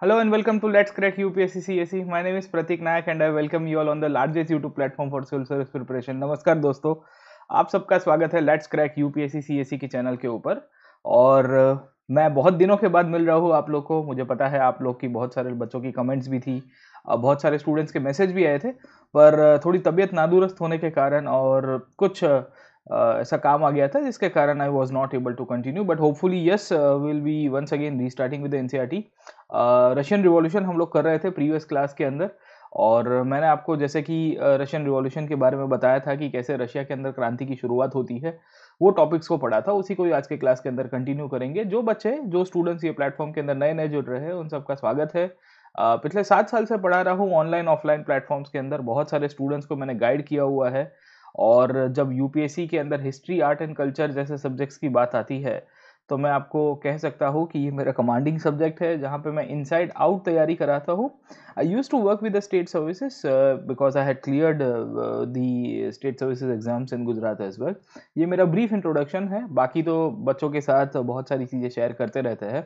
Hello and welcome to Let's Crack UPSC CSE. My name is Pratik Nayak and I welcome you all on the largest YouTube platform for civil service preparation. नमस्कार दोस्तों, आप सबका स्वागत है let's crack UPSC CSE के channel के ऊपर। और मैं बहुत दिनों के बाद मिल रहा हूँ आप लोग को। मुझे पता है आप लोग की बहुत सारे बच्चों की कमेंट्स भी थी, बहुत सारे स्टूडेंट्स के मैसेज भी आए थे, पर थोड़ी तबीयत नादुरुस्त होने के कारण और कुछ ऐसा काम आ गया था जिसके कारण I was not able to continue, but hopefully yes will be once again restarting with NCERT. Russian revolution हम लोग कर रहे थे प्रीवियस क्लास के अंदर, और मैंने आपको जैसे कि रशियन रिवॉल्यूशन के बारे में बताया था कि कैसे रशिया के अंदर क्रांति की शुरुआत होती है, वो टॉपिक्स को पढ़ा था। उसी को ही आज के क्लास के अंदर कंटिन्यू करेंगे। जो बच्चे जो स्टूडेंट्स ये प्लेटफॉर्म के अंदर नए नए जुड़ रहे हैं उन सबका स्वागत है। पिछले 7 साल से पढ़ा रहा हूँ ऑनलाइन ऑफलाइन प्लेटफॉर्म्स के अंदर। बहुत सारे स्टूडेंट्स को मैंने गाइड किया हुआ है। और जब यूपीएससी के अंदर हिस्ट्री आर्ट एंड कल्चर जैसे सब्जेक्ट्स की बात आती है तो मैं आपको कह सकता हूँ कि ये मेरा कमांडिंग सब्जेक्ट है, जहाँ पे मैं इनसाइड आउट तैयारी कराता हूँ। I used to work with the state services because I had cleared the state services exams in Gujarat as well. ये मेरा ब्रीफ इंट्रोडक्शन है, बाकी तो बच्चों के साथ बहुत सारी चीज़ें शेयर करते रहते हैं।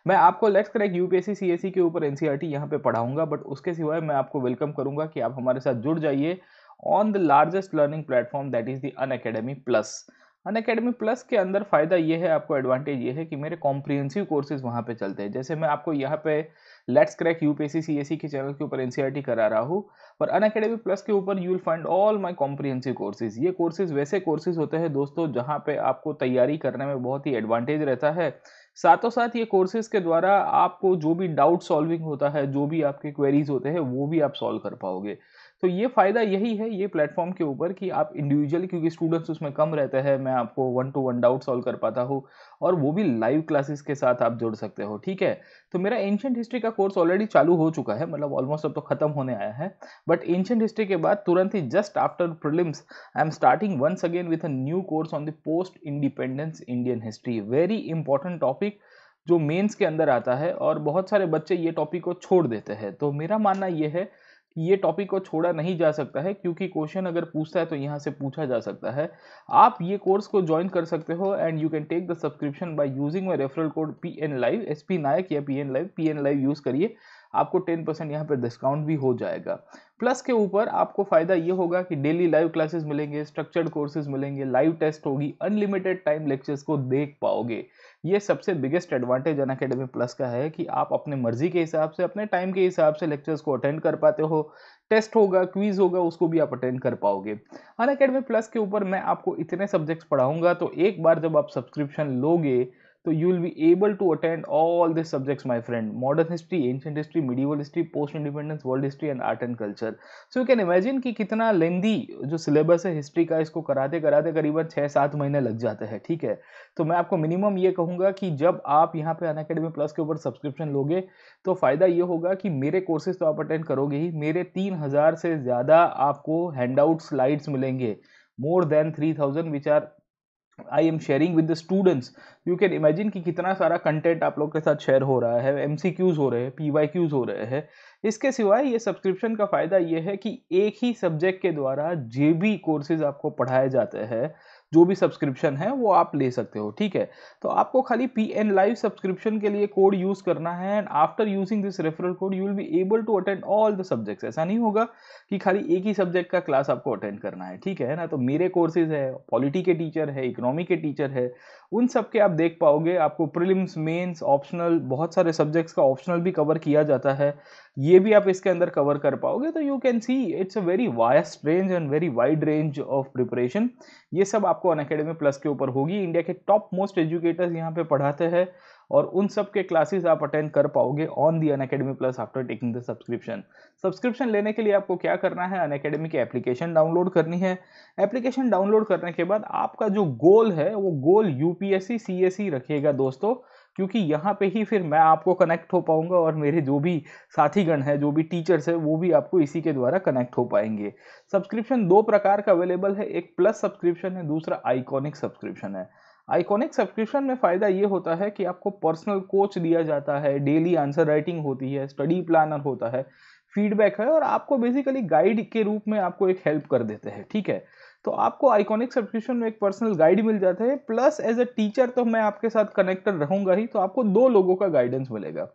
मैं आपको लेट्स क्रैक यूपीएससी सीएसई के ऊपर एनसीईआरटी यहाँ पे पढ़ाऊंगा, बट उसके सिवाय मैं आपको वेलकम करूंगा कि आप हमारे साथ जुड़ जाइए on the largest learning platform that is the Unacademy plus. Unacademy plus के अंदर फायदा ये है, आपको एडवांटेज ये है कि मेरे कॉम्प्रिहेंसिव कोर्सेज वहाँ पे चलते हैं। जैसे मैं आपको यहाँ पे लेट्स क्रैक यूपीएससी सीएसई के चैनल के ऊपर एनसीईआरटी करा रहा हूँ, पर अनअकैडमी प्लस के ऊपर you will find all my comprehensive courses. ये कोर्सेज वैसे कोर्सेज होते हैं दोस्तों जहाँ पे आपको तैयारी करने में बहुत ही एडवांटेज रहता है। साथों साथ ये कोर्सेज के द्वारा आपको जो भी डाउट सॉल्विंग होता है, जो भी आपके क्वेरीज होते हैं, वो भी आप सॉल्व कर पाओगे। तो ये फ़ायदा यही है ये प्लेटफॉर्म के ऊपर कि आप इंडिविजुअली, क्योंकि स्टूडेंट्स उसमें कम रहते हैं, मैं आपको 1 to 1 डाउट सॉल्व कर पाता हूँ, और वो भी लाइव क्लासेस के साथ आप जुड़ सकते हो। ठीक है, तो मेरा एंशियंट हिस्ट्री का कोर्स ऑलरेडी चालू हो चुका है, मतलब ऑलमोस्ट अब तो खत्म होने आया है। बट एंशियंट हिस्ट्री के बाद तुरंत ही just after prelims I am starting once again with a new course on the post independence Indian history. Very important topic जो मेंस के अंदर आता है, और बहुत सारे बच्चे ये टॉपिक को छोड़ देते हैं। तो मेरा मानना ये है कि ये टॉपिक को छोड़ा नहीं जा सकता है, क्योंकि क्वेश्चन अगर पूछता है तो यहाँ से पूछा जा सकता है। आप ये कोर्स को ज्वाइन कर सकते हो and you can take the subscription by using my referral code PN live, SP Nayak या PN लाइव यूज करिए। आपको 10% यहाँ पे डिस्काउंट भी हो जाएगा। प्लस के ऊपर आपको फायदा ये होगा कि डेली लाइव क्लासेस मिलेंगे, स्ट्रक्चर्ड कोर्सेज मिलेंगे, लाइव टेस्ट होगी, अनलिमिटेड टाइम लेक्चर्स को देख पाओगे। ये सबसे बिगेस्ट एडवांटेज अनअकैडमी प्लस का है कि आप अपने मर्जी के हिसाब से, अपने टाइम के हिसाब से लेक्चर्स को अटेंड कर पाते हो। टेस्ट होगा, क्विज होगा, उसको भी आप अटेंड कर पाओगे। अनअकैडमी प्लस के ऊपर मैं आपको इतने सब्जेक्ट्स पढ़ाऊंगा, तो एक बार जब आप सब्सक्रिप्शन लोगे तो you will be able to attend all this subjects my friend. Modern history, ancient history, medieval history, post independence, world history and art and culture. So you can imagine कि कितना लेंदी जो सिलेबस है history का, इसको कराते कराते करीबन 6-7 महीने लग जाते हैं। ठीक है, तो मैं आपको मिनिमम ये कहूँगा कि जब आप यहाँ पे अनअकैडमी प्लस के ऊपर सब्सक्रिप्शन लोगे तो फ़ायदा ये होगा कि मेरे कोर्सेज तो आप अटेंड करोगे ही, मेरे 3000 से ज़्यादा आपको हैंडआउट स्लाइड्स मिलेंगे। More than 3000 which are I am sharing with the students. You can imagine कि कितना सारा कंटेंट आप लोग के साथ शेयर हो रहा है, MCQs हो रहे हैं, PYQs हो रहे हैं। इसके सिवाय ये सब्सक्रिप्शन का फ़ायदा ये है कि एक ही सब्जेक्ट के द्वारा जे भी कोर्सेज आपको पढ़ाए जाते हैं, जो भी सब्सक्रिप्शन है वो आप ले सकते हो। ठीक है, तो आपको खाली PN लाइव सब्सक्रिप्शन के लिए कोड यूज़ करना है and after using this referral code you will be able to attend all the subjects. ऐसा नहीं होगा कि खाली एक ही सब्जेक्ट का क्लास आपको अटेंड करना है। ठीक है ना, तो मेरे कोर्सेज है, पॉलिटी के टीचर है, इकोनॉमी के टीचर है, उन सब के आप देख पाओगे। आपको प्रीलिम्स, मेंस, ऑप्शनल, बहुत सारे सब्जेक्ट्स का ऑप्शनल भी कवर किया जाता है, ये भी आप इसके अंदर कवर कर पाओगे। तो you can see it's a very vast range and very wide range of preparation. ये सब आपको अनअकैडमी प्लस के ऊपर होगी। इंडिया के टॉप मोस्ट एजुकेटर्स यहाँ पे पढ़ाते हैं, और उन सब के क्लासेस आप अटेंड कर पाओगे on the Unacademy plus after taking the subscription. Subscription लेने के लिए आपको क्या करना है, अनअकैडमी की एप्लीकेशन डाउनलोड करनी है। एप्लीकेशन डाउनलोड करने के बाद आपका जो गोल है वो गोल यूपीएससी सीएसई रखिएगा दोस्तों, क्योंकि यहाँ पे ही फिर मैं आपको कनेक्ट हो पाऊंगा, और मेरे जो भी साथीगण है, जो भी टीचर्स है, वो भी आपको इसी के द्वारा कनेक्ट हो पाएंगे। सब्सक्रिप्शन 2 प्रकार का अवेलेबल है, एक प्लस सब्सक्रिप्शन है, दूसरा आइकॉनिक सब्सक्रिप्शन है। आइकॉनिक सब्सक्रिप्शन में फ़ायदा ये होता है कि आपको पर्सनल कोच दिया जाता है, डेली आंसर राइटिंग होती है, स्टडी प्लानर होता है, फीडबैक है, और आपको बेसिकली गाइड के रूप में आपको एक हेल्प कर देते हैं। ठीक है, तो आपको आइकॉनिक सब्सक्रिप्शन में एक पर्सनल गाइड मिल जाता है, प्लस एज अ टीचर तो मैं आपके साथ कनेक्टेड रहूंगा ही, तो आपको 2 लोगों का गाइडेंस मिलेगा।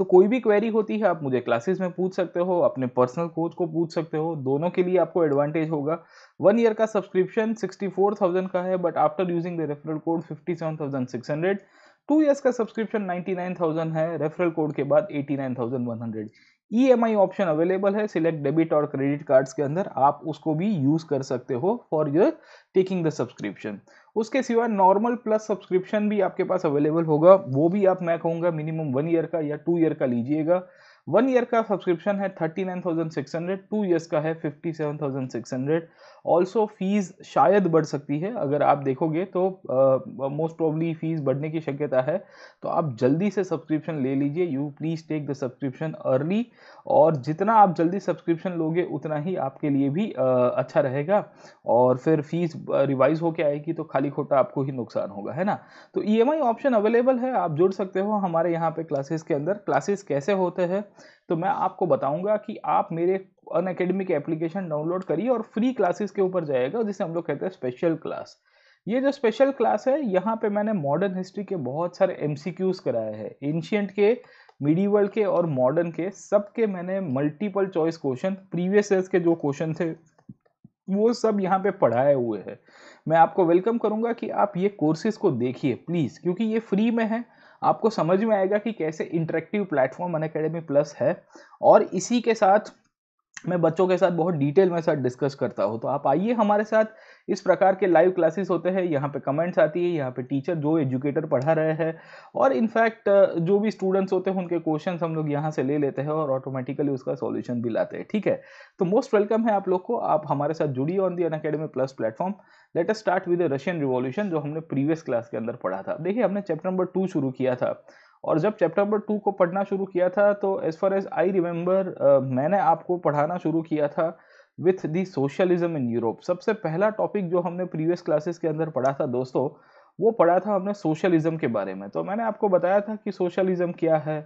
तो कोई भी क्वेरी होती है आप मुझे क्लासेस में पूछ सकते हो, अपने पर्सनल कोच को पूछ सकते हो, दोनों के लिए आपको एडवांटेज होगा। 1 ईयर का सब्सक्रिप्शन 64,000 का है, but after using the referral code 57,600। 2 years का सब्सक्रिप्शन 99,000 है, रेफरल कोड के बाद 89,100। ईएमआई ऑप्शन अवेलेबल है, सिलेक्ट डेबिट और क्रेडिट कार्ड्स के अंदर आप उसको भी यूज कर सकते हो for your taking the subscription. उसके सिवा नॉर्मल प्लस सब्सक्रिप्शन भी आपके पास अवेलेबल होगा, वो भी आप मैं कहूँगा मिनिमम 1 ईयर का या 2 ईयर का लीजिएगा। 1 ईयर का सब्सक्रिप्शन है 39,600, 2 ईयर्स का है 57,600। ऑल्सो फीस शायद बढ़ सकती है, अगर आप देखोगे तो मोस्ट प्रोबली फीस बढ़ने की शक्यता है, तो आप जल्दी से सब्सक्रिप्शन ले लीजिए। You please take the subscription early, और जितना आप जल्दी सब्सक्रिप्शन लोगे उतना ही आपके लिए भी अच्छा रहेगा, और फिर फीस रिवाइज होके आएगी तो खाली खोटा आपको ही नुकसान होगा, है ना। तो ईएमआई ऑप्शन अवेलेबल है, आप जुड़ सकते हो हमारे यहाँ पे क्लासेस के अंदर। क्लासेस कैसे होते हैं तो मैं आपको बताऊंगा कि आप मेरे अनअकैडमी की एप्लीकेशन डाउनलोड करिए और फ्री क्लासेस के ऊपर जाएगा, जिसे हम लोग कहते हैं स्पेशल क्लास। ये जो स्पेशल क्लास है, यहाँ पे मैंने मॉडर्न हिस्ट्री के बहुत सारे एमसीक्यूज कराए हैं, एंशिएंट के, मिडीवल के और मॉडर्न के, सबके मैंने multiple choice question, previous years के जो क्वेश्चन थे वो सब यहाँ पे पढ़ाए हुए हैं। मैं आपको वेलकम करूंगा कि आप ये कोर्सेज को देखिए प्लीज, क्योंकि ये फ्री में है। आपको समझ में आएगा कि कैसे इंटरेक्टिव प्लेटफॉर्म अनअकैडमी प्लस है, और इसी के साथ मैं बच्चों के साथ बहुत डिटेल में साथ डिस्कस करता हूँ। तो आप आइए हमारे साथ, इस प्रकार के लाइव क्लासेस होते हैं, यहाँ पे कमेंट्स आती है, यहाँ पे टीचर जो एजुकेटर पढ़ा रहे हैं, और इनफैक्ट जो भी स्टूडेंट्स होते हैं उनके क्वेश्चंस हम लोग यहाँ से ले लेते हैं और ऑटोमेटिकली उसका सॉल्यूशन भी लाते हैं, ठीक है। तो मोस्ट वेलकम है आप लोग को, आप हमारे साथ जुड़िए on the Unacademy plus platform. Let us start with the Russian revolution, जो हमने प्रीवियस क्लास के अंदर पढ़ा था। देखिए, हमने चैप्टर नंबर 2 शुरू किया था, और जब चैप्टर नंबर 2 को पढ़ना शुरू किया था तो as far as I remember मैंने आपको पढ़ाना शुरू किया था with the socialism in Europe. सबसे पहला टॉपिक जो हमने प्रीवियस क्लासेस के अंदर पढ़ा था दोस्तों, वो पढ़ा था हमने सोशलिज्म के बारे में। तो मैंने आपको बताया था कि सोशलिज्म क्या है,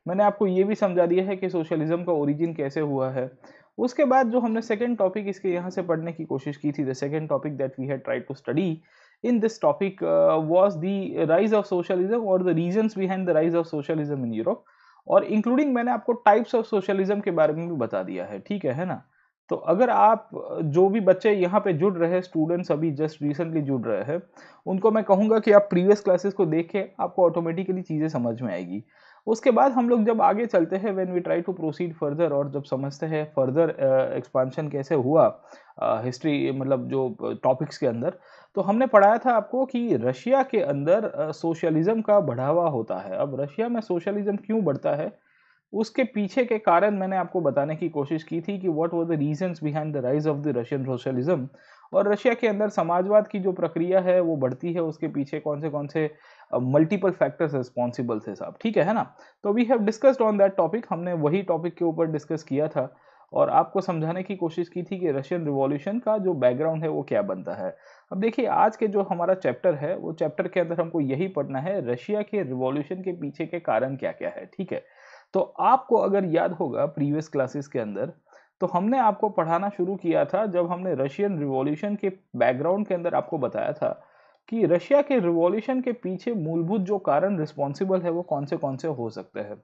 मैंने आपको ये भी समझा दिया है कि सोशलिज्म का ओरिजिन कैसे हुआ है। उसके बाद जो हमने सेकेंड टॉपिक इसके यहाँ से पढ़ने की कोशिश की थी, the second topic that we had tried to study in this topic was the rise of socialism or the reasons behind the rise of socialism in Europe, और इंक्लूडिंग मैंने आपको टाइप्स ऑफ सोशलिज्म के बारे में भी बता दिया है, ठीक है ना। तो अगर आप जो भी बच्चे यहाँ पे जुड़ रहे हैं, स्टूडेंट्स अभी जस्ट रिसेंटली जुड़ रहे हैं, उनको मैं कहूँगा कि आप प्रीवियस क्लासेस को देख के आपको ऑटोमेटिकली चीज़ें समझ में आएगी। उसके बाद हम लोग जब आगे चलते हैं, when we try to proceed further, और जब समझते हैं फर्दर एक्सपांशन कैसे हुआ हिस्ट्री, मतलब जो टॉपिक्स के अंदर, तो हमने पढ़ाया था आपको कि रशिया के अंदर सोशलिज्म का बढ़ावा होता है। अब रशिया में सोशलिज्म क्यों बढ़ता है, उसके पीछे के कारण मैंने आपको बताने की कोशिश की थी कि what were the reasons behind the rise of the Russian socialism, और रशिया के अंदर समाजवाद की जो प्रक्रिया है वो बढ़ती है, उसके पीछे कौन से मल्टीपल फैक्टर्स रिस्पॉन्सिबल थे साहब, ठीक है ना। तो we have discussed on that topic, हमने वही टॉपिक के ऊपर डिस्कस किया था, और आपको समझाने की कोशिश की थी कि रशियन रिवॉल्यूशन का जो बैकग्राउंड है वो क्या बनता है। अब देखिए, आज के जो हमारा चैप्टर है, वो चैप्टर के अंदर हमको यही पढ़ना है, रशिया के रिवॉल्यूशन के पीछे के कारण क्या क्या है, ठीक है। तो आपको अगर याद होगा प्रीवियस क्लासेस के अंदर, तो हमने आपको पढ़ाना शुरू किया था जब हमने रशियन रिवॉल्यूशन के बैकग्राउंड के अंदर आपको बताया था कि रशिया के रिवॉल्यूशन के पीछे मूलभूत जो कारण रिस्पॉन्सिबल है वो कौन से हो सकते हैं।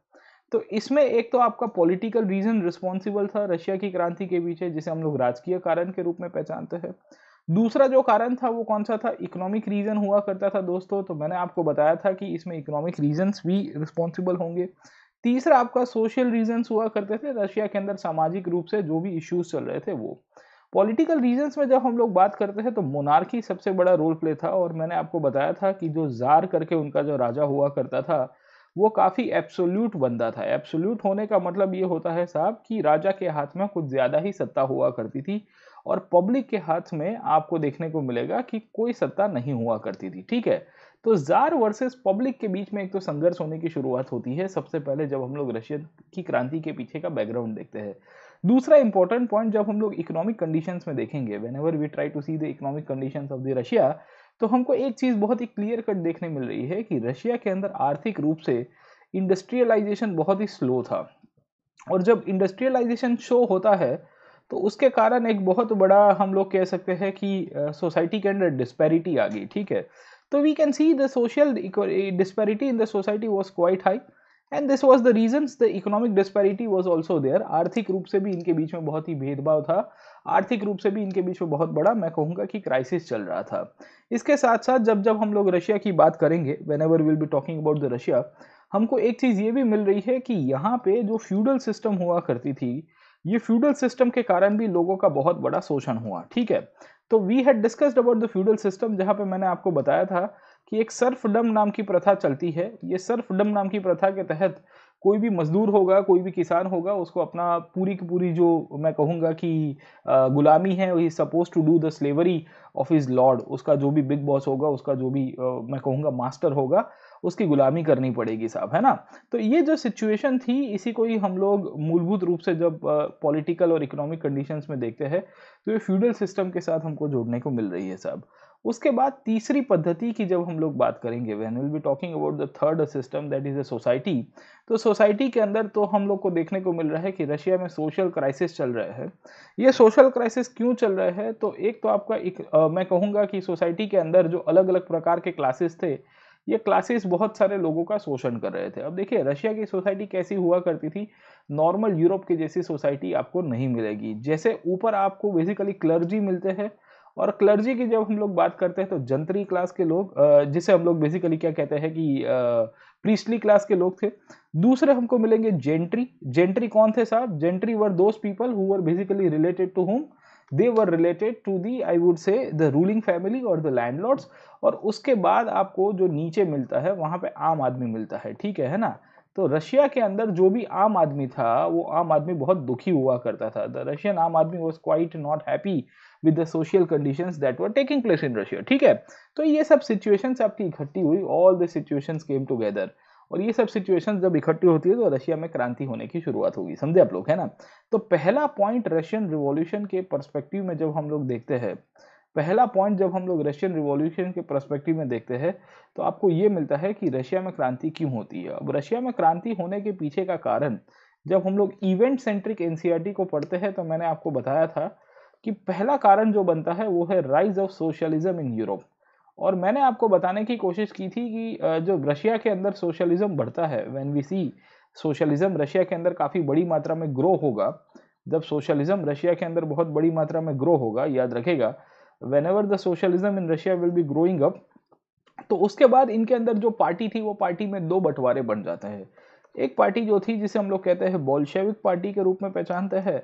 तो इसमें एक तो आपका पॉलिटिकल रीजन रिस्पॉन्सिबल था रशिया की क्रांति के पीछे, जिसे हम लोग राजकीय कारण के रूप में पहचानते हैं। दूसरा जो कारण था वो कौन सा था, इकोनॉमिक रीजन हुआ करता था दोस्तों, तो मैंने आपको बताया था कि इसमें इकोनॉमिक रीजंस भी रिस्पॉन्सिबल होंगे। तीसरा आपका सोशल रीजंस हुआ करते थे, रशिया के अंदर सामाजिक रूप से जो भी इश्यूज चल रहे थे वो। पॉलिटिकल रीजंस में जब हम लोग बात करते हैं तो मोनार्की सबसे बड़ा रोल प्ले था, और मैंने आपको बताया था कि जो जार करके उनका जो राजा हुआ करता था वो काफ़ी एब्सोल्यूट बंदा था। एब्सोल्यूट होने का मतलब ये होता है साहब कि राजा के हाथ में कुछ ज़्यादा ही सत्ता हुआ करती थी, और पब्लिक के हाथ में आपको देखने को मिलेगा कि कोई सत्ता नहीं हुआ करती थी, ठीक है। तो जार वर्सेस पब्लिक के बीच में एक तो संघर्ष होने की शुरुआत होती है सबसे पहले, जब हम लोग रशियन की क्रांति के पीछे का बैकग्राउंड देखते हैं। दूसरा इंपॉर्टेंट पॉइंट, जब हम लोग इकोनॉमिक कंडीशंस में देखेंगे, whenever we try to see the economic conditions of the Russia, तो हमको एक चीज़ बहुत ही क्लियर कट देखने मिल रही है कि रशिया के अंदर आर्थिक रूप से इंडस्ट्रियलाइजेशन बहुत ही स्लो था, और जब इंडस्ट्रियलाइजेशन शो होता है तो उसके कारण एक बहुत बड़ा हम लोग कह सकते हैं कि सोसाइटी के अंदर डिस्पैरिटी आ गई, ठीक है। तो we can see the social disparity in the society was quite high, and this was the reasons, the economic disparity was also there. आर्थिक रूप से भी इनके बीच में बहुत ही भेदभाव था, आर्थिक रूप से भी इनके बीच में बहुत बड़ा, मैं कहूँगा कि क्राइसिस चल रहा था। इसके साथ-साथ जब जब हम लोग रशिया की बात करेंगे, whenever we will be talking about the Russia, हमको एक चीज़ ये भी मिल रही है कि यहाँ पे जो फ्यूडल सिस्टम हुआ करती थी, ये फ्यूडल सिस्टम के कारण भी लोगों का बहुत बड़ा शोषण हुआ, ठीक है? तो we had discussed about the feudal system, जहाँ पे मैंने आपको बताया था कि एक सर्फडम नाम की प्रथा चलती है। ये सर्फडम नाम की प्रथा के तहत कोई भी मजदूर होगा, कोई भी किसान होगा, उसको अपना पूरी की पूरी जो मैं कहूँगा कि गुलामी है, he suppose to do the slavery of his lord. उसका जो भी बिग बॉस होगा, उसका जो भी मैं कहूँगा मास्टर होगा, उसकी गुलामी करनी पड़ेगी साहब, है ना? तो ये जो सिचुएशन थी, इसी को ही हम लोग मूलभूत रूप से जब पॉलिटिकल और इकोनॉमिक कंडीशंस में देखते हैं, तो ये फ्यूडल सिस्टम के साथ हमको जोड़ने को मिल रही है साहब। उसके बाद तीसरी पद्धति की जब हम लोग बात करेंगे, when will be talking about the third system, that is the society. तो सोसाइटी के अंदर तो हम लोग को देखने को मिल रहा है कि रशिया में सोशल क्राइसिस चल रहा है। ये सोशल क्राइसिस क्यों चल रहा है? तो एक तो आपका मैं कहूँगा कि सोसाइटी के अंदर जो अलग अलग प्रकार के क्लासेस थे, ये क्लासेस बहुत सारे लोगों का शोषण कर रहे थे। अब देखिए, रशिया की सोसाइटी कैसी हुआ करती थी, नॉर्मल यूरोप की जैसी सोसाइटी आपको नहीं मिलेगी। जैसे ऊपर आपको बेसिकली क्लर्जी मिलते हैं, और क्लर्जी की जब हम लोग बात करते हैं तो जंत्री क्लास के लोग, जिसे हम लोग बेसिकली क्या कहते हैं कि प्रीस्टली क्लास के लोग थे। दूसरे हमको मिलेंगे जेंट्री। जेंट्री कौन थे साहब? Gentry were those people who were basically related to whom, they were related to the, I would say, the ruling family और द लैंडलॉर्ड्स। और उसके बाद आपको जो नीचे मिलता है, वहां पे आम आदमी मिलता है, ठीक है ना? तो रशिया के अंदर जो भी आम आदमी था, वो आम आदमी बहुत दुखी हुआ करता था। द रशियन आम आदमी was quite not happy with the social conditions that were taking place in Russia, ठीक है? तो ये सब सिचुएशंस आपकी इकट्ठी हुई, all the situations came together, और ये सब सिचुएशंस जब इकट्ठी होती है तो रशिया में क्रांति होने की शुरुआत होगी, समझे आप लोग, है ना? तो पहला पॉइंट रशियन रिवॉल्यूशन के पर्सपेक्टिव में जब हम लोग देखते हैं, पहला पॉइंट जब हम लोग रशियन रिवॉल्यूशन के पर्सपेक्टिव में देखते हैं, तो आपको ये मिलता है कि रशिया में क्रांति क्यों होती है। अब रशिया में क्रांति होने के पीछे का कारण, जब हम लोग इवेंट सेंट्रिक एनसीईआरटी को पढ़ते हैं, तो मैंने आपको बताया था कि पहला कारण जो बनता है वो है rise of socialism in Europe. और मैंने आपको बताने की कोशिश की थी कि जो रशिया के अंदर सोशलिज्म बढ़ता है, when we see socialism Russia के अंदर काफ़ी बड़ी मात्रा में ग्रो होगा, जब सोशलिज्म रशिया के अंदर बहुत बड़ी मात्रा में ग्रो होगा, याद रखेगा, whenever the socialism in Russia will be growing up, तो उसके बाद इनके अंदर जो पार्टी थी, वो पार्टी में दो बंटवारे बन जाते हैं। एक पार्टी जो थी, जिसे हम लोग कहते हैं बोल्शेविक पार्टी के रूप में पहचानते हैं,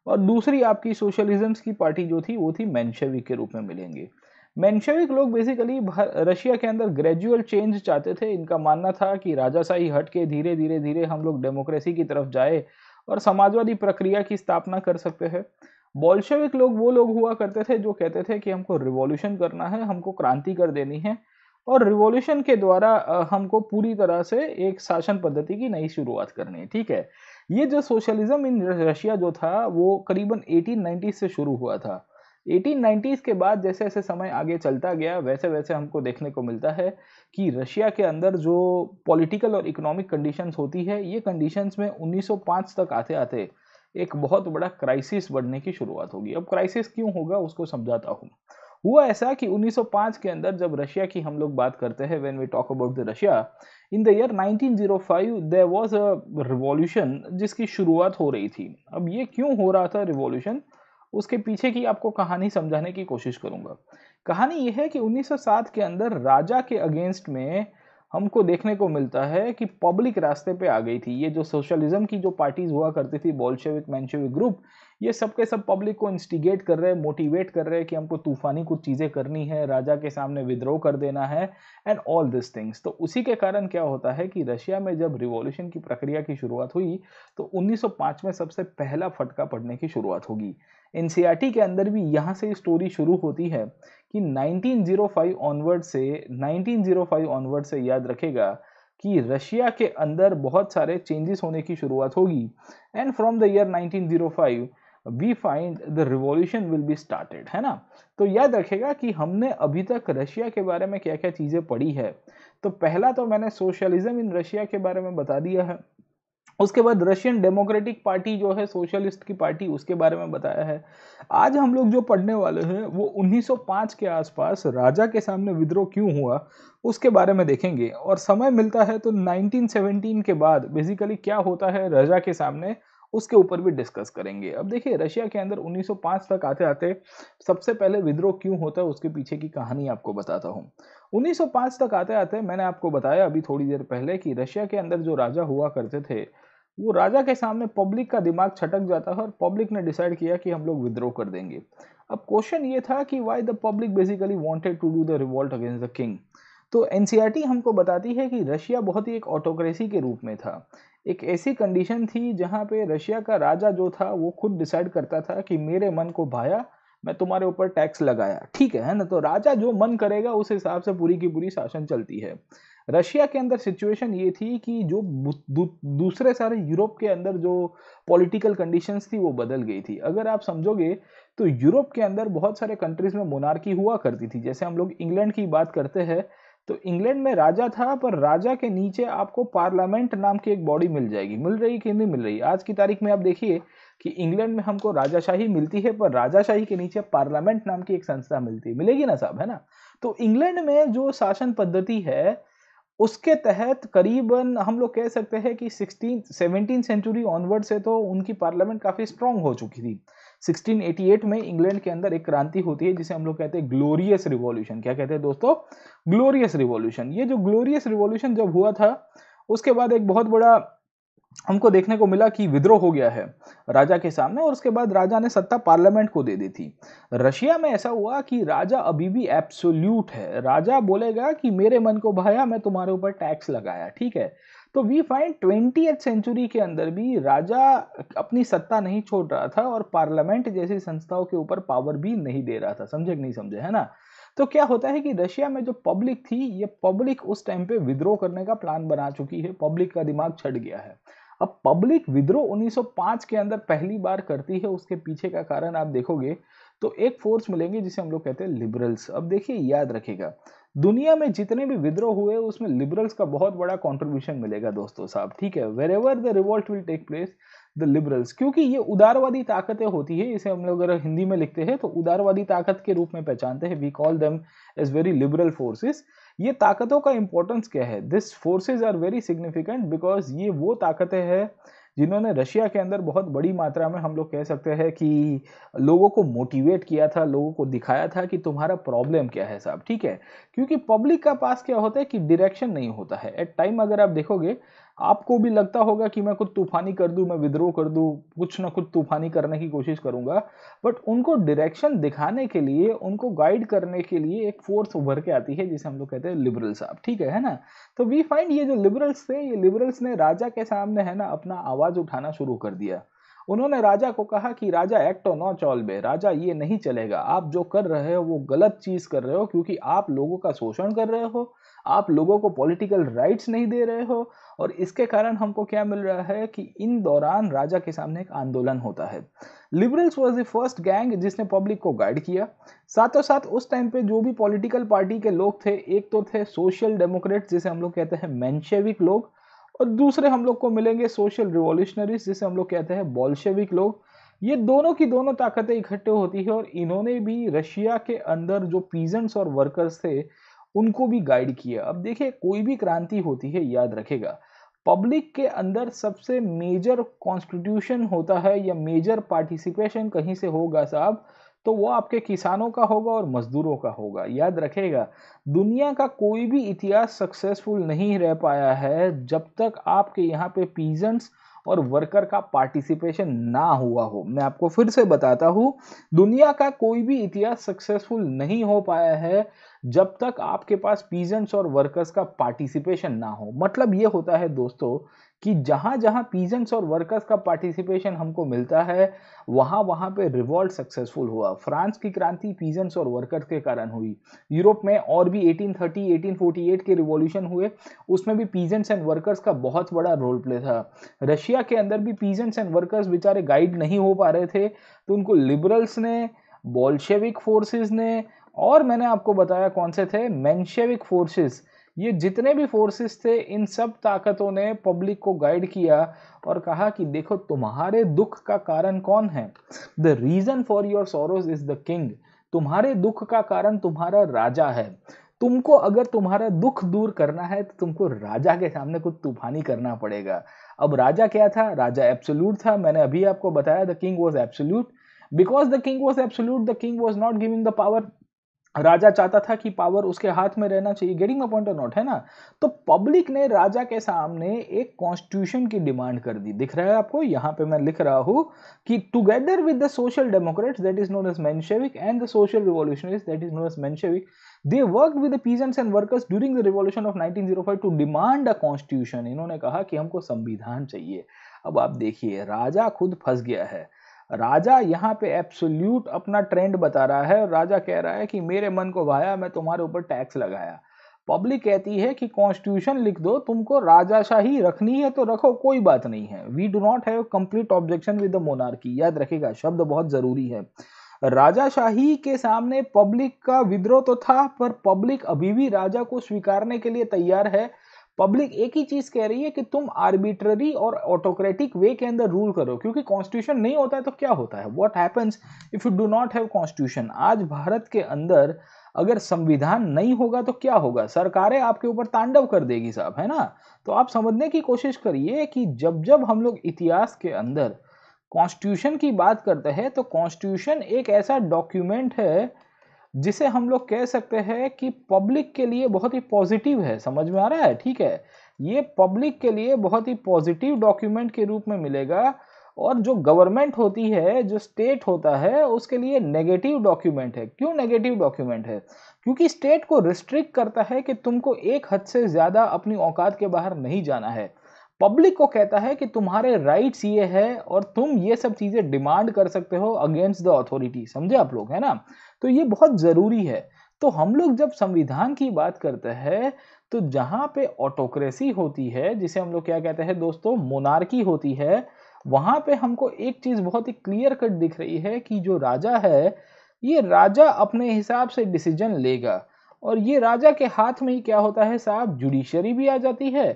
और दूसरी आपकी सोशलिज्म की पार्टी जो थी, वो थी मेंशेविक के रूप में मिलेंगे। मेंशेविक लोग बेसिकली रशिया के अंदर ग्रेजुअल चेंज चाहते थे। इनका मानना था कि राजाशाही हट के धीरे धीरे धीरे हम लोग डेमोक्रेसी की तरफ जाए और समाजवादी प्रक्रिया की स्थापना कर सकते हैं। बोल्शेविक लोग वो लोग हुआ करते थे जो कहते थे कि हमको रिवॉल्यूशन करना है, हमको क्रांति कर देनी है, और रिवॉल्यूशन के द्वारा हमको पूरी तरह से एक शासन पद्धति की नई शुरुआत करनी है, ठीक है? ये जो सोशलिज्म इन रशिया जो था, वो करीबन 1890 से शुरू हुआ था। 1890s के बाद जैसे जैसे समय आगे चलता गया, वैसे वैसे हमको देखने को मिलता है कि रशिया के अंदर जो पॉलिटिकल और इकोनॉमिक कंडीशंस होती है, ये कंडीशंस में 1905 तक आते आते एक बहुत बड़ा क्राइसिस बढ़ने की शुरुआत होगी। अब क्राइसिस क्यों होगा, उसको समझाता हूँ। हुआ ऐसा कि 1905 के अंदर जब रशिया की हम लोग बात करते हैं, when we talk about the Russia, in the year 1905 there was a revolution जिसकी शुरुआत हो रही थी। अब ये क्यों हो रहा था रिवॉल्यूशन, उसके पीछे की आपको कहानी समझाने की कोशिश करूंगा। कहानी यह है कि 1907 के अंदर राजा के अगेंस्ट में हमको देखने को मिलता है कि पब्लिक रास्ते पे आ गई थी। ये जो सोशलिज्म की जो पार्टीज हुआ करती थी, बोल्शेविक, मेंशेविक ग्रुप, ये सब के सब पब्लिक को इंस्टिगेट कर रहे हैं, मोटिवेट कर रहे हैं कि हमको तूफानी कुछ चीज़ें करनी है, राजा के सामने विद्रोह कर देना है, एंड ऑल दिस थिंग्स। तो उसी के कारण क्या होता है कि रशिया में जब रिवॉल्यूशन की प्रक्रिया की शुरुआत हुई, तो 1905 में सबसे पहला फटका पड़ने की शुरुआत होगी। एनसीईआरटी के अंदर भी यहाँ से स्टोरी शुरू होती है कि 1905 ऑनवर्ड से याद रखेगा कि रशिया के अंदर बहुत सारे चेंजेस होने की शुरुआत होगी, and from the year 1905 we find the revolution will be started, है ना? तो याद रखेगा कि हमने अभी तक रशिया के बारे में क्या क्या चीजें पढ़ी है। तो पहला तो मैंने सोशलिज्म इन रशिया के बारे में बता दिया है। उसके बाद रशियन डेमोक्रेटिक पार्टी जो है सोशलिस्ट की पार्टी, उसके बारे में बताया है। आज हम लोग जो पढ़ने वाले हैं वो 1905 के आसपास राजा के सामने विद्रोह क्यों हुआ उसके बारे में देखेंगे, और समय मिलता है तो 1917 के बाद बेसिकली क्या होता है राजा के सामने उसके ऊपर भी डिस्कस करेंगे। अब देखिए रशिया के अंदर 1905 तक आते आते सबसे पहले विद्रोह क्यों होता है उसके पीछे की कहानी आपको बताता हूँ। 1905 तक आते आते मैंने आपको बताया अभी थोड़ी देर पहले कि रशिया के अंदर जो राजा हुआ करते थे वो राजा के सामने पब्लिक का दिमाग छटक जाता है और पब्लिक ने डिसाइड किया कि हम लोग विद्रोह कर देंगे। अब क्वेश्चन ये था कि why the public basically wanted to do the revolt against the king. तो एनसीईआरटी हमको बताती है कि रशिया बहुत ही एक ऑटोक्रेसी के रूप में था। एक ऐसी कंडीशन थी जहां पे रशिया का राजा जो था वो खुद डिसाइड करता था कि मेरे मन को भाया, मैं तुम्हारे ऊपर टैक्स लगाया, ठीक है ना। तो राजा जो मन करेगा उस हिसाब से पूरी की पूरी शासन चलती है। रशिया के अंदर सिचुएशन ये थी कि जो दूसरे सारे यूरोप के अंदर जो पॉलिटिकल कंडीशंस थी वो बदल गई थी। अगर आप समझोगे तो यूरोप के अंदर बहुत सारे कंट्रीज में मोनार्की हुआ करती थी। जैसे हम लोग इंग्लैंड की बात करते हैं तो इंग्लैंड में राजा था, पर राजा के नीचे आपको पार्लियामेंट नाम की एक बॉडी मिल जाएगी। मिल रही कि नहीं मिल रही? आज की तारीख में आप देखिए कि इंग्लैंड में हमको राजाशाही मिलती है, पर राजाशाही के नीचे पार्लियामेंट नाम की एक संस्था मिलती है। मिलेगी ना साहब, है ना। तो इंग्लैंड में जो शासन पद्धति है उसके तहत करीबन हम लोग कह सकते हैं कि 17th सेंचुरी ऑनवर्ड से तो उनकी पार्लियामेंट काफी स्ट्रांग हो चुकी थी। 1688 में इंग्लैंड के अंदर एक क्रांति होती है जिसे हम लोग कहते हैं ग्लोरियस रिवॉल्यूशन। क्या कहते हैं दोस्तों? Glorious revolution. ये जो ग्लोरियस रिवॉल्यूशन जब हुआ था उसके बाद एक बहुत बड़ा हमको देखने को मिला कि विद्रोह हो गया है राजा के सामने, और उसके बाद राजा ने सत्ता पार्लियामेंट को दे दी थी। रशिया में ऐसा हुआ कि राजा अभी भी एब्सोल्यूट है। राजा बोलेगा कि मेरे मन को भाया, मैं तुम्हारे ऊपर टैक्स लगाया, ठीक है। तो वी फाइंड 20th सेंचुरी के अंदर भी राजा अपनी सत्ता नहीं छोड़ रहा था और पार्लियामेंट जैसी संस्थाओं के ऊपर पावर भी नहीं दे रहा था। समझे कि नहीं समझे, है ना। तो क्या होता है कि रशिया में जो पब्लिक थी, ये पब्लिक उस टाइम पे विद्रोह करने का प्लान बना चुकी है। पब्लिक का दिमाग छट गया है। अब पब्लिक विद्रोह 1905 के अंदर पहली बार करती है। उसके पीछे का कारण आप देखोगे तो एक फोर्स मिलेंगे जिसे हम लोग कहते हैं लिबरल्स। अब देखिए याद रखिएगा, दुनिया में जितने भी विद्रोह हुए उसमें लिबरल्स का बहुत बड़ा कंट्रीब्यूशन मिलेगा दोस्तों साहब, ठीक है। Wherever the revolt will take place the liberals, क्योंकि ये उदारवादी ताकतें होती है। इसे हम लोग अगर हिंदी में लिखते हैं तो उदारवादी ताकत के रूप में पहचानते हैं। We call them as very liberal forces. ये ताकतों का इंपॉर्टेंस क्या है? This forces are very significant because ये वो ताकतें हैं जिन्होंने रशिया के अंदर बहुत बड़ी मात्रा में हम लोग कह सकते हैं कि लोगों को मोटिवेट किया था, लोगों को दिखाया था कि तुम्हारा प्रॉब्लम क्या है साहब, ठीक है। क्योंकि पब्लिक का पास क्या होता है कि डायरेक्शन नहीं होता है। एट टाइम अगर आप देखोगे आपको भी लगता होगा कि मैं कुछ तूफानी कर दूं, मैं विद्रोह कर दूं, कुछ ना कुछ तूफानी करने की कोशिश करूंगा, बट उनको डायरेक्शन दिखाने के लिए, उनको गाइड करने के लिए एक फोर्स उभर के आती है जिसे हम लोग कहते हैं लिबरल साहब, ठीक है ना। तो वी फाइंड ये जो लिबरल्स थे, ये लिबरल्स ने राजा के सामने है ना अपना आवाज उठाना शुरू कर दिया। उन्होंने राजा को कहा कि राजा एक्टो नॉ चॉल्बे, राजा ये नहीं चलेगा, आप जो कर रहे हो वो गलत चीज कर रहे हो, क्योंकि आप लोगों का शोषण कर रहे हो, आप लोगों को पॉलिटिकल राइट्स नहीं दे रहे हो, और इसके कारण हमको क्या मिल रहा है कि इन दौरान राजा के सामने एक आंदोलन होता है। Liberals was the first gang जिसने पब्लिक को गाइड किया। साथों साथ उस टाइम पे जो भी पॉलिटिकल पार्टी के लोग थे, एक तो थे सोशल डेमोक्रेट जिसे हम लोग कहते हैं मेंशेविक लोग, और दूसरे हम लोग को मिलेंगे सोशल रिवॉल्यूशनरीज जिसे हम लोग कहते हैं बोल्शेविक लोग। ये दोनों की दोनों ताकतें इकट्ठे होती है और इन्होंने भी रशिया के अंदर जो पीजेंट्स और वर्कर्स थे उनको भी गाइड किया। अब देखिए कोई भी क्रांति होती है, याद रखेगा, पब्लिक के अंदर सबसे मेजर कॉन्स्टिट्यूशन होता है या मेजर पार्टिसिपेशन कहीं से होगा साहब, तो वो आपके किसानों का होगा और मजदूरों का होगा। याद रखेगा, दुनिया का कोई भी इतिहास सक्सेसफुल नहीं रह पाया है जब तक आपके यहाँ पे पीजेंट्स और वर्कर का पार्टिसिपेशन ना हुआ हो। मैं आपको फिर से बताता हूँ, दुनिया का कोई भी इतिहास सक्सेसफुल नहीं हो पाया है जब तक आपके पास पीजेंट्स और वर्कर्स का पार्टिसिपेशन ना हो। मतलब ये होता है दोस्तों कि जहां जहां पीजेंट्स और वर्कर्स का पार्टिसिपेशन हमको मिलता है वहां वहां पे रिवॉल्ट सक्सेसफुल हुआ। फ्रांस की क्रांति पीजेंट्स और वर्कर्स के कारण हुई। यूरोप में और भी 1830 1848 के रिवॉल्यूशन हुए, उसमें भी पीजेंट्स एंड वर्कर्स का बहुत बड़ा रोल प्ले था। रशिया के अंदर भी पीजेंट्स एंड वर्कर्स बेचारे गाइड नहीं हो पा रहे थे, तो उनको लिबरल्स ने, बोल्शेविक फोर्सेस ने, और मैंने आपको बताया कौन से थे, मेंशेविक फोर्सेस, ये जितने भी फोर्सेस थे, इन सब ताकतों ने पब्लिक को गाइड किया और कहा कि देखो तुम्हारे दुख का कारण कौन है, the reason for your sorrows is the king. तुम्हारे दुख का कारण तुम्हारा राजा है। तुमको अगर तुम्हारा दुख दूर करना है तो तुमको राजा के सामने कुछ तूफानी करना पड़ेगा। अब राजा क्या था? राजा एब्सोल्यूट था। मैंने अभी आपको बताया the king was absolute. Because the king was absolute, the king was not giving the power. राजा चाहता था कि पावर उसके हाथ में रहना चाहिए। Getting my point or not, है ना? तो पब्लिक ने राजा के सामने एक कॉन्स्टिट्यूशन की डिमांड कर दी। दिख रहा है आपको? यहाँ पे मैं लिख रहा हूँ कि together with the social democrats that is known as Menshevik and the social revolutionaries that is known as Menshevik, they worked with the peasants and workers during the revolution of 1905 to demand a constitution। इन्होंने कहा कि हमको संविधान चाहिए। अब आप देखिए, राजा खुद फंस गया है। राजा यहाँ पे एब्सोल्यूट अपना ट्रेंड बता रहा है। राजा कह रहा है कि मेरे मन को भाया, मैं तुम्हारे ऊपर टैक्स लगाया। पब्लिक कहती है कि कॉन्स्टिट्यूशन लिख दो, तुमको राजाशाही रखनी है तो रखो, कोई बात नहीं है। We do not have complete objection with the monarchy. याद रखिएगा, शब्द बहुत जरूरी है। राजाशाही के सामने पब्लिक का विद्रोह तो था, पर पब्लिक अभी भी राजा को स्वीकारने के लिए तैयार है। पब्लिक एक ही चीज कह रही है कि तुम आर्बिट्ररी और ऑटोक्रेटिक वे के अंदर रूल करो, क्योंकि कॉन्स्टिट्यूशन नहीं होता है तो क्या होता है, what happens if you do not have constitution. आज भारत के अंदर अगर संविधान नहीं होगा तो क्या होगा? सरकारें आपके ऊपर तांडव कर देगी साहब, है ना? तो आप समझने की कोशिश करिए कि जब जब हम लोग इतिहास के अंदर कॉन्स्टिट्यूशन की बात करते हैं तो कॉन्स्टिट्यूशन एक ऐसा डॉक्यूमेंट है जिसे हम लोग कह सकते हैं कि पब्लिक के लिए बहुत ही पॉजिटिव है। समझ में आ रहा है? ठीक है, ये पब्लिक के लिए बहुत ही पॉजिटिव डॉक्यूमेंट के रूप में मिलेगा। और जो गवर्नमेंट होती है, जो स्टेट होता है, उसके लिए नेगेटिव डॉक्यूमेंट है। क्यों नेगेटिव डॉक्यूमेंट है? क्योंकि स्टेट को रिस्ट्रिक्ट करता है कि तुमको एक हद से ज्यादा अपनी औकात के बाहर नहीं जाना है। पब्लिक को कहता है कि तुम्हारे राइट्स ये है और तुम ये सब चीजें डिमांड कर सकते हो अगेंस्ट द अथॉरिटी। समझे आप लोग, है ना? तो ये बहुत जरूरी है। तो हम लोग जब संविधान की बात करते हैं तो जहां पे ऑटोक्रेसी होती है, जिसे हम लोग क्या कहते हैं दोस्तों, मोनार्की होती है, वहां पे हमको एक चीज बहुत ही क्लियर कट दिख रही है कि जो राजा है, ये राजा अपने हिसाब से डिसीजन लेगा। और ये राजा के हाथ में ही क्या होता है साहब, जुडिशरी भी आ जाती है,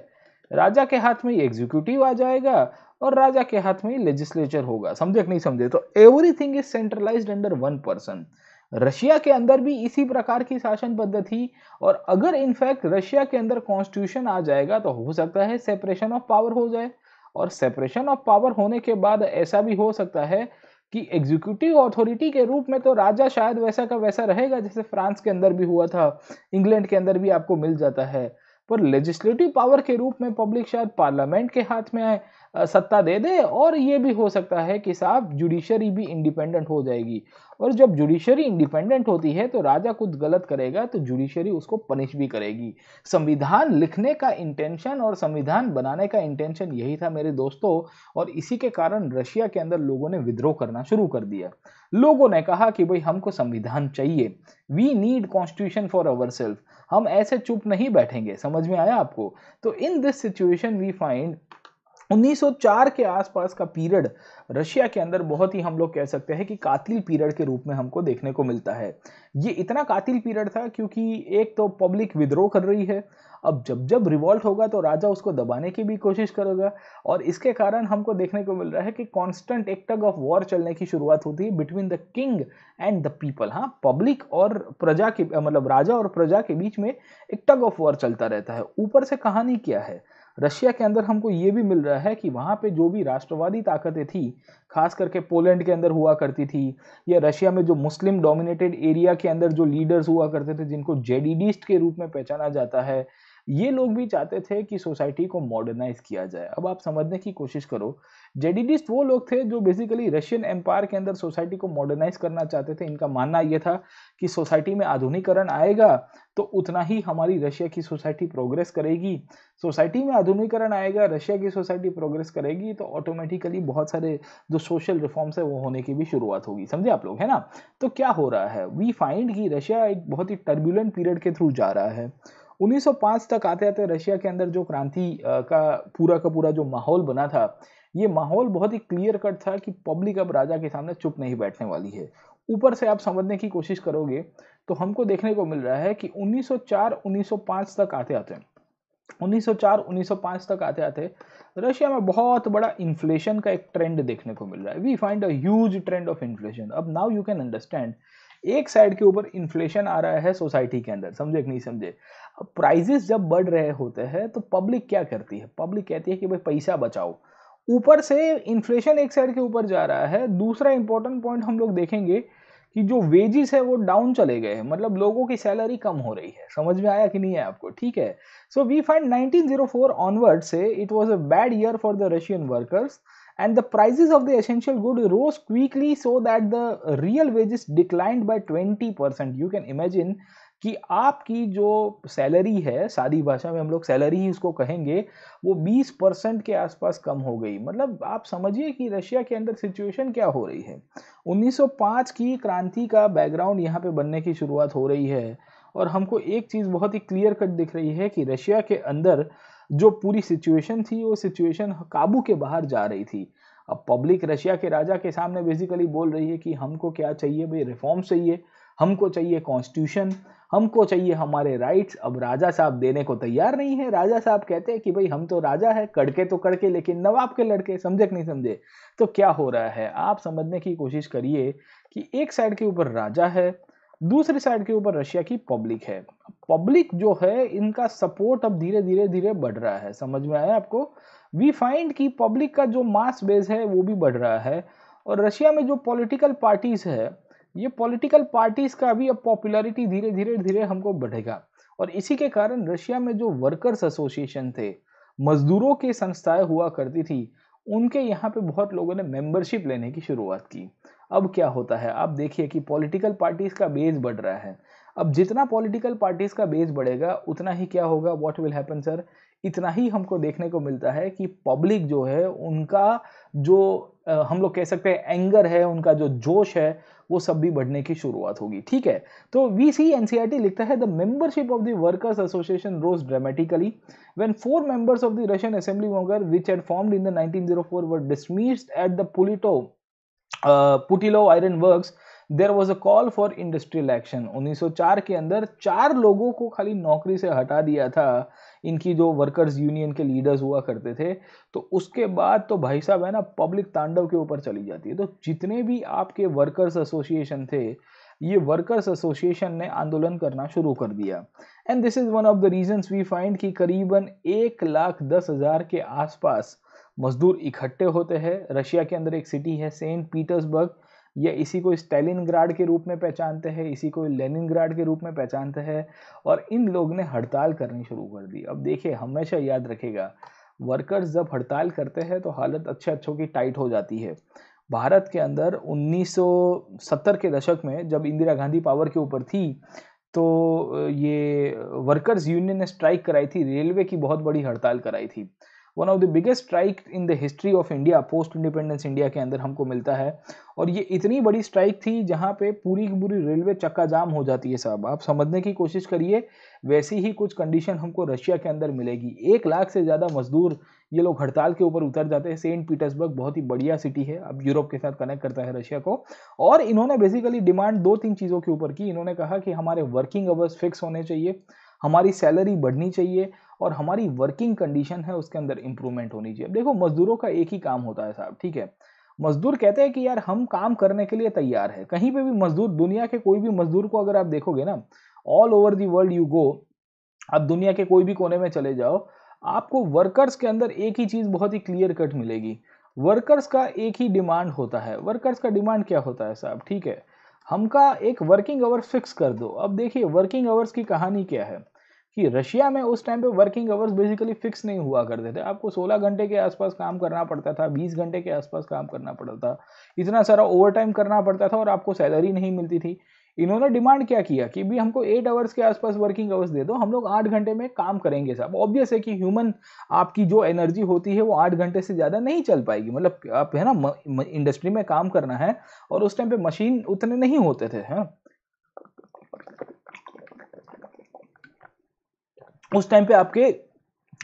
राजा के हाथ में ही एग्जीक्यूटिव आ जाएगा और राजा के हाथ में ही लेजिस्लेचर होगा। समझे कि नहीं समझे? तो everything is centralised under one person. Russia के अंदर भी इसी प्रकार की शासन पद्धति, और अगर इनफैक्ट रशिया के अंदर कॉन्स्टिट्यूशन आ जाएगा तो हो सकता है सेपरेशन ऑफ पावर हो जाए। और सेपरेशन ऑफ पावर होने के बाद ऐसा भी हो सकता है कि एग्जीक्यूटिव अथॉरिटी के रूप में तो राजा शायद वैसा का वैसा रहेगा, जैसे फ्रांस के अंदर भी हुआ था, इंग्लैंड के अंदर भी आपको मिल जाता है। पर लेजिस्लेटिव पावर के रूप में पब्लिक शायद पार्लियामेंट के हाथ में सत्ता दे दे। और ये भी हो सकता है कि साहब जुडिशरी भी इंडिपेंडेंट हो जाएगी। और जब जुडिशरी इंडिपेंडेंट होती है तो राजा कुछ गलत करेगा तो जुडिशरी उसको पनिश भी करेगी। संविधान लिखने का इंटेंशन और संविधान बनाने का इंटेंशन यही था मेरे दोस्तों। और इसी के कारण रशिया के अंदर लोगों ने विद्रोह करना शुरू कर दिया। लोगों ने कहा कि भाई हमको संविधान चाहिए, we need constitution for our self. हम ऐसे चुप नहीं बैठेंगे। समझ में आया आपको? तो in this situation we find 1904 के आसपास का पीरियड रशिया के अंदर बहुत ही, हम लोग कह सकते हैं कि कातिल पीरियड के रूप में हमको देखने को मिलता है। ये इतना कातिल पीरियड था क्योंकि एक तो पब्लिक विद्रोह कर रही है। अब जब जब रिवॉल्ट होगा तो राजा उसको दबाने की भी कोशिश करेगा। और इसके कारण हमको देखने को मिल रहा है कि कांस्टेंट एक टग ऑफ वॉर चलने की शुरुआत होती है between the king and the people. हाँ, पब्लिक और प्रजा के, मतलब राजा और प्रजा के बीच में एक टग ऑफ वॉर चलता रहता है। ऊपर से कहानी क्या है, रशिया के अंदर हमको ये भी मिल रहा है कि वहां पे जो भी राष्ट्रवादी ताकतें थी, खास करके पोलैंड के अंदर हुआ करती थी, या रशिया में जो मुस्लिम डोमिनेटेड एरिया के अंदर जो लीडर्स हुआ करते थे, जिनको जेडीडिस्ट के रूप में पहचाना जाता है, ये लोग भी चाहते थे कि सोसाइटी को मॉडर्नाइज किया जाए। अब आप समझने की कोशिश करो, जेडीडिस्ट वो लोग थे जो बेसिकली रशियन एम्पायर के अंदर सोसाइटी को मॉडर्नाइज करना चाहते थे। इनका मानना यह था कि सोसाइटी में आधुनिकीकरण आएगा तो उतना ही हमारी रशिया की सोसाइटी प्रोग्रेस करेगी। सोसाइटी में आधुनिकीकरण आएगा, रशिया की सोसाइटी प्रोग्रेस करेगी, तो ऑटोमेटिकली बहुत सारे जो सोशल रिफॉर्म्स है वो होने की भी शुरुआत होगी। समझे आप लोग, है ना? तो क्या हो रहा है, वी फाइंड कि रशिया एक बहुत ही टर्बुलेंट पीरियड के थ्रू जा रहा है। 1905 तक आते आते रशिया के अंदर जो क्रांति का पूरा जो माहौल बना था, ये माहौल बहुत ही क्लियर कट था कि पब्लिक अब राजा के सामने चुप नहीं बैठने वाली है। ऊपर से आप समझने की कोशिश करोगे तो हमको देखने को मिल रहा है कि 1904-1905 तक आते आते 1904-1905 तक आते आते रशिया में बहुत बड़ा इन्फ्लेशन का एक ट्रेंड देखने को मिल रहा है। We find a huge trend of inflation. अब नाउ यू कैन अंडरस्टैंड, एक साइड के ऊपर इन्फ्लेशन आ रहा है सोसाइटी के अंदर, समझे कि नहीं समझे। अब प्राइजेस जब बढ़ रहे होते हैं तो पब्लिक क्या करती है, पब्लिक कहती है कि भाई पैसा बचाओ। ऊपर से इन्फ्लेशन एक साइड के ऊपर जा रहा है। दूसरा इंपॉर्टेंट पॉइंट हम लोग देखेंगे कि जो वेजेस है वो डाउन चले गए हैं, मतलब लोगों की सैलरी कम हो रही है। समझ में आया कि नहीं है आपको, ठीक है। सो वी फाइंड 1904 ऑनवर्ड से it was a bad year for the Russian workers and the prices of the essential good rose quickly so that the real wages declined by 20%. You can imagine कि आपकी जो salary है, सादी भाषा में हम लोग सैलरी ही उसको कहेंगे, वो 20% के आसपास कम हो गई। मतलब आप समझिए कि रशिया के अंदर सिचुएशन क्या हो रही है। 1905 की क्रांति का बैकग्राउंड यहाँ पे बनने की शुरुआत हो रही है और हमको एक चीज़ बहुत ही क्लियर कट दिख रही है कि रशिया के अंदर जो पूरी सिचुएशन थी वो सिचुएशन काबू के बाहर जा रही थी। अब पब्लिक रशिया के राजा के सामने बेसिकली बोल रही है कि हमको क्या चाहिए भाई, रिफॉर्म चाहिए, हमको चाहिए कॉन्स्टिट्यूशन, हमको चाहिए हमारे राइट्स। अब राजा साहब देने को तैयार नहीं है। राजा साहब कहते हैं कि भाई हम तो राजा है, कड़के तो कड़के लेकिन नवाब के लड़के, समझे कि नहीं समझे। तो क्या हो रहा है आप समझने की कोशिश करिए कि एक साइड के ऊपर राजा है, दूसरी साइड के ऊपर रशिया की पब्लिक है। पब्लिक जो है इनका सपोर्ट अब धीरे धीरे धीरे बढ़ रहा है। समझ में आया आपको। वी फाइंड कि पब्लिक का जो मास बेस है वो भी बढ़ रहा है और रशिया में जो पॉलिटिकल पार्टीज है, ये पॉलिटिकल पार्टीज का भी अब पॉपुलैरिटी धीरे धीरे धीरे हमको बढ़ेगा। और इसी के कारण रशिया में जो वर्कर्स एसोसिएशन थे, मजदूरों की संस्थाएं हुआ करती थी, उनके यहाँ पे बहुत लोगों ने मेंबरशिप लेने की शुरुआत की। अब क्या होता है आप देखिए कि पॉलिटिकल पार्टीज का बेस बढ़ रहा है। अब जितना पॉलिटिकल पार्टीज का बेस बढ़ेगा उतना ही क्या होगा, व्हाट विल हैपन सर, इतना ही हमको देखने को मिलता है कि पब्लिक जो है उनका जो हम लोग कह सकते हैं एंगर है, उनका जो जोश है, वो सब भी बढ़ने की शुरुआत होगी। ठीक है, तो वीसी एनसीईआरटी लिखता है the membership of the workers association rose dramatically when 4 members of the Russian Assembly which had formed in the 1904 were dismissed at the Putilov iron works. There was a call for industrial action. 1904 के अंदर 4 लोगों को खाली नौकरी से हटा दिया था, इनकी जो वर्कर्स यूनियन के लीडर्स हुआ करते थे। तो उसके बाद तो भाई साहब है ना, पब्लिक तांडव के ऊपर चली जाती है। तो जितने भी आपके वर्कर्स एसोसिएशन थे, ये वर्कर्स एसोसिएशन ने आंदोलन करना शुरू कर दिया। And this is one of the reasons we find कि करीबन 1,10,000 के आसपास मजदूर इकट्ठे होते हैं। रशिया के अंदर एक सिटी है सेंट पीटर्सबर्ग, या इसी को स्टालिनग्राड के रूप में पहचानते हैं, इसी को लेनिनग्राड के रूप में पहचानते हैं। और इन लोग ने हड़ताल करनी शुरू कर दी। अब देखिए, हमेशा याद रखेगा, वर्कर्स जब हड़ताल करते हैं तो हालत अच्छों की टाइट हो जाती है। भारत के अंदर 1970 के दशक में जब इंदिरा गांधी पावर के ऊपर थी, तो ये वर्कर्स यूनियन ने स्ट्राइक कराई थी, रेलवे की बहुत बड़ी हड़ताल कराई थी। One of the biggest strike in the history of India, post independence India के अंदर हमको मिलता है। और ये इतनी बड़ी स्ट्राइक थी जहां पे पूरी की पूरी रेलवे चक्का जाम हो जाती है। साहब आप समझने की कोशिश करिए, वैसी ही कुछ कंडीशन हमको रशिया के अंदर मिलेगी। 1 लाख से ज़्यादा मजदूर ये लोग हड़ताल के ऊपर उतर जाते हैं। सेंट पीटर्सबर्ग बहुत ही बढ़िया सिटी है, अब यूरोप के साथ कनेक्ट करता है रशिया को। और इन्होंने बेसिकली डिमांड 2-3 चीज़ों के ऊपर की। इन्होंने कहा कि हमारे वर्किंग आवर्स फिक्स होने चाहिए, हमारी सैलरी बढ़नी चाहिए, और हमारी वर्किंग कंडीशन है उसके अंदर इंप्रूवमेंट होनी चाहिए। देखो, मजदूरों का एक ही काम होता है साहब, ठीक है। मजदूर कहते हैं कि यार हम काम करने के लिए तैयार है। कहीं पे भी मजदूर, दुनिया के कोई भी मजदूर को अगर आप देखोगे ना, all over the world you go, आप दुनिया के कोई भी कोने में चले जाओ, आपको वर्कर्स के अंदर एक ही चीज बहुत ही क्लियर कट मिलेगी। वर्कर्स का एक ही डिमांड होता है। वर्कर्स का डिमांड क्या होता है साहब, ठीक है, हमका एक वर्किंग आवर्स फिक्स कर दो। अब देखिए, वर्किंग आवर्स की कहानी क्या है कि रशिया में उस टाइम पे वर्किंग आवर्स बेसिकली फिक्स नहीं हुआ करते थे। आपको 16 घंटे के आसपास काम करना पड़ता था, 20 घंटे के आसपास काम करना पड़ता था, इतना सारा ओवर टाइम करना पड़ता था और आपको सैलरी नहीं मिलती थी। इन्होंने डिमांड क्या किया कि भी हमको 8 आवर्स के आसपास वर्किंग आवर्स दे दो, हम लोग 8 घंटे में काम करेंगे साहब। ऑब्वियस है कि ह्यूमन आपकी जो एनर्जी होती है वो 8 घंटे से ज़्यादा नहीं चल पाएगी। मतलब आप है ना, इंडस्ट्री में काम करना है और उस टाइम पे मशीन उतने नहीं होते थे, हैं। उस टाइम पे आपके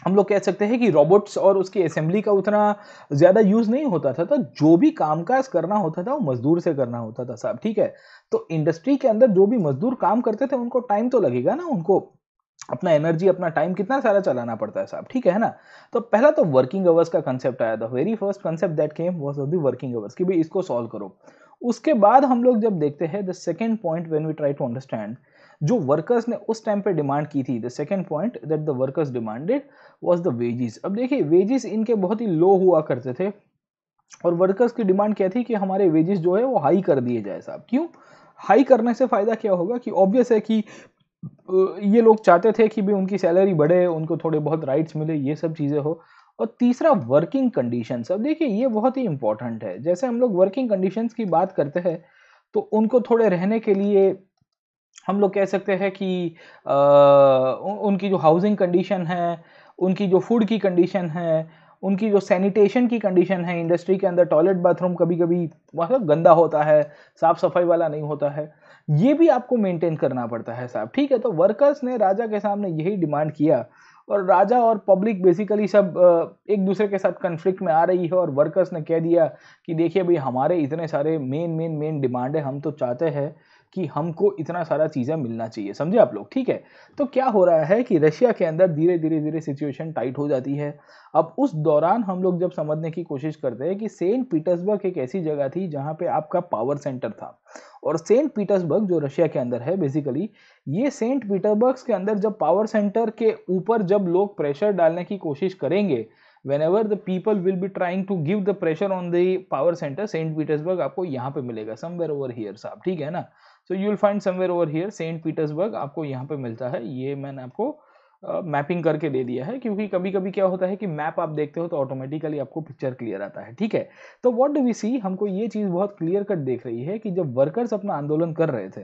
हम लोग कह सकते हैं कि रोबोट्स और उसकी असेंबली का उतना ज़्यादा यूज़ नहीं होता था, तो जो भी कामकाज करना होता था वो मज़दूर से करना होता था साहब, ठीक है? तो इंडस्ट्री के अंदर जो भी मज़दूर काम करते थे उनको टाइम तो लगेगा ना, उनको अपना एनर्जी, अपना टाइम कितना सारा चलाना पड़ता है साहब, ठीक है ना? तो पहला तो वर्किंग आवर्स का कांसेप्ट आया, the very first concept that came was of the working hours कि भई इसको सॉल्व करो। उसके बाद हम लोग जब देखते हैं the second point when we try to understand, जो वर्कर्स ने उस टाइम पे डिमांड की थी, the second point that the workers demanded was the wages. अब देखिए वेजेस इनके बहुत ही लो हुआ करते थे और वर्कर्स की डिमांड क्या थी कि हमारे वेजेस जो है वो हाई कर दिए जाए साहब। क्यों? हाई करने से फ़ायदा क्या होगा कि ऑब्वियस है कि ये लोग चाहते थे कि भी उनकी सैलरी बढ़े, उनको थोड़े बहुत राइट्स मिले, ये सब चीज़ें हो। और तीसरा वर्किंग कंडीशंस। अब देखिए ये बहुत ही इम्पोर्टेंट है। जैसे हम लोग वर्किंग कंडीशंस की बात करते हैं, तो उनको थोड़े रहने के लिए हम लोग कह सकते हैं कि उनकी जो हाउसिंग कंडीशन है, उनकी जो फूड की कंडीशन है, उनकी जो सैनिटेशन की कंडीशन है, इंडस्ट्री के अंदर टॉयलेट बाथरूम कभी-कभी मतलब गंदा होता है, साफ-सफाई वाला नहीं होता है, ये भी आपको मेंटेन करना पड़ता है साहब, ठीक है? तो वर्कर्स ने राजा के सामने यही डिमांड किया और राजा और पब्लिक बेसिकली सब एक-दूसरे के साथ कॉन्फ्लिक्ट में आ रही है और वर्कर्स ने कह दिया कि देखिए भई हमारे इतने सारे मेन डिमांड है, हम तो चाहते हैं कि हमको इतना सारा चीज़ें मिलना चाहिए, समझे आप लोग? ठीक है? तो क्या हो रहा है कि रशिया के अंदर धीरे-धीरे सिचुएशन टाइट हो जाती है। अब उस दौरान हम लोग जब समझने की कोशिश करते हैं कि सेंट पीटर्सबर्ग एक ऐसी जगह थी जहाँ पे आपका पावर सेंटर था और सेंट पीटर्सबर्ग जो रशिया के अंदर है बेसिकली, ये सेंट पीटर्सबर्ग के अंदर जब पावर सेंटर के ऊपर जब लोग प्रेशर डालने की कोशिश करेंगे, whenever the people will be trying to give the pressure on the power centre, Saint Petersburg आपको यहाँ पे मिलेगा, समवेयर ओवर हियर साहब, ठीक है ना? So you will find somewhere over here Saint Petersburg आपको यहाँ पे मिलता है। ये मैंने आपको मैपिंग करके दे दिया है क्योंकि कभी-कभी क्या होता है कि मैप आप देखते हो तो ऑटोमेटिकली आपको पिक्चर क्लियर आता है, ठीक है? तो व्हाट डू वी सी, हमको ये चीज़ बहुत क्लियर कट देख रही है कि जब वर्कर्स अपना आंदोलन कर रहे थे,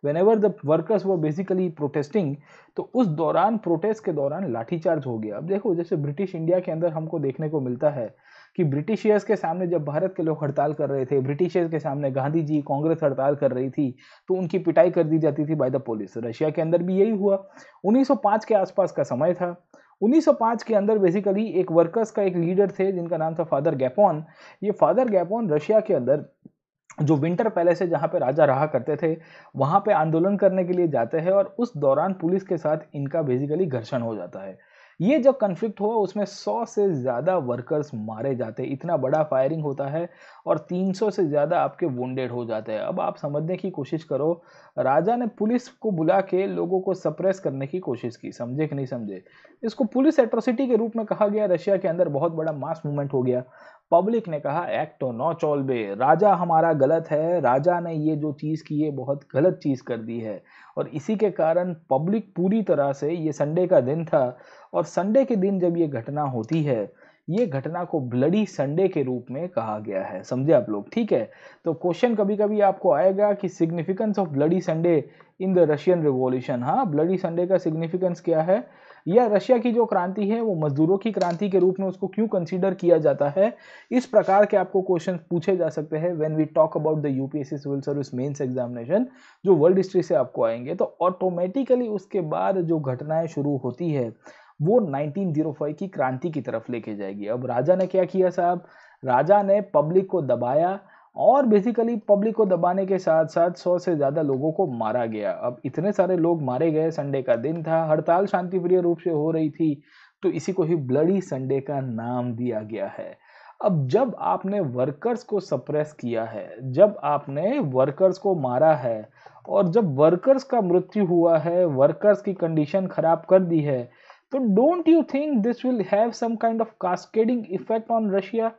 whenever the workers were basically protesting, तो उस दौरान प्रोटेस्ट के दौरान लाठीचार्ज हो गया। अब देखो जैसे ब्रिटिश इंडिया के अंदर हमको देखने को मिलता है कि ब्रिटिशियर्स के सामने जब भारत के लोग हड़ताल कर रहे थे, ब्रिटिशियर्स के सामने गांधी जी, कांग्रेस हड़ताल कर रही थी, तो उनकी पिटाई कर दी जाती थी बाय द पुलिस। रशिया के अंदर भी यही हुआ। 1905 के आसपास का समय था। 1905 के अंदर बेसिकली एक वर्कर्स का एक लीडर थे जिनका नाम था फादर गैपोन। ये फादर गैपोन रशिया के अंदर जो विंटर पैलेस है जहाँ पे राजा रहा करते थे, वहाँ पे आंदोलन करने के लिए जाते हैं और उस दौरान पुलिस के साथ इनका बेसिकली घर्षण हो जाता है। ये जब कॉन्फ्लिक्ट हुआ उसमें 100 से ज़्यादा वर्कर्स मारे जाते हैं, इतना बड़ा फायरिंग होता है और 300 से ज़्यादा आपके वुंडेड हो जाते हैं। अब आप समझने की कोशिश करो, राजा ने पुलिस को बुला के लोगों को सप्रेस करने की कोशिश की, समझे कि नहीं समझे? इसको पुलिस एट्रोसिटी के रूप में कहा गया, रशिया के अंदर बहुत बड़ा मास मूवमेंट हो गया। पब्लिक ने कहा एक्टो नो चोलबे, राजा हमारा गलत है, राजा ने ये जो चीज़ की है बहुत गलत चीज़ कर दी है। और इसी के कारण पब्लिक पूरी तरह से, ये संडे का दिन था और संडे के दिन जब ये घटना होती है, ये घटना को ब्लडी संडे के रूप में कहा गया है, समझे आप लोग? ठीक है? तो क्वेश्चन कभी-कभी आपको आएगा कि significance of bloody Sunday in the Russian revolution. हाँ, ब्लडी संडे का सिग्निफिकेंस क्या है? या रशिया की जो क्रांति है वो मजदूरों की क्रांति के रूप में उसको क्यों कंसीडर किया जाता है? इस प्रकार के आपको क्वेश्चन पूछे जा सकते हैं when we talk about the UPSC civil service mains examination, जो वर्ल्ड हिस्ट्री से आपको आएंगे। तो ऑटोमेटिकली उसके बाद जो घटनाएं शुरू होती है वो 1905 की क्रांति की तरफ लेके जाएगी। अब राजा ने क्या किया साहब? राजा ने पब्लिक को दबाया और बेसिकली पब्लिक को दबाने के साथ-साथ 100 से ज़्यादा लोगों को मारा गया। अब इतने सारे लोग मारे गए, संडे का दिन था, हड़ताल शांतिप्रिय रूप से हो रही थी, तो इसी को ही ब्लडी संडे का नाम दिया गया है। अब जब आपने वर्कर्स को सप्रेस किया है, जब आपने वर्कर्स को मारा है और जब वर्कर्स का मृत्यु हुआ है, वर्कर्स की कंडीशन खराब कर दी है, तो don't you think this will have some kind of cascading effect on Russia?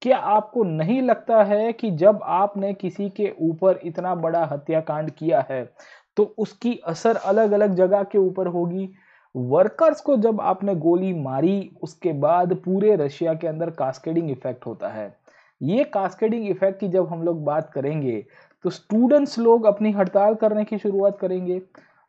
क्या आपको नहीं लगता है कि जब आपने किसी के ऊपर इतना बड़ा हत्याकांड किया है, तो उसकी असर अलग-अलग जगह के ऊपर होगी? वर्कर्स को जब आपने गोली मारी, उसके बाद पूरे रशिया के अंदर कास्केडिंग इफेक्ट होता है। ये कास्केडिंग इफेक्ट की जब हम लोग बात करेंगे, तो स्टूडेंट्स लोग अपनी हड़ताल करने की शुरुआत करेंगे,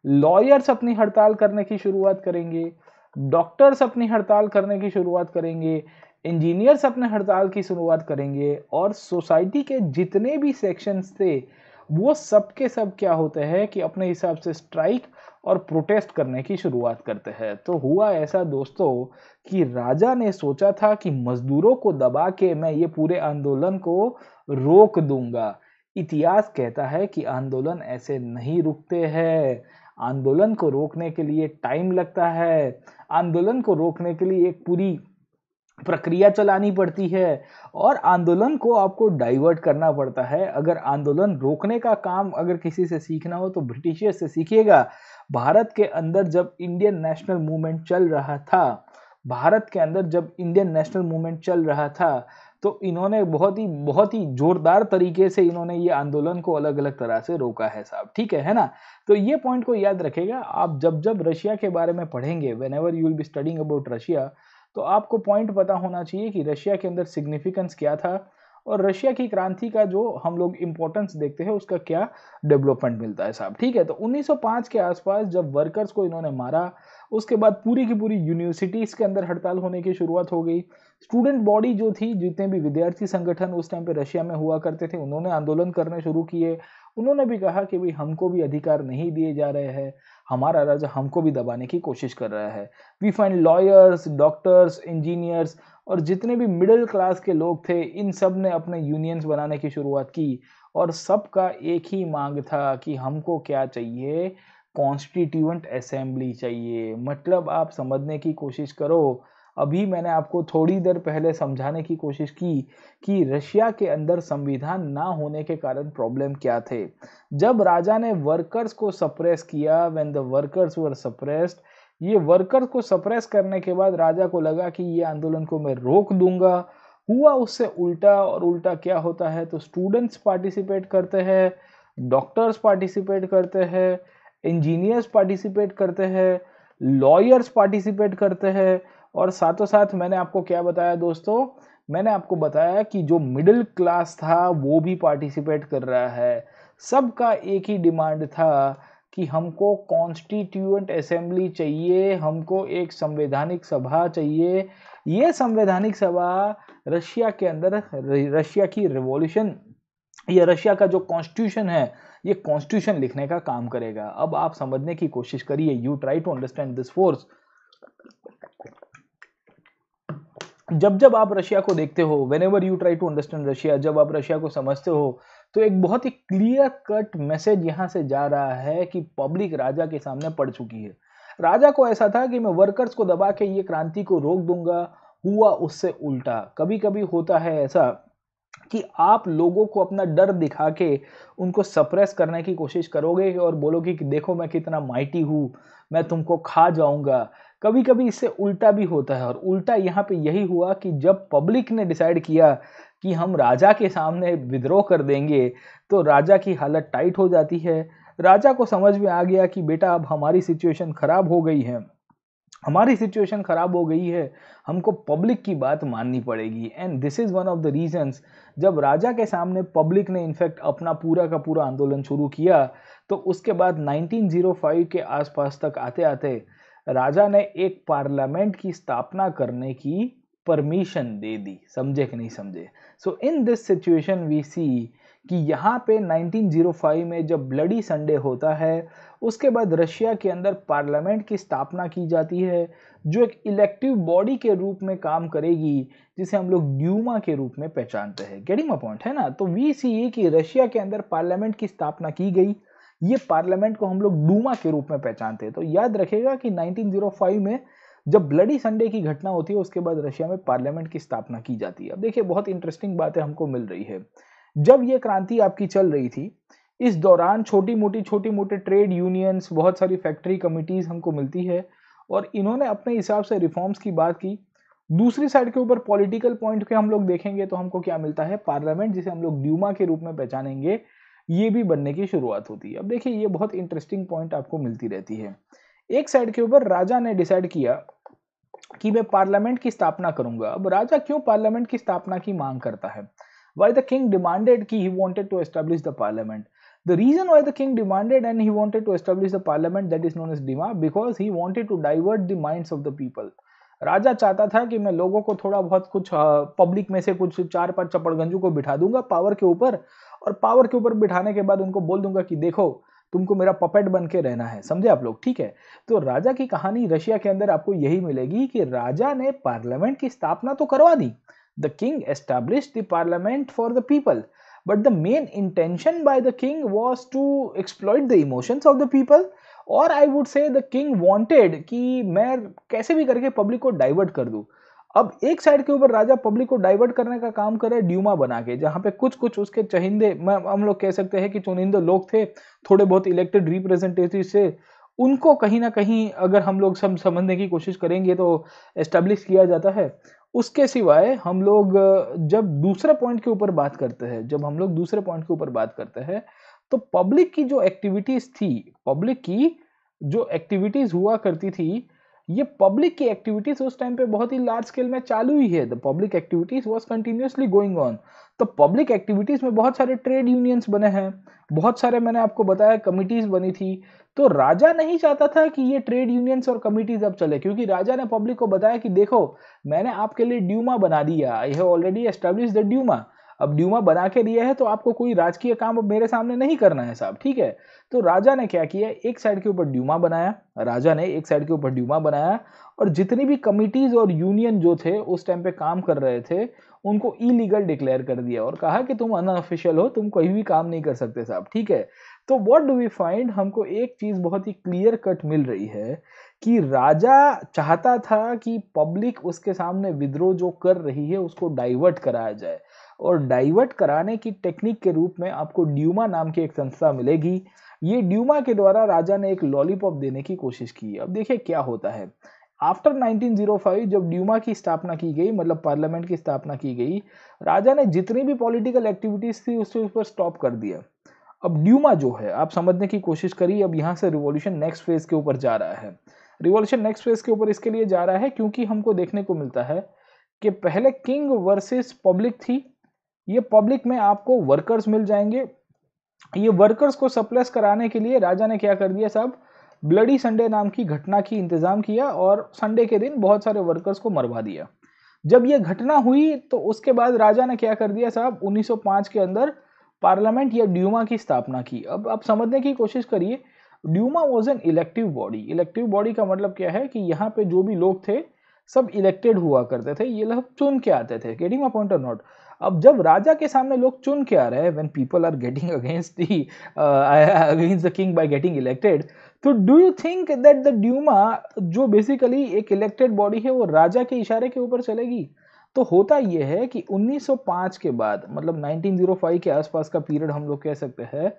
लॉयर्स अपनी हड़ताल करने की शुरुआत करेंगे, डॉक्टर्स अपनी हड़ताल करने की शुरुआत करेंगे, इंजीनियर्स अपने हड़ताल की शुरुआत करेंगे और सोसाइटी के जितने भी सेक्शंस थे वो सब के सब क्या होते हैं कि अपने हिसाब से स्ट्राइक और प्रोटेस्ट करने की शुरुआत करते हैं। तो हुआ ऐसा दोस्तों कि राजा ने सोचा था कि मजदूरों को दबा के मैं ये पूरे आंदोलन को रोक दूंगा। इतिहास कहता है कि आंदोलन ऐसे नहीं रुकते हैं। आंदोलन को रोकने के लिए टाइम लगता है। आंदोलन को रोकने के लिए एक पूरी प्रक्रिया चलानी पड़ती है और आंदोलन को आपको डाइवर्ट करना पड़ता है। अगर आंदोलन रोकने का काम अगर किसी से सीखना हो तो ब्रिटिशर्स से सीखिएगा। भारत के अंदर जब इंडियन नेशनल मूवमेंट चल रहा था, भारत के अंदर जब इंडियन नेशनल मूवमेंट चल रहा था, तो इन्होंने बहुत ही जोरदार तरीके से इन्होंने ये आंदोलन को अलग अलग तरह से रोका है साहब, ठीक है ना। तो ये पॉइंट को याद रखेगा आप जब जब रशिया के बारे में पढ़ेंगे, when ever you will be studying about Russia, तो आपको पॉइंट पता होना चाहिए कि रशिया के अंदर सिग्निफिकेंस क्या था और रशिया की क्रांति का जो हम लोग इंपॉर्टेंस देखते हैं उसका क्या डेवलपमेंट मिलता है साहब, ठीक है। तो 1905 के आसपास जब वर्कर्स को इन्होंने मारा, उसके बाद पूरी की पूरी यूनिवर्सिटीज के अंदर हड़ताल होने की शुरुआत हो गई। स्टूडेंट बॉडी जो थी, जितने भी विद्यार्थी संगठन उस टाइम पे रशिया में हुआ करते थे, उन्होंने आंदोलन करने शुरू किए। उन्होंने भी कहा कि भाई हमको भी अधिकार नहीं दिए जा रहे हैं, हमारा राजा हमको भी दबाने की कोशिश कर रहा है। We find lawyers, doctors, engineers और जितने भी मिडिल क्लास के लोग थे, इन सब ने अपने यूनियंस बनाने की शुरुआत की और सबका एक ही मांग था कि हमको क्या चाहिए, कॉन्स्टिट्यूएंट असेंबली चाहिए। मतलब आप समझने की कोशिश करो, अभी मैंने आपको थोड़ी देर पहले समझाने की कोशिश की कि रशिया के अंदर संविधान ना होने के कारण प्रॉब्लम क्या थे। जब राजा ने वर्कर्स को सप्रेस किया, when the workers were suppressed, ये वर्कर्स को सप्रेस करने के बाद राजा को लगा कि ये आंदोलन को मैं रोक दूंगा। हुआ उससे उल्टा, और उल्टा क्या होता है, तो स्टूडेंट्स पार्टिसिपेट करते हैं, डॉक्टर्स पार्टिसिपेट करते हैं, इंजीनियर्स पार्टिसिपेट करते हैं, लॉयर्स पार्टिसिपेट करते हैं और साथों साथ मैंने आपको क्या बताया दोस्तों, मैंने आपको बताया कि जो मिडिल क्लास था वो भी पार्टिसिपेट कर रहा है। सबका एक ही डिमांड था कि हमको कॉन्स्टिट्यूएंट असेंबली चाहिए, हमको एक संवैधानिक सभा चाहिए। ये संवैधानिक सभा रशिया के अंदर रशिया की रिवॉल्यूशन या रशिया का जो कॉन्स्टिट्यूशन है, ये कॉन्स्टिट्यूशन लिखने का काम करेगा। अब आप समझने की कोशिश करिए, you try to understand this force. जब जब आप रशिया को देखते हो, whenever you try to understand Russia, जब आप रशिया को समझते हो, तो एक बहुत ही क्लियर कट मैसेज यहां से जा रहा है कि पब्लिक राजा के सामने पड़ चुकी है। राजा को ऐसा था कि मैं वर्कर्स को दबा के ये क्रांति को रोक दूंगा। हुआ उससे उल्टा। कभी कभी होता है ऐसा कि आप लोगों को अपना डर दिखा के उनको सप्रेस करने की कोशिश करोगे और बोलोगे कि देखो मैं कितना माइटी हूँ, मैं तुमको खा जाऊंगा। कभी कभी इससे उल्टा भी होता है और उल्टा यहाँ पे यही हुआ कि जब पब्लिक ने डिसाइड किया कि हम राजा के सामने विद्रोह कर देंगे, तो राजा की हालत टाइट हो जाती है। राजा को समझ में आ गया कि बेटा अब हमारी सिचुएशन खराब हो गई है, हमारी सिचुएशन खराब हो गई है, हमको पब्लिक की बात माननी पड़ेगी। And this is one of the reasons, जब राजा के सामने पब्लिक ने इनफैक्ट अपना पूरा का पूरा आंदोलन शुरू किया, तो उसके बाद 1905 के आसपास तक आते आते राजा ने एक पार्लियामेंट की स्थापना करने की परमिशन दे दी। समझे कि नहीं समझे? सो इन दिस सिचुएशन वी सी कि यहाँ पे 1905 में जब ब्लडी संडे होता है, उसके बाद रशिया के अंदर पार्लियामेंट की स्थापना की जाती है, जो एक इलेक्टिव बॉडी के रूप में काम करेगी, जिसे हम लोग ड्यूमा के रूप में पहचानते हैं। गेटिंग माय पॉइंट, है ना। तो वी सी कि रशिया के अंदर पार्लियामेंट की स्थापना की गई। ये पार्लियामेंट को हम लोग डूमा के रूप में पहचानते हैं। तो याद रखेगा कि 1905 में जब ब्लडी संडे की घटना होती है, उसके बाद रशिया में पार्लियामेंट की स्थापना की जाती है। अब देखिए बहुत इंटरेस्टिंग बातें हमको मिल रही है। जब ये क्रांति आपकी चल रही थी, इस दौरान छोटी मोटी ट्रेड यूनियंस, बहुत सारी फैक्ट्री कमिटीज हमको मिलती है और इन्होंने अपने हिसाब से रिफॉर्म्स की बात की। दूसरी साइड के ऊपर पॉलिटिकल पॉइंट पे हम लोग देखेंगे तो हमको क्या मिलता है, पार्लियामेंट जिसे हम लोग ड्यूमा के रूप में पहचानेंगे, ये भी बनने की शुरुआत होती है। अब देखिए ये बहुत इंटरेस्टिंग पॉइंट आपको मिलती रहती है। एक साइड के ऊपर राजा ने डिसाइड किया कि मैं पार्लियामेंट की स्थापना करूंगा। अब राजा क्यों पार्लियामेंट की स्थापना की मांग करता है? Why the king demanded कि he wanted to establish the parliament? The reason why the king demanded and he wanted to establish the parliament that is known as Duma, because he wanted to divert the minds of the people. राजा चाहता था कि मैं लोगों को थोड़ा बहुत कुछ public में से कुछ 4-5 चपड़गंजू को बिठा दूंगा पावर के ऊपर और पावर के ऊपर बिठाने के बाद उनको बोल दूंगा कि देखो तुमको मेरा पपेट बन के रहना है, समझे आप लोग, ठीक है। तो राजा की कहानी रशिया के अंदर आपको यही मिलेगी कि राजा ने पार्लियामेंट की स्थापना तो करवा दी, the king established the parliament for the people, but the main intention by the king was to exploit the emotions of the people, और I would say the king wanted कि मैं कैसे भी करके पब्लिक को डाइवर्ट कर दूं। अब एक साइड के ऊपर राजा पब्लिक को डाइवर्ट करने का काम करे ड्यूमा बना के, जहां पे कुछ कुछ उसके चहिंदे, हम लोग कह सकते हैं कि चुनिंदे लोग थे, थोड़े बहुत इलेक्टेड रिप्रेजेंटेटिव से, उनको कहीं ना कहीं अगर हम लोग सब समझने की कोशिश करेंगे तो एस्टेब्लिश किया जाता है। उसके सिवाय हम लोग जब दूसरे पॉइंट के ऊपर बात करते हैं, तो पब्लिक की जो एक्टिविटीज थी, पब्लिक की जो एक्टिविटीज हुआ करती थी, ये पब्लिक की एक्टिविटीज उस टाइम पे बहुत ही लार्ज स्केल में चालू ही है। The public activities was continuously going on. तो पब्लिक एक्टिविटीज में बहुत सारे ट्रेड यूनियंस बने हैं, बहुत सारे मैंने आपको बताया कमिटीज बनी थी। तो राजा नहीं चाहता था कि ये ट्रेड यूनियंस और कमिटीज अब चले, क्योंकि राजा ने पब्लिक को बताया कि देखो मैंने आपके लिए ड्यूमा बना दिया, I have already established the Duma. अब ड्यूमा बना के दिया है तो आपको कोई राजकीय काम अब मेरे सामने नहीं करना है साहब, ठीक है। तो राजा ने क्या किया, एक साइड के ऊपर ड्यूमा बनाया, और जितनी भी कमिटीज और यूनियन जो थे उस टाइम पे काम कर रहे थे उनको इलीगल डिक्लेयर कर दिया और कहा कि तुम अनऑफिशियल हो, तुम कोई भी काम नहीं कर सकते साहब, ठीक है। तो व्हाट डू वी फाइंड, हमको एक चीज बहुत ही क्लियर कट मिल रही है कि राजा चाहता था कि पब्लिक उसके सामने विद्रोह जो कर रही है उसको डाइवर्ट कराया जाए, और डाइवर्ट कराने की टेक्निक के रूप में आपको ड्यूमा नाम की एक संस्था मिलेगी। ये ड्यूमा के द्वारा राजा ने एक लॉलीपॉप देने की कोशिश की। अब देखिए क्या होता है, आफ्टर 1905 जब ड्यूमा की स्थापना की गई, मतलब पार्लियामेंट की स्थापना की गई, राजा ने जितनी भी पॉलिटिकल एक्टिविटीज थी उसके ऊपर स्टॉप कर दिया। अब ड्यूमा जो है, आप समझने की कोशिश करिए, अब यहाँ से रिवॉल्यूशन नेक्स्ट फेज के ऊपर जा रहा है। रिवॉल्यूशन नेक्स्ट फेज के ऊपर इसके लिए जा रहा है क्योंकि हमको देखने को मिलता है कि पहले किंग वर्सेस पब्लिक थी, ये पब्लिक में आपको वर्कर्स मिल जाएंगे। ये वर्कर्स को सप्रेस कराने के लिए राजा ने क्या कर दिया साहब, ब्लडी संडे नाम की घटना की इंतजाम किया और संडे के दिन बहुत सारे वर्कर्स को मरवा दिया। जब ये घटना हुई तो उसके बाद राजा ने क्या कर दिया साहब, 1905 के अंदर पार्लियामेंट या ड्यूमा की स्थापना की। अब आप समझने की कोशिश करिए, Duma was an elective body. Elective body का मतलब क्या है कि यहाँ पे जो भी लोग थे सब इलेक्टेड हुआ करते थे, ये लोग चुन के आते थे, getting my point or not. अब जब राजा के सामने लोग चुन के आ रहे हैं, when people are getting against the king by getting elected, तो do you think that the Duma जो बेसिकली एक इलेक्टेड बॉडी है वो राजा के इशारे के ऊपर चलेगी? तो होता यह है कि 1905 के बाद, मतलब 1905 के आसपास का पीरियड हम लोग कह सकते हैं,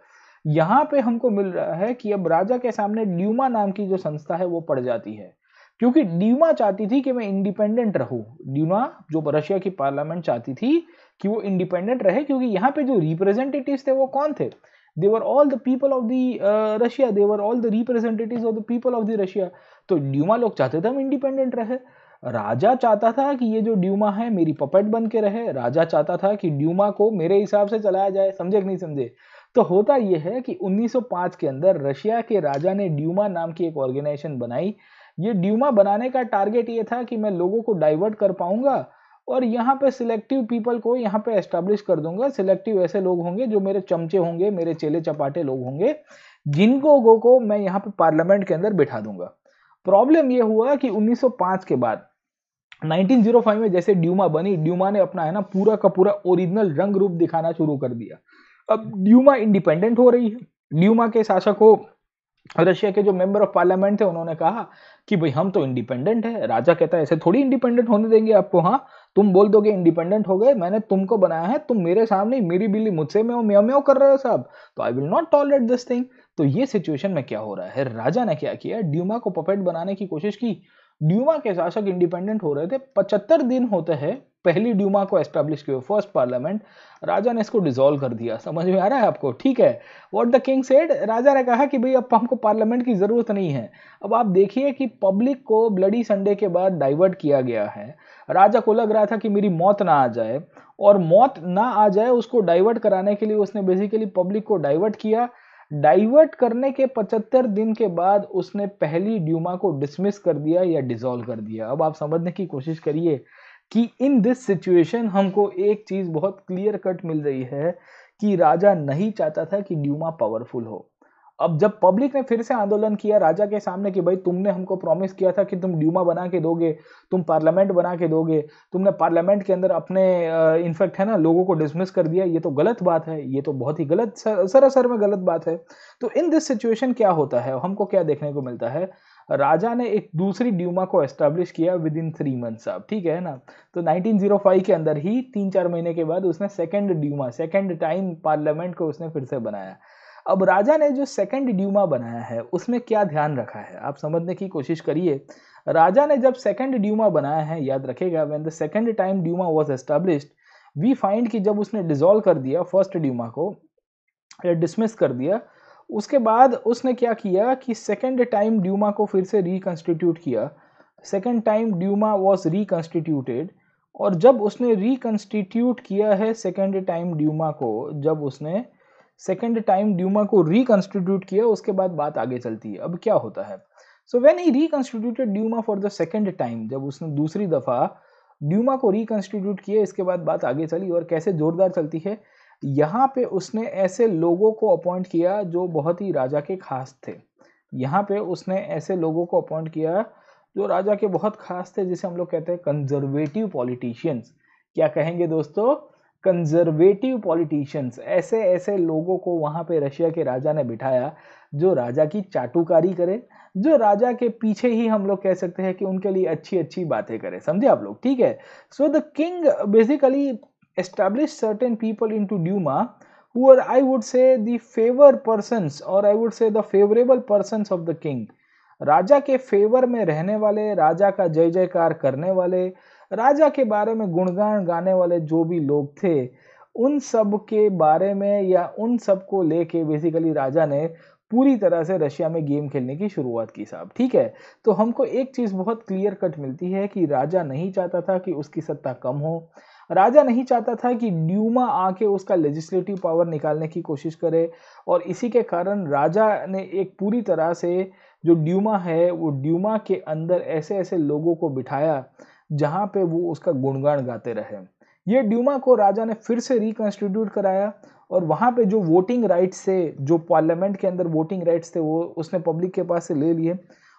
यहाँ पे हमको मिल रहा है कि अब राजा के सामने ड्यूमा नाम की जो संस्था है वो पड़ जाती है, क्योंकि ड्यूमा चाहती थी कि मैं इंडिपेंडेंट रहूं। ड्यूमा जो रशिया की पार्लियामेंट चाहती थी कि वो इंडिपेंडेंट रहे, क्योंकि यहाँ पे जो रिप्रेजेंटेटिव्स थे वो कौन थे, they were all the people of the Russia, they were all the representatives of the people of the Russia. तो ड्यूमा लोग चाहते थे हम इंडिपेंडेंट रहे। राजा चाहता था कि ये जो ड्यूमा है मेरी पपेट बन के रहे, राजा चाहता था कि ड्यूमा को मेरे हिसाब से चलाया जाए, समझे कि नहीं समझे। तो होता यह है कि 1905 के अंदर रशिया के राजा ने ड्यूमा नाम की एक ऑर्गेनाइजेशन बनाई। ये ड्यूमा बनाने का टारगेट ये था कि मैं लोगों को डाइवर्ट कर पाऊंगा और यहाँ पे सिलेक्टिव पीपल को यहाँ पे एस्टेब्लिश कर दूंगा। सिलेक्टिव ऐसे लोग होंगे जो मेरे चमचे होंगे, मेरे चेले चपाटे लोग होंगे, जिनको को मैं यहाँ पे पार्लियामेंट के अंदर बिठा दूंगा। प्रॉब्लम ये हुआ कि 1905 के बाद 1905 में जैसे ड्यूमा बनी, ड्यूमा ने अपना है ना पूरा का पूरा ओरिजिनल रंग रूप दिखाना शुरू कर दिया। अब ड्यूमा इंडिपेंडेंट हो रही है। ड्यूमा के शासकों, रशिया के जो मेंबर ऑफ पार्लियामेंट थे, उन्होंने कहा कि भाई हम तो इंडिपेंडेंट है। राजा कहता है ऐसे थोड़ी इंडिपेंडेंट होने देंगे आपको, हाँ तुम बोल दोगे इंडिपेंडेंट हो गए, मैंने तुमको बनाया है, तुम मेरे सामने मेरी बिल्ली मुझसे म्याऊ म्याऊ म्याऊ कर रहे हो साहब, तो I will not tolerate this thing. तो ये सिचुएशन में क्या हो रहा है, राजा ने क्या किया, ड्यूमा को पपेट बनाने की कोशिश की। ड्यूमा के शासक इंडिपेंडेंट हो रहे थे, 75 दिन होते हैं पहली ड्यूमा को एस्टेब्लिश किया, फर्स्ट पार्लियामेंट। राजा ने इसको डिसॉल्व कर दिया। समझ में आ रहा है आपको, ठीक है। व्हाट द किंग सेड, राजा ने कहा कि भाई अब हमको पार्लियामेंट की जरूरत नहीं है। अब आप देखिए कि पब्लिक को ब्लडी संडे के बाद डाइवर्ट किया गया है। राजा को लग रहा था कि मेरी मौत ना आ जाए, और मौत ना आ जाए उसको डाइवर्ट कराने के लिए उसने बेसिकली पब्लिक को डाइवर्ट किया। डाइवर्ट करने के 75 दिन के बाद उसने पहली ड्यूमा को डिसमिस कर दिया या डिसॉल्व कर दिया। अब आप समझने की कोशिश करिए कि इन दिस सिचुएशन हमको एक चीज बहुत क्लियर कट मिल रही है कि राजा नहीं चाहता था कि ड्यूमा पावरफुल हो। अब जब पब्लिक ने फिर से आंदोलन किया राजा के सामने कि भाई तुमने हमको प्रॉमिस किया था कि तुम ड्यूमा बना के दोगे, तुम पार्लियामेंट बना के दोगे, तुमने पार्लियामेंट के अंदर अपने इनफैक्ट है ना लोगों को डिसमिस कर दिया, ये तो गलत बात है, ये तो बहुत ही गलत सरासर में गलत बात है। तो इन दिस सिचुएशन क्या होता है, हमको क्या देखने को मिलता है, राजा ने एक दूसरी ड्यूमा को एस्टैब्लिश किया विद इन 3 मंथ्स साहब, ठीक है ना। तो 1905 के अंदर ही 3-4 महीने के बाद उसने second Duma, second time parliament को उसने फिर से बनाया। अब राजा ने जो सेकंड ड्यूमा बनाया है उसमें क्या ध्यान रखा है आप समझने की कोशिश करिए। राजा ने जब सेकंड ड्यूमा बनाया है, याद रखेगा, when the second time Duma was established we find कि जब उसने डिसॉल्व कर दिया फर्स्ट ड्यूमा को, डिसमिस कर दिया, उसके बाद उसने क्या किया कि सेकंड टाइम ड्यूमा को फिर से रिकंस्टिट्यूट किया। सेकंड टाइम ड्यूमा वाज रिकंस्टिट्यूटेड, और जब उसने रिकंस्टिट्यूट किया है सेकंड टाइम ड्यूमा को, जब उसने सेकंड टाइम ड्यूमा को रिकंस्टिट्यूट किया, उसके बाद बात आगे चलती है। अब क्या होता है, so when he reconstituted Duma for the second time, जब उसने दूसरी दफा ड्यूमा को रिकंस्टिट्यूट किया, इसके बाद बात आगे चली और कैसे जोरदार चलती है। यहाँ पे उसने ऐसे लोगों को अपॉइंट किया जो बहुत ही राजा के खास थे। यहाँ पे उसने ऐसे लोगों को अपॉइंट किया जो राजा के बहुत खास थे, जिसे हम लोग कहते हैं कंजर्वेटिव पॉलिटिशियंस। क्या कहेंगे दोस्तों, कंजर्वेटिव पॉलिटिशियंस। ऐसे ऐसे लोगों को वहां पे रशिया के राजा ने बिठाया जो राजा की चाटुकारी करे, जो राजा के पीछे ही हम लोग कह सकते हैं कि उनके लिए अच्छी अच्छी बातें करे, समझे आप लोग, ठीक है। So the king basically established certain people into Duma who are, I would say, the favor persons, or I would say the favorable persons of the king. राजा के फेवर में रहने वाले, राजा का जय जयकार करने वाले, राजा के बारे में गुणगान गाने वाले जो भी लोग थे, उन सब के बारे में या उन सब को लेके बेसिकली राजा ने पूरी तरह से रशिया में गेम खेलने की शुरुआत की साहब, ठीक है। तो हमको एक चीज बहुत क्लियर कट मिलती है कि राजा नहीं चाहता था कि उसकी सत्ता कम हो, राजा नहीं चाहता था कि ड्यूमा आके उसका लेजिस्लेटिव पावर निकालने की कोशिश करे, और इसी के कारण राजा ने एक पूरी तरह से जो ड्यूमा है वो ड्यूमा के अंदर ऐसे ऐसे लोगों को बिठाया जहां पे वो उसका गुणगान गाते रहे। ये ड्यूमा को राजा ने फिर से रिकंस्टिट्यूट कराया, और वहां पे जो वोटिंग राइट्स थे, जो पार्लियामेंट के अंदर वोटिंग राइट्स थे, वो उसने पब्लिक के पास से ले लिए,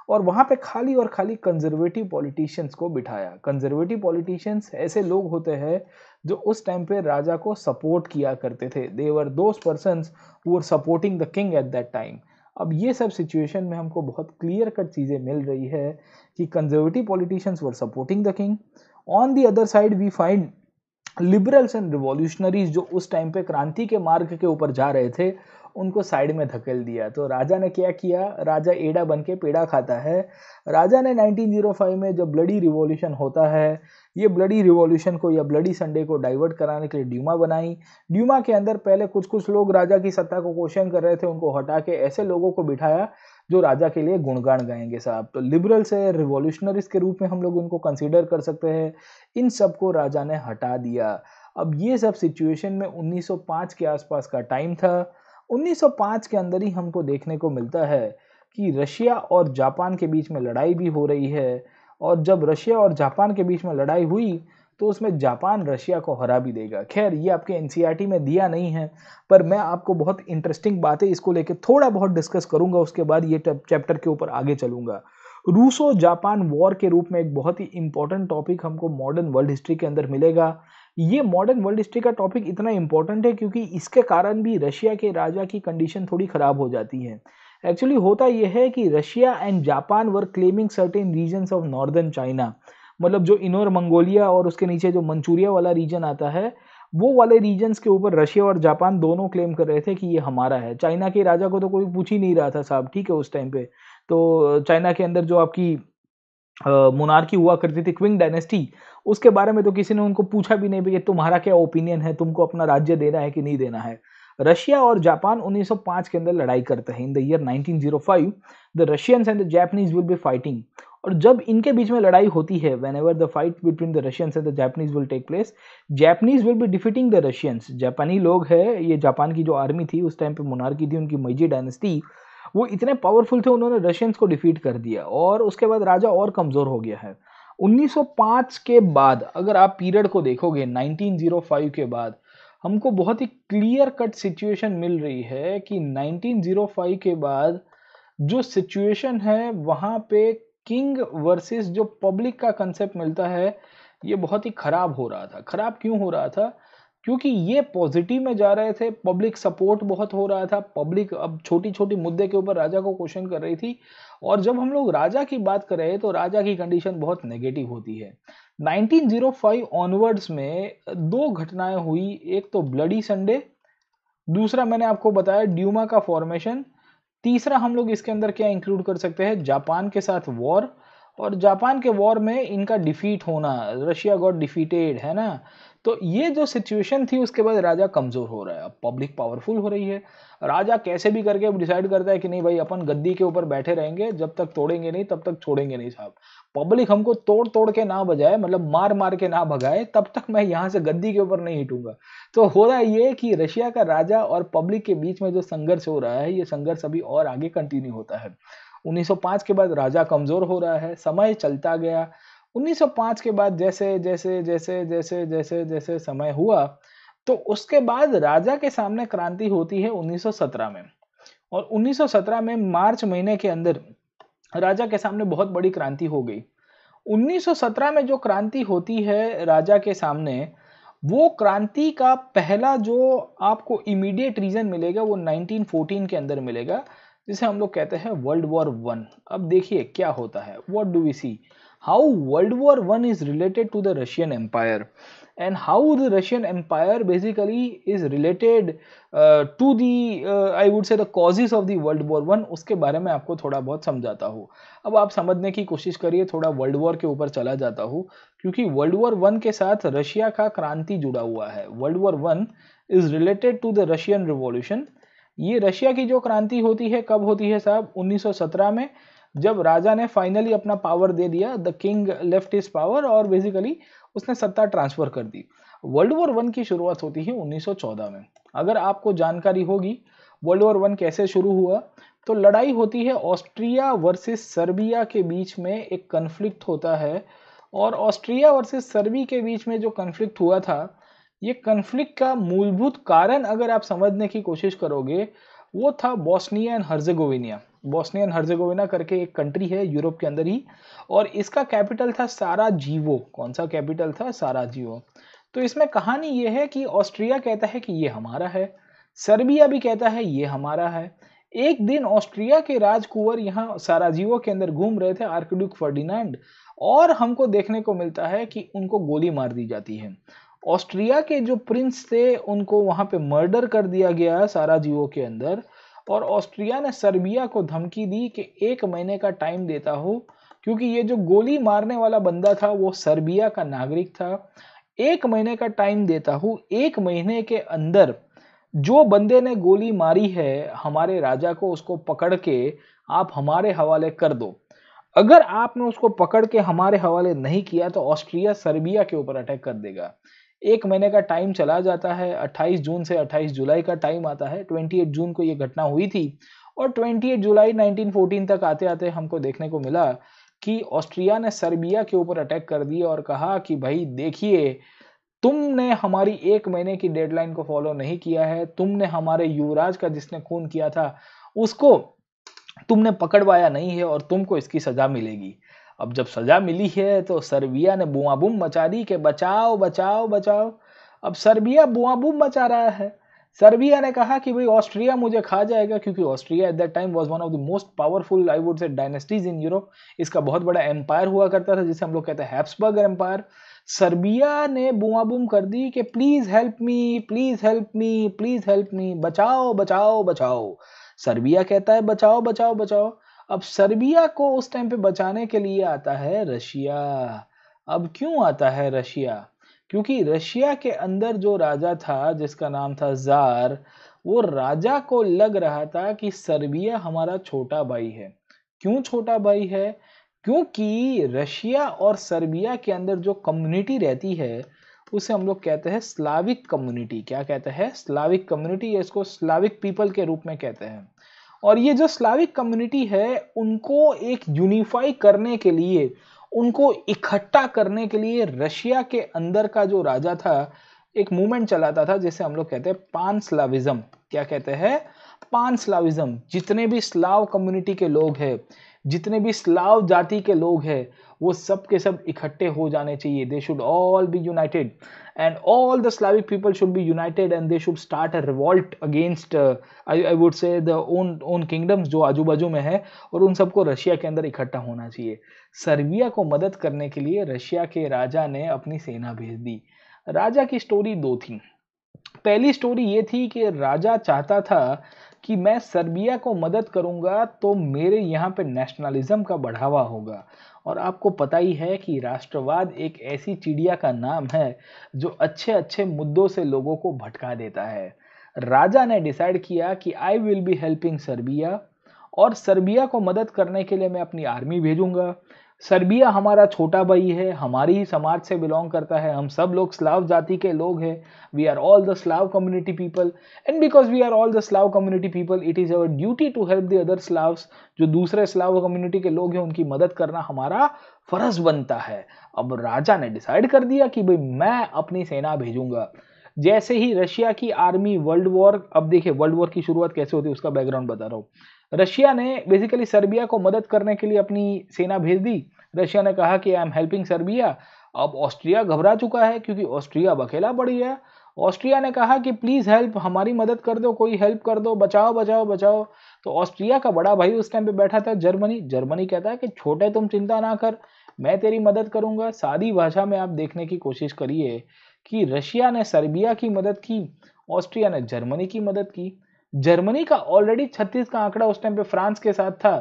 और वहां पे खाली और खाली कंजर्वेटिव पॉलिटिशियंस को बिठाया। कंजर्वेटिव पॉलिटिशियंस ऐसे लोग होते हैं जो उस टाइम पे राजा को सपोर्ट किया करते थे। They were those persons who were supporting the king at that time. अब ये सब सिचुएशन में हमको बहुत क्लियर कट चीजें मिल रही है कि conservative politicians were supporting the king. On the other side we find liberals and revolutionaries जो उस टाइम पे क्रांति के मार्ग के ऊपर जा रहे थे, उनको साइड में धकेल दिया। तो राजा ने क्या किया, राजा एड़ा बन के पेड़ा खाता है। राजा ने 1905 में जब ब्लडी रिवॉल्यूशन होता है, ये ब्लडी रिवॉल्यूशन को या ब्लडी संडे को डाइवर्ट कराने के लिए ड्यूमा बनाई। ड्यूमा के अंदर पहले कुछ कुछ लोग राजा की सत्ता को क्वेश्चन कर रहे थे, उनको हटा के ऐसे लोगों को बिठाया जो राजा के लिए गुणगान गाएंगे साहब। तो लिबरल से रिवॉल्यूशनरीज के रूप में हम लोग उनको कंसीडर कर सकते हैं। इन सबको राजा ने हटा दिया। अब ये सब सिचुएशन में 1905 के आसपास का टाइम था। 1905 के अंदर ही हमको देखने को मिलता है कि रशिया और जापान के बीच में लड़ाई भी हो रही है, और जब रशिया और जापान के बीच में लड़ाई हुई तो उसमें जापान रशिया को हरा भी देगा। खैर ये आपके एनसीईआरटी में दिया नहीं है, पर मैं आपको बहुत इंटरेस्टिंग बातें इसको लेके थोड़ा बहुत डिस्कस करूंगा, उसके बाद ये चैप्टर के ऊपर आगे चलूंगा। रूसो जापान वॉर के रूप में एक बहुत ही इंपॉर्टेंट टॉपिक हमको मॉडर्न वर्ल्ड हिस्ट्री के अंदर मिलेगा। ये मॉडर्न वर्ल्ड हिस्ट्री का टॉपिक इतना इंपॉर्टेंट है क्योंकि इसके कारण भी रशिया के राजा की कंडीशन थोड़ी खराब हो जाती है। एक्चुअली होता यह है कि Russia and Japan were claiming certain regions of northern China, मतलब जो इनोर मंगोलिया और उसके नीचे जो मंचूरिया वाला रीजन आता है, वो वाले रीजन्स के ऊपर रशिया और जापान दोनों क्लेम कर रहे थे कि ये हमारा है। चाइना के राजा को तो कोई पूछ ही नहीं रहा था साहब, ठीक है। उस टाइम पे तो चाइना के अंदर जो आपकी मोनार्की हुआ करती थी, क्विंग डायनेस्टी, उसके बारे में तो किसी ने उनको पूछा भी नहीं कि तुम्हारा क्या ओपिनियन है, तुमको अपना राज्य देना है कि नहीं देना है। रशिया और जापान 1905 के अंदर लड़ाई करते हैं। In the year 1905 the Russians and the Japanese will be fighting. और जब इनके बीच में लड़ाई होती है, whenever the fight between the Russians and the Japanese will take place, Japanese will be defeating the Russians. जापानी लोग है, ये जापान की जो आर्मी थी उस टाइम पे मोनार्की थी उनकी, मेजी डायनेस्टी, वो इतने पावरफुल थे, उन्होंने रशियंस को डिफीट कर दिया और उसके बाद राजा और कमजोर हो गया है। 1905 के बाद अगर आप पीरियड को देखोगे, 1905 के बाद हमको बहुत ही क्लियर कट सिचुएशन मिल रही है कि 1905 के बाद जो सिचुएशन है वहाँ पे किंग वर्सेस जो पब्लिक का कंसेप्ट मिलता है, ये बहुत ही खराब हो रहा था। खराब क्यों हो रहा था? क्योंकि ये पॉजिटिव में जा रहे थे, पब्लिक सपोर्ट बहुत हो रहा था, पब्लिक अब छोटी-छोटी मुद्दे के ऊपर राजा को क्वेश्चन कर रही थी। और जब हम लोग राजा की बात कर रहे हैं तो राजा की कंडीशन बहुत नेगेटिव होती है। 1905 ऑनवर्ड्स में 2 घटनाएँ हुई, एक तो ब्लडी संडे, दूसरा मैंने आपको बताया ड्यूमा का फॉर्मेशन, तीसरा हम लोग इसके अंदर क्या इंक्लूड कर सकते हैं, जापान के साथ वॉर, और जापान के वॉर में इनका डिफीट होना, रशिया गॉट डिफीटेड, है ना। तो ये जो सिचुएशन थी उसके बाद राजा कमजोर हो रहा है, अब पब्लिक पावरफुल हो रही है। राजा कैसे भी करके डिसाइड करता है कि नहीं भाई अपन गद्दी के ऊपर बैठे रहेंगे, जब तक तोड़ेंगे नहीं तब तक छोड़ेंगे नहीं साहब। पब्लिक हमको तोड़ तोड़ के ना बजाए, मतलब मार मार के ना भगाए, तब तक मैं यहाँ से गद्दी के ऊपर नहीं हिटूंगा। तो हो रहा है ये कि रशिया का राजा और पब्लिक के बीच में जो संघर्ष हो रहा है, ये संघर्ष अभी और आगे कंटिन्यू होता है। 1905 के बाद राजा कमजोर हो रहा है, समय चलता गया। 1905 के बाद जैसे जैसे जैसे जैसे जैसे जैसे समय हुआ, तो उसके बाद राजा के सामने क्रांति होती है 1917 में। और 1917 में मार्च महीने के अंदर राजा के सामने बहुत बड़ी क्रांति हो गई। 1917 में जो क्रांति होती है राजा के सामने, वो क्रांति का पहला जो आपको इमीडिएट रीजन मिलेगा वो 1914 के अंदर मिलेगा, जिसे हम लोग कहते हैं वर्ल्ड वॉर वन। अब देखिए क्या होता है, what do we see, how world war one is related to the Russian empire and how the Russian Empire basically is related to the I would say the causes of the World War One, उसके बारे में आपको थोड़ा बहुत समझाता हूँ। अब आप समझने की कोशिश करिए, थोड़ा वर्ल्ड वॉर के ऊपर चला जाता हूँ, क्योंकि वर्ल्ड वॉर वन के साथ रशिया का क्रांति जुड़ा हुआ है। World war one is related to the Russian revolution. ये रशिया की जो क्रांति होती है कब होती है साहब, 1917 में, जब राजा ने फाइनली अपना पावर दे दिया, the king left his power, और बेसिकली उसने सत्ता ट्रांसफर कर दी। वर्ल्ड वॉर वन की शुरुआत होती है 1914 में। अगर आपको जानकारी होगी वर्ल्ड वॉर वन कैसे शुरू हुआ, तो लड़ाई होती है ऑस्ट्रिया वर्सेस सर्बिया के बीच में, एक कन्फ्लिक्ट होता है। और ऑस्ट्रिया वर्सेस सर्बी के बीच में जो कन्फ्लिक्ट हुआ था, ये कन्फ्लिक्ट का मूलभूत कारण अगर आप समझने की कोशिश करोगे, वो था Bosnia and Herzegovina. Bosnia and Herzegovina करके एक कंट्री है यूरोप के अंदर ही, और इसका कैपिटल था साराजीवो। कौन सा कैपिटल था? साराजीवो। तो इसमें कहानी ये है कि ऑस्ट्रिया कहता है कि ये हमारा है, सर्बिया भी कहता है ये हमारा है। एक दिन ऑस्ट्रिया के राजकुंवर यहाँ साराजीवो के अंदर घूम रहे थे, आर्कड्यूक फर्डिनांड, और हमको देखने को मिलता है कि उनको गोली मार दी जाती है। ऑस्ट्रिया के जो प्रिंस थे उनको वहां पे मर्डर कर दिया गया साराजीवो के अंदर। और ऑस्ट्रिया ने सर्बिया को धमकी दी कि 1 महीने का टाइम देता हो, क्योंकि ये जो गोली मारने वाला बंदा था वो सर्बिया का नागरिक था। 1 महीने का टाइम देता हूँ, 1 महीने के अंदर जो बंदे ने गोली मारी है हमारे राजा को, उसको पकड़ के आप हमारे हवाले कर दो। अगर आपने उसको पकड़ के हमारे हवाले नहीं किया तो ऑस्ट्रिया सर्बिया के ऊपर अटैक कर देगा। 1 महीने का टाइम चला जाता है, 28 जून से 28 जुलाई का टाइम आता है। 28 जून को ये घटना हुई थी, और 28 जुलाई 1914 तक आते आते हमको देखने को मिला कि ऑस्ट्रिया ने सर्बिया के ऊपर अटैक कर दिया और कहा कि भाई देखिए, तुमने हमारी 1 महीने की डेडलाइन को फॉलो नहीं किया है, तुमने हमारे युवराज का जिसने खून किया था उसको तुमने पकड़वाया नहीं है, और तुमको इसकी सजा मिलेगी। अब जब सजा मिली है तो सर्बिया ने बूमाबूम मचा दी कि बचाओ बचाओ बचाओ। अब सर्बिया बूमाबूम मचा रहा है। सर्बिया ने कहा कि भाई ऑस्ट्रिया मुझे खा जाएगा, क्योंकि Austria eight that time was one of the most powerful I would से डायनेस्टीज इन यूरोप। इसका बहुत बड़ा एम्पायर हुआ करता था जिसे हम लोग कहते हैं हैब्सबर्ग एम्पायर। सर्बिया ने बूमाबूम कर दी कि please help me, please help me, please help me, बचाओ बचाओ बचाओ। सर्बिया कहता है बचाओ बचाओ बचाओ। अब सर्बिया को उस टाइम पे बचाने के लिए आता है रशिया। अब क्यों आता है रशिया? क्योंकि रशिया के अंदर जो राजा था जिसका नाम था जार, वो राजा को लग रहा था कि सर्बिया हमारा छोटा भाई है। क्यों छोटा भाई है? क्योंकि रशिया और सर्बिया के अंदर जो कम्युनिटी रहती है उसे हम लोग कहते हैं स्लाविक कम्युनिटी। क्या कहते हैं? स्लाविक कम्युनिटी, इसको स्लाविक पीपल के रूप में कहते हैं। और ये जो स्लाविक कम्युनिटी है उनको एक यूनिफाई करने के लिए, उनको इकट्ठा करने के लिए रशिया के अंदर का जो राजा था एक मूवमेंट चलाता था जिसे हम लोग कहते हैं पान स्लाविज्म। क्या कहते हैं? पान स्लाविज्म। जितने भी स्लाव कम्युनिटी के लोग हैं, जितने भी स्लाव जाति के लोग हैं, वो सब के सब इकट्ठे हो जाने चाहिए। They should all be united and all the Slavic people should be united and they should start a revolt against I would say the own kingdoms जो आजू बाजू में है, और उन सबको रशिया के अंदर इकट्ठा होना चाहिए। सर्बिया को मदद करने के लिए रशिया के राजा ने अपनी सेना भेज दी। राजा की स्टोरी दो थी। पहली स्टोरी ये थी कि राजा चाहता था कि मैं सर्बिया को मदद करूंगा तो मेरे यहाँ पे नेशनलिज्म का बढ़ावा होगा। और आपको पता ही है कि राष्ट्रवाद एक ऐसी चिड़िया का नाम है जो अच्छे अच्छे मुद्दों से लोगों को भटका देता है। राजा ने डिसाइड किया कि I will be helping Serbia, और सर्बिया को मदद करने के लिए मैं अपनी आर्मी भेजूंगा। सर्बिया हमारा छोटा भाई है, हमारी ही समाज से बिलोंग करता है, हम सब लोग स्लाव जाति के लोग हैं। We are all the Slav community people, and because we are all the Slav community people it is our duty to help the other Slavs. जो दूसरे स्लाव कम्युनिटी के लोग हैं उनकी मदद करना हमारा फर्ज बनता है। अब राजा ने डिसाइड कर दिया कि भाई मैं अपनी सेना भेजूंगा। जैसे ही रशिया की आर्मी वर्ल्ड वॉर, अब देखिए वर्ल्ड वॉर की शुरुआत कैसे होती है उसका बैकग्राउंड बता रहा हूँ। रशिया ने बेसिकली सर्बिया को मदद करने के लिए अपनी सेना भेज दी। रशिया ने कहा कि आई एम हेल्पिंग सर्बिया। अब ऑस्ट्रिया घबरा चुका है क्योंकि ऑस्ट्रिया अब अकेला पड़ गया। ऑस्ट्रिया ने कहा कि प्लीज हेल्प, हमारी मदद कर दो, कोई हेल्प कर दो, बचाओ बचाओ बचाओ। तो ऑस्ट्रिया का बड़ा भाई उस टाइम पे बैठा था जर्मनी। जर्मनी कहता है कि छोटे तुम चिंता ना कर, मैं तेरी मदद करूंगा। सादी भाषा में आप देखने की कोशिश करिए कि रशिया ने सर्बिया की मदद की, ऑस्ट्रिया ने जर्मनी की मदद की। जर्मनी का ऑलरेडी 36 का आंकड़ा उस टाइम पे फ्रांस के साथ था,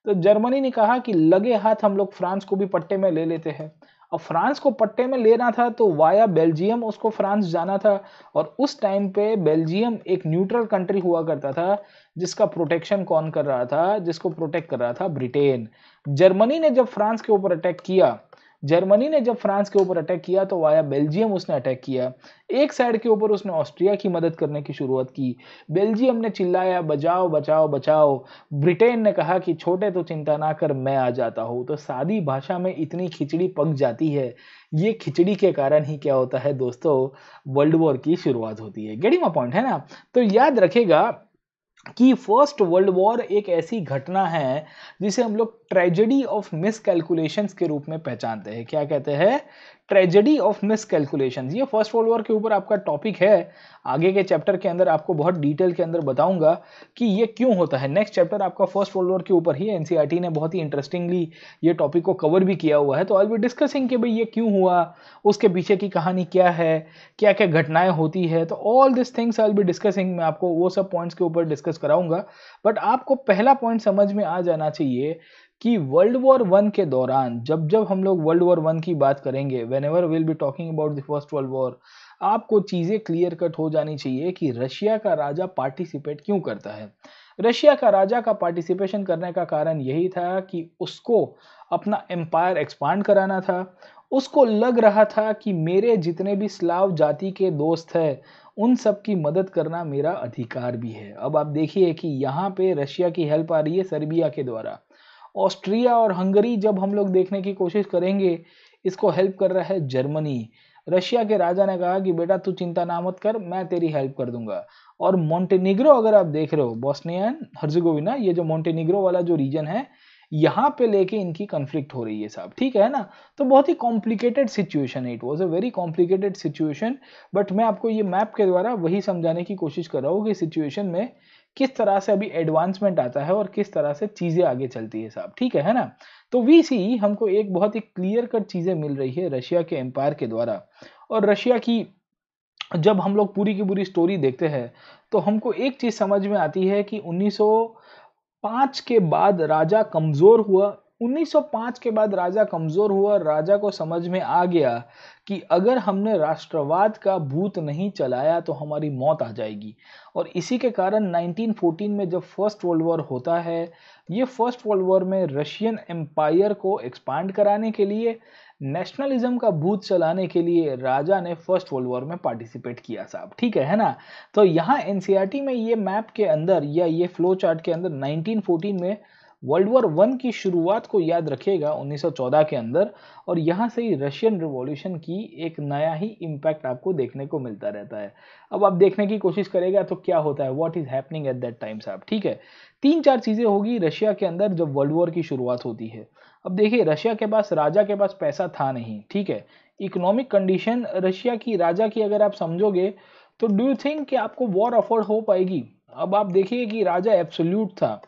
तो जर्मनी ने कहा कि लगे हाथ हम लोग फ्रांस को भी पट्टे में ले लेते हैं। अब फ्रांस को पट्टे में लेना था तो वाया बेल्जियम उसको फ्रांस जाना था, और उस टाइम पे बेल्जियम एक न्यूट्रल कंट्री हुआ करता था जिसका प्रोटेक्शन कौन कर रहा था? जिसको प्रोटेक्ट कर रहा था ब्रिटेन। जर्मनी ने जब फ्रांस के ऊपर अटैक किया, जर्मनी ने जब फ्रांस के ऊपर अटैक किया तो वाया बेल्जियम उसने अटैक किया। एक साइड के ऊपर उसने ऑस्ट्रिया की मदद करने की शुरुआत की। बेल्जियम ने चिल्लाया बचाओ बचाओ बचाओ। ब्रिटेन ने कहा कि छोटे तो चिंता ना कर, मैं आ जाता हूं। तो सादी भाषा में इतनी खिचड़ी पक जाती है। ये खिचड़ी के कारण ही क्या होता है दोस्तों? वर्ल्ड वॉर की शुरुआत होती है। गेटिंग माय पॉइंट है ना? तो याद रखेगा कि फर्स्ट वर्ल्ड वॉर एक ऐसी घटना है जिसे हम लोग ट्रेजेडी ऑफ मिसकैलकुलेशंस के रूप में पहचानते हैं। क्या कहते हैं? Tragedy of miscalculations. ये फर्स्ट वर्ल्ड वॉर के ऊपर आपका टॉपिक है। आगे के चैप्टर के अंदर आपको बहुत डिटेल के अंदर बताऊंगा कि ये क्यों होता है। नेक्स्ट चैप्टर आपका फर्स्ट वर्ल्ड वॉर के ऊपर ही है। एनसीईआरटी ने बहुत ही इंटरेस्टिंगली ये टॉपिक को कवर भी किया हुआ है। तो आई विल बी डिस्कसिंग कि भाई ये क्यों हुआ, उसके पीछे की कहानी क्या है, क्या क्या घटनाएं होती है। तो all this things I will be discussing. मैं आपको वो सब पॉइंट्स के ऊपर डिस्कस कराऊंगा। बट आपको पहला पॉइंट समझ में आ जाना चाहिए कि वर्ल्ड वॉर वन के दौरान जब जब हम लोग वर्ल्ड वॉर वन की बात करेंगे, when ever will be talking about the first world war, आपको चीजें क्लियर कट हो जानी चाहिए कि रशिया का राजा पार्टिसिपेट क्यों करता है। रशिया का राजा का पार्टिसिपेशन करने का कारण यही था कि उसको अपना एम्पायर एक्सपांड कराना था। उसको लग रहा था कि मेरे जितने भी स्लाव जाति के दोस्त हैं उन सब की मदद करना मेरा अधिकार भी है। अब आप देखिए कि यहाँ पे रशिया की हेल्प आ रही है सर्बिया के द्वारा। ऑस्ट्रिया और हंगरी जब हम लोग देखने की कोशिश करेंगे, इसको हेल्प कर रहा है जर्मनी। रशिया के राजा ने कहा कि बेटा तू चिंता ना मत कर, मैं तेरी हेल्प कर दूंगा। और मोंटेनिग्रो अगर आप देख रहे हो, बोस्निया एंड हर्जेगोविना, ये जो मोंटेनिग्रो वाला जो रीजन है, यहाँ पे लेके इनकी कन्फ्लिक्ट हो रही है साहब। ठीक है ना? तो बहुत ही कॉम्प्लिकेटेड सिचुएशन है। It was a very complicated situation. But मैं आपको ये मैप के द्वारा वही समझाने की कोशिश कर रहा हूँ कि सिचुएशन में किस तरह से अभी एडवांसमेंट आता है और किस तरह से चीजें आगे चलती है साहब। ठीक है ना? तो वी सी हमको एक बहुत ही क्लियर कट चीजें मिल रही है रशिया के एम्पायर के द्वारा। और रशिया की जब हम लोग पूरी की पूरी स्टोरी देखते हैं तो हमको एक चीज समझ में आती है कि 1905 के बाद राजा कमजोर हुआ। 1905 के बाद राजा कमजोर हुआ। राजा को समझ में आ गया कि अगर हमने राष्ट्रवाद का भूत नहीं चलाया तो हमारी मौत आ जाएगी। और इसी के कारण 1914 में जब फर्स्ट वर्ल्ड वॉर होता है, ये फर्स्ट वर्ल्ड वॉर में रशियन एम्पायर को एक्सपांड कराने के लिए, नेशनलिज्म का भूत चलाने के लिए राजा ने फर्स्ट वर्ल्ड वॉर में पार्टिसिपेट किया साहब। ठीक है ना? तो यहाँ एनसीईआरटी में ये मैप के अंदर या ये फ्लो चार्ट के अंदर 1914 में वर्ल्ड वॉर वन की शुरुआत को याद रखिएगा 1914 के अंदर, और यहाँ से ही रशियन रिवॉल्यूशन की एक नया ही इम्पैक्ट आपको देखने को मिलता रहता है। अब आप देखने की कोशिश करेगा तो क्या होता है, what is happening at that time साहब, ठीक है। 3-4 चीजें होगी रशिया के अंदर जब वर्ल्ड वॉर की शुरुआत होती है। अब देखिए, रशिया के पास, राजा के पास पैसा था नहीं, ठीक है। इकोनॉमिक कंडीशन रशिया की, राजा की अगर आप समझोगे तो डू यू थिंक कि आपको वॉर अफोर्ड हो पाएगी? अब आप देखिए कि राजा एब्सोल्यूट था,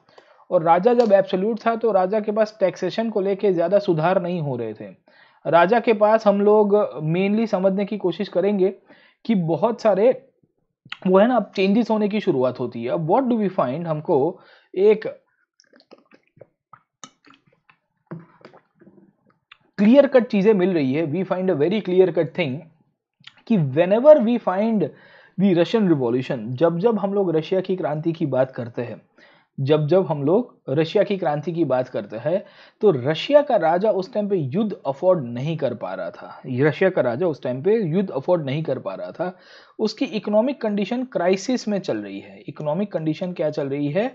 और राजा जब एब्सोल्यूट था तो राजा के पास टैक्सेशन को लेके ज्यादा सुधार नहीं हो रहे थे। राजा के पास हम लोग मेनली समझने की कोशिश करेंगे कि बहुत सारे वो है ना, अब चेंजेस होने की शुरुआत होती है। अब व्हाट डू वी फाइंड, हमको एक क्लियर कट चीजें मिल रही है। We find a very clear cut thing कि whenever we find the Russian revolution, जब जब हम लोग रशिया की क्रांति की बात करते हैं, जब जब हम लोग रशिया की क्रांति की बात करते हैं, तो रशिया का राजा उस टाइम पे युद्ध अफोर्ड नहीं कर पा रहा था। रशिया का राजा उस टाइम पे युद्ध अफोर्ड नहीं कर पा रहा था। उसकी इकोनॉमिक कंडीशन क्राइसिस में चल रही है। इकोनॉमिक कंडीशन क्या चल रही है?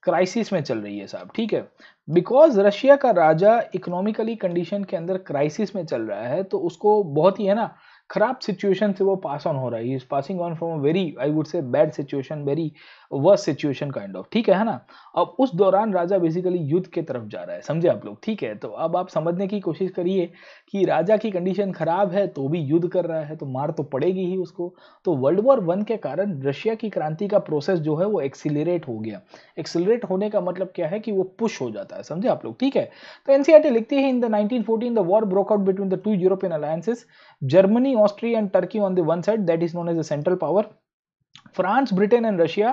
क्राइसिस में चल रही है साहब, ठीक है। बिकॉज रशिया का राजा इकोनॉमिकली कंडीशन के अंदर क्राइसिस में चल रहा है, तो उसको बहुत ही है ना खराब सिचुएशन से वो पास ऑन हो रहा है। He is passing on from a very, I would से, bad situation, very worst situation kind of, ठीक है ना। अब उस दौरान राजा बेसिकली युद्ध के तरफ जा रहा है, समझे आप लोग, ठीक है। तो अब आप समझने की कोशिश करिए कि राजा की कंडीशन खराब है तो भी युद्ध कर रहा है, तो मार तो पड़ेगी ही उसको। तो वर्ल्ड वॉर वन के कारण रशिया की क्रांति का प्रोसेस जो है वो एक्सिलरेट हो गया। एक्सिलरेट होने का मतलब क्या है कि वो पुश हो जाता है, समझे आप लोग, ठीक है। तो एनसीईआरटी लिखती है, in the 1914 the war broke out between the two European alliances, Germany, Austria, and Turkey on the one side, that is known as the Central Power. France, Britain, and Russia,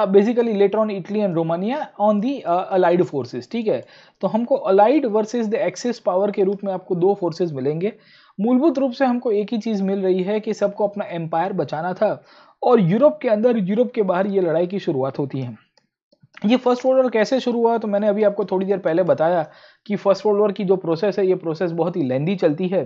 basically later on Italy and Romania on the allied forces, ठीक है। तो हमको allied versus the axis power के रूप में आपको दो forces मिलेंगे। मूलभूत रूप से हमको एक ही चीज मिल रही है कि सबको अपना एम्पायर बचाना था, और यूरोप के अंदर, यूरोप के बाहर ये लड़ाई की शुरुआत होती है। ये फर्स्ट वर्ल्ड वॉर कैसे शुरू हुआ, तो मैंने अभी आपको थोड़ी देर पहले बताया कि फर्स्ट वर्ल्ड वॉर की जो प्रोसेस है, ये प्रोसेस बहुत ही लेंदी चलती है,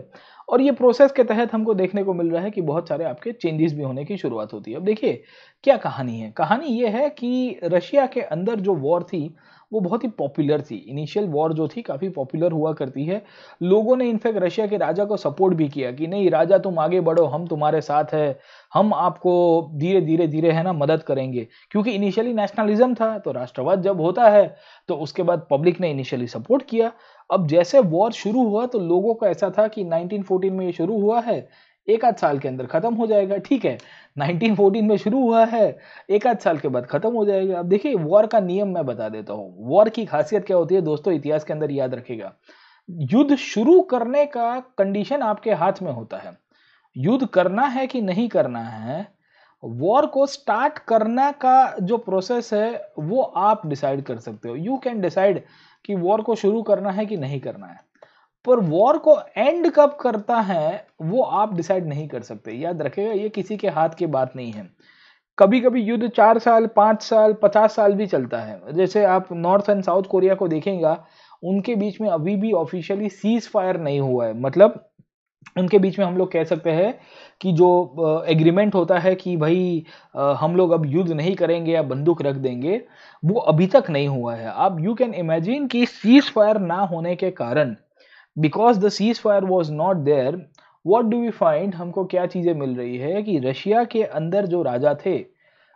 और ये प्रोसेस के तहत हमको देखने को मिल रहा है कि बहुत सारे आपके चेंजेस भी होने की शुरुआत होती है। अब देखिए क्या कहानी है। कहानी ये है कि रशिया के अंदर जो वॉर थी वो बहुत ही पॉपुलर थी। इनिशियल वॉर जो थी काफ़ी पॉपुलर हुआ करती है। लोगों ने इनफैक्ट रशिया के राजा को सपोर्ट भी किया कि नहीं राजा तुम आगे बढ़ो, हम तुम्हारे साथ है, हम आपको धीरे धीरे धीरे है ना मदद करेंगे। क्योंकि इनिशियली नेशनलिज्म था, तो राष्ट्रवाद जब होता है तो उसके बाद पब्लिक ने इनिशियली सपोर्ट किया। अब जैसे वॉर शुरू हुआ तो लोगों को ऐसा था कि 1914 में ये शुरू हुआ है, एक आध साल के अंदर खत्म हो जाएगा, ठीक है। 1914 में शुरू हुआ है, एक आध साल के बाद खत्म हो जाएगा। अब देखिए वॉर का नियम मैं बता देता हूँ। वॉर की खासियत क्या होती है दोस्तों, इतिहास के अंदर याद रखेगा, युद्ध शुरू करने का कंडीशन आपके हाथ में होता है। युद्ध करना है कि नहीं करना है, वॉर को स्टार्ट करना का जो प्रोसेस है वो आप डिसाइड कर सकते हो। यू कैन डिसाइड कि वॉर को शुरू करना है कि नहीं करना है, पर वॉर को एंड कब करता है वो आप डिसाइड नहीं कर सकते। याद रखिएगा, ये किसी के हाथ की बात नहीं है। कभी कभी युद्ध 4 साल, 5 साल, 50 साल भी चलता है। जैसे आप नॉर्थ एंड साउथ कोरिया को देखेंगे, उनके बीच में अभी भी ऑफिशियली सीज फायर नहीं हुआ है। मतलब उनके बीच में हम लोग कह सकते हैं कि जो एग्रीमेंट होता है कि भाई हम लोग अब युद्ध नहीं करेंगे या बंदूक रख देंगे, वो अभी तक नहीं हुआ है। आप यू कैन इमेजिन कि सीज फायर ना होने के कारण, because the cease fire was not there, what do we find, हमको क्या चीजें मिल रही है कि रशिया के अंदर जो राजा थे,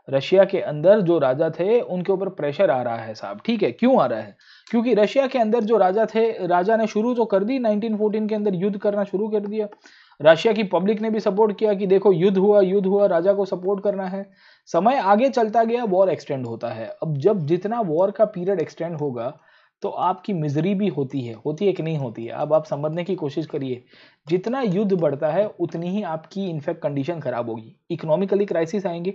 रशिया के अंदर जो राजा थे उनके ऊपर प्रेशर आ रहा है साहब, ठीक है। क्यों आ रहा है? क्योंकि रशिया के अंदर जो राजा थे, राजा ने शुरू तो कर दी 1914 के अंदर युद्ध करना शुरू कर दिया। रशिया की पब्लिक ने भी सपोर्ट किया कि देखो युद्ध हुआ, युद्ध हुआ, राजा को सपोर्ट करना है। समय आगे चलता गया, वॉर एक्सटेंड होता है। अब जब जितना वॉर का पीरियड एक्सटेंड होगा तो आपकी मिजरी भी होती है कि नहीं होती है। अब आप समझने की कोशिश करिए, जितना युद्ध बढ़ता है उतनी ही आपकी इनफैक्ट कंडीशन खराब होगी। इकोनॉमिकली क्राइसिस आएंगे,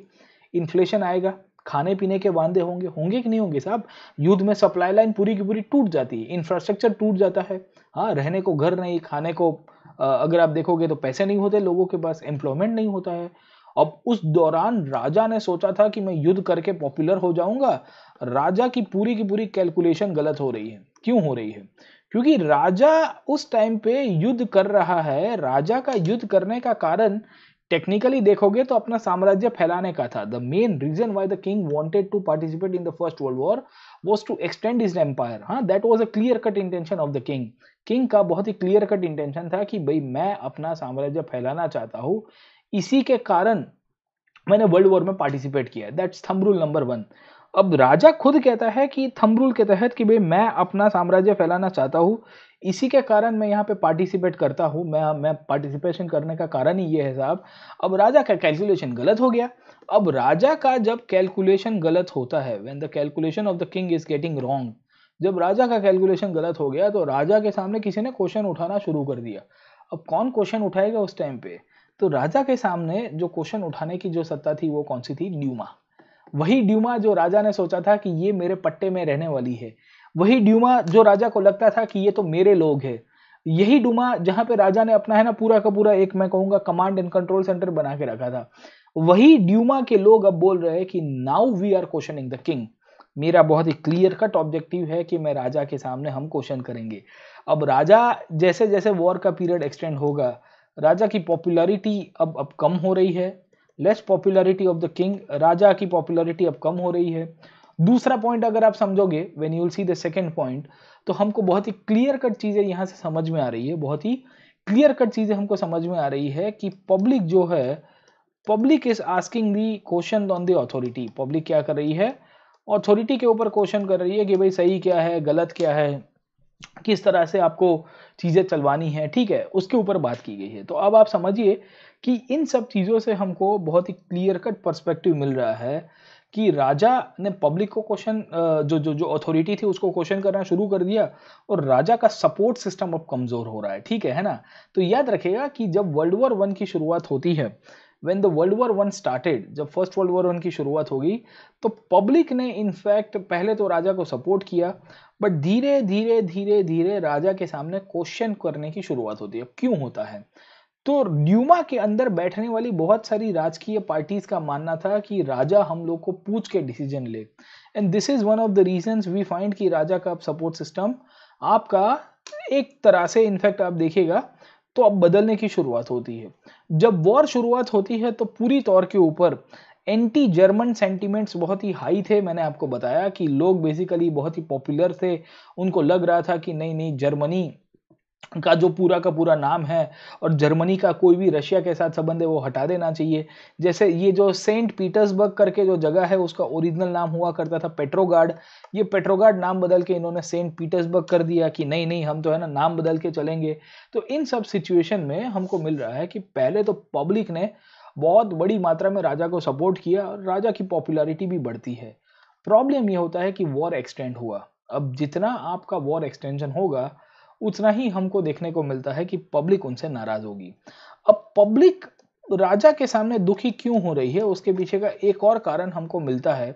इन्फ्लेशन आएगा, खाने पीने के वांदे होंगे, होंगे कि नहीं होंगे साहब। युद्ध में सप्लाई लाइन पूरी की पूरी टूट जाती है, इंफ्रास्ट्रक्चर टूट जाता है। हाँ, रहने को घर नहीं, खाने को अगर आप देखोगे तो पैसे नहीं होते लोगों के पास, एम्प्लॉयमेंट नहीं होता है। अब उस दौरान राजा ने सोचा था कि मैं युद्ध करके पॉपुलर हो जाऊंगा। राजा की पूरी कैलकुलेशन गलत हो रही है। क्यों हो रही है? क्योंकि राजा उस टाइम पे युद्ध कर रहा है। राजा का युद्ध करने का कारण टेक्निकली देखोगे तो अपना साम्राज्य फैलाने का था। The main reason why the king wanted to participate in the first world war was to extend his empire. हाँ, that was a clear cut intention of the king. King का बहुत ही क्लियर कट इंटेंशन था कि भाई मैं अपना साम्राज्य फैलाना चाहता हूं, इसी के कारण मैंने वर्ल्ड वॉर में पार्टिसिपेट किया है। That's thumb rule number 1। अब राजा खुद कहता है कि थंब रूल के तहत कि भाई मैं अपना साम्राज्य फैलाना चाहता हूं, इसी के कारण मैं यहाँ पे पार्टिसिपेट करता हूं। मैं पार्टिसिपेशन करने का कारण ही ये है साहब। अब राजा का कैलकुलेशन गलत हो गया। अब राजा का जब कैलकुलेशन गलत होता है, when the calculation of the king is getting wrong, जब राजा का कैलकुलेशन गलत हो गया तो राजा के सामने किसी ने क्वेश्चन उठाना शुरू कर दिया। अब कौन क्वेश्चन उठाएगा उस टाइम पे? तो राजा के सामने जो क्वेश्चन उठाने की जो सत्ता थी वो कौन सी थी? ड्यूमा। वही ड्यूमा जो राजा ने सोचा था कि ये मेरे पट्टे में रहने वाली है, वही ड्यूमा जो राजा को लगता था कि ये तो मेरे लोग हैं, यही ड्यूमा जहां पे राजा ने अपना है ना पूरा का पूरा एक मैं कहूंगा कमांड एंड कंट्रोल सेंटर बना के रखा था, वही ड्यूमा के लोग अब बोल रहे हैं कि now we are questioning the king. मेरा बहुत ही क्लियर कट ऑब्जेक्टिव है कि मैं राजा के सामने हम क्वेश्चन करेंगे। अब राजा जैसे जैसे वॉर का पीरियड एक्सटेंड होगा, राजा की पॉपुलैरिटी अब कम हो रही है। Less popularity of the king, राजा की पॉपुलैरिटी अब कम हो रही है। दूसरा पॉइंट अगर आप समझोगे, when you will see the second point, तो हमको बहुत ही क्लियर कट चीजें यहां से समझ में आ रही है। बहुत ही क्लियर कट चीजें हमको समझ में आ रही है कि पब्लिक जो है, public is asking the question on the authority. Public क्या कर रही है? अथॉरिटी के ऊपर क्वेश्चन कर रही है कि भाई सही क्या है, गलत क्या है, किस तरह से आपको चीजें चलवानी है, ठीक है, उसके ऊपर बात की गई है। तो अब आप समझिए कि इन सब चीजों से हमको बहुत ही क्लियर कट पर्सपेक्टिव मिल रहा है कि राजा ने पब्लिक को क्वेश्चन, जो जो जो अथॉरिटी थी उसको क्वेश्चन करना शुरू कर दिया, और राजा का सपोर्ट सिस्टम अब कमजोर हो रहा है, ठीक है ना। तो याद रखिएगा कि जब वर्ल्ड वॉर 1 की शुरुआत होती है, when the world war 1 started, जब फर्स्ट वर्ल्ड वॉर 1 की शुरुआत होगी, तो पब्लिक ने इनफैक्ट पहले तो राजा को सपोर्ट किया, बट धीरे धीरे धीरे धीरे राजा के सामने क्वेश्चन करने की शुरुआत होती है। क्यों होता है? तो ड्यूमा के अंदर बैठने वाली बहुत सारी राजकीय पार्टीज का मानना था कि राजा हम लोग को पूछ के डिसीजन ले, and this is one of the reasons we find कि राजा का सपोर्ट सिस्टम आपका एक तरह से इनफैक्ट आप देखिएगा तो अब बदलने की शुरुआत होती है। जब वॉर शुरुआत होती है तो पूरी तौर के ऊपर एंटी जर्मन सेंटिमेंट्स बहुत ही हाई थे। मैंने आपको बताया कि लोग बेसिकली बहुत ही पॉपुलर थे, उनको लग रहा था कि नहीं नहीं, जर्मनी का जो पूरा का पूरा नाम है और जर्मनी का कोई भी रशिया के साथ संबंध है वो हटा देना चाहिए। जैसे ये जो सेंट पीटर्सबर्ग करके जो जगह है उसका ओरिजिनल नाम हुआ करता था पेट्रोगार्ड, ये पेट्रोगार्ड नाम बदल के इन्होंने सेंट पीटर्सबर्ग कर दिया कि नहीं नहीं हम तो है ना नाम बदल के चलेंगे। तो इन सब सिचुएशन में हमको मिल रहा है कि पहले तो पब्लिक ने बहुत बड़ी मात्रा में राजा को सपोर्ट किया और राजा की पॉपुलैरिटी भी बढ़ती है। प्रॉब्लम ये होता है कि वॉर एक्सटेंड हुआ। अब जितना आपका वॉर एक्सटेंशन होगा उतना ही हमको देखने को मिलता है कि पब्लिक उनसे नाराज होगी। अब पब्लिक राजा के सामने दुखी क्यों हो रही है, उसके पीछे का एक और कारण हमको मिलता है।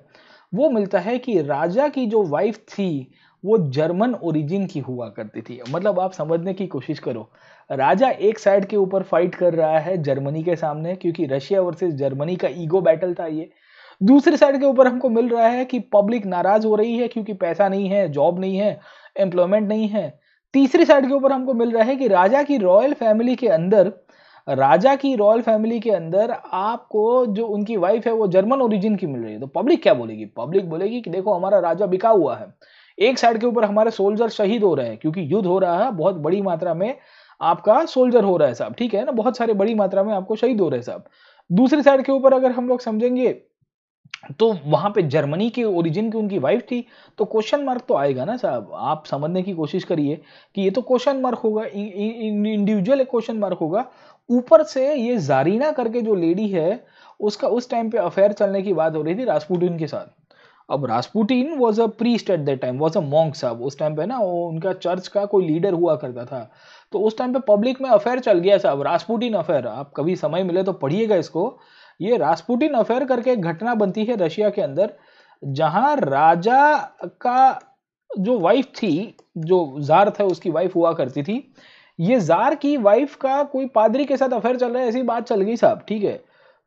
वो मिलता है कि राजा की जो वाइफ थी वो जर्मन ओरिजिन की हुआ करती थी। मतलब आप समझने की कोशिश करो, राजा एक साइड के ऊपर फाइट कर रहा है जर्मनी के सामने, क्योंकि रशिया वर्सेस जर्मनी का ईगो बैटल था ये। दूसरी साइड के ऊपर हमको मिल रहा है कि पब्लिक नाराज हो रही है क्योंकि पैसा नहीं है, जॉब नहीं है, एम्प्लॉयमेंट नहीं है। तीसरी साइड के ऊपर हमको मिल रहा है कि राजा की रॉयल फैमिली के अंदर आपको जो उनकी वाइफ है वो जर्मन ओरिजिन की मिल रही है। तो पब्लिक क्या बोलेगी? पब्लिक बोलेगी कि देखो हमारा राजा बिका हुआ है, एक साइड के ऊपर हमारे सोल्जर शहीद हो रहे हैं क्योंकि युद्ध हो रहा है, बहुत बड़ी मात्रा में आपका सोल्जर हो रहा है साहब, ठीक है ना, बहुत सारे बड़ी मात्रा में आपको शहीद हो रहे हैं साहब। दूसरी साइड के ऊपर अगर हम लोग समझेंगे तो वहां पे जर्मनी के ओरिजिन की उनकी वाइफ थी, तो क्वेश्चन मार्क तो आएगा ना साहब। आप समझने की कोशिश करिए कि ये तो क्वेश्चन मार्क होगा, इंडिविजुअल क्वेश्चन मार्क होगा। ऊपर से ये जारीना करके जो लेडी है उसका उस टाइम पे अफेयर चलने की बात हो रही थी रास्पुटिन के साथ। अब Rasputin was a priest eight that time, was a monk साहब, उस टाइम पे ना वो उनका चर्च का कोई लीडर हुआ करता था। तो उस टाइम पे पब्लिक में अफेयर चल गया साहब, रास्पुटिन अफेयर। आप कभी समय मिले तो पढ़िएगा इसको। ये रास्पुटिन अफेयर करके एक घटना बनती है रशिया के अंदर, जहां राजा का जो वाइफ थी, जो जार था उसकी वाइफ हुआ करती थी, ये जार की वाइफ का कोई पादरी के साथ अफेयर चल रहा है, ऐसी बात चल गई साहब, ठीक है।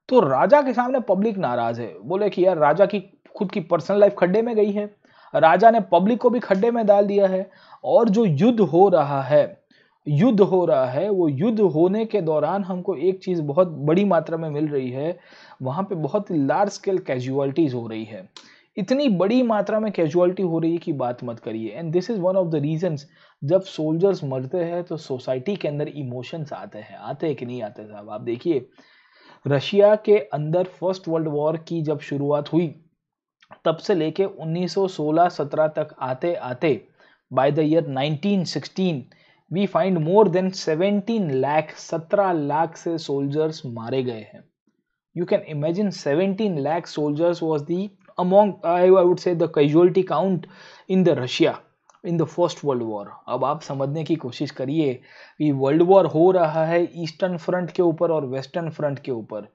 तो राजा के सामने पब्लिक नाराज है, बोले कि यार राजा की खुद की पर्सनल लाइफ खड्डे में गई है, राजा ने पब्लिक को भी खड्डे में डाल दिया है, और जो युद्ध हो रहा है, युद्ध हो रहा है, वो युद्ध होने के दौरान हमको एक चीज़ बहुत बड़ी मात्रा में मिल रही है, वहाँ पे बहुत लार्ज स्केल कैजुअलिटीज़ हो रही है। इतनी बड़ी मात्रा में कैजुअलिटी हो रही है कि बात मत करिए। And this is one of the reasons, जब सोल्जर्स मरते हैं तो सोसाइटी के अंदर इमोशंस आते हैं कि नहीं आते साहब? आप देखिए, रशिया के अंदर फर्स्ट वर्ल्ड वॉर की जब शुरुआत हुई, तब से लेके 1916-17 तक आते-आते by the year 1916 we find more than 17 lakh से सोल्जर्स मारे गए हैं। You can imagine 17 lakh soldiers was the among I would say the casualty count in the Russia in the first world war। अब आप समझने की कोशिश करिए कि वर्ल्ड वॉर हो रहा है ईस्टर्न फ्रंट के ऊपर और वेस्टर्न फ्रंट के ऊपर।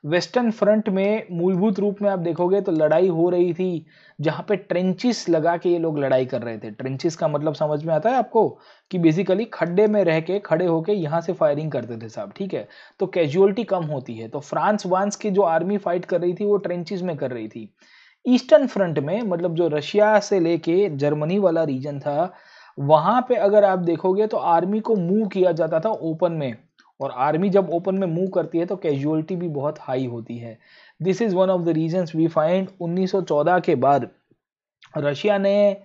वेस्टर्न फ्रंट में मूलभूत रूप में आप देखोगे तो लड़ाई हो रही थी जहाँ पे ट्रेंचिस लगा के ये लोग लड़ाई कर रहे थे। ट्रेंचिस का मतलब समझ में आता है आपको, कि बेसिकली खड्डे में रह के खड़े होके यहाँ से फायरिंग करते थे साहब, ठीक है। तो कैजुअलिटी कम होती है। तो फ्रांस वांस की जो आर्मी फाइट कर रही थी वो ट्रेंचिस में कर रही थी। ईस्टर्न फ्रंट में मतलब जो रशिया से लेके जर्मनी वाला रीजन था, वहां पे अगर आप देखोगे तो आर्मी को मूव किया जाता था ओपन में, और आर्मी जब ओपन में मूव करती है तो कैजुअलिटी भी बहुत हाई होती है। This is one of the reasons we find 1914 के बाद रशिया ने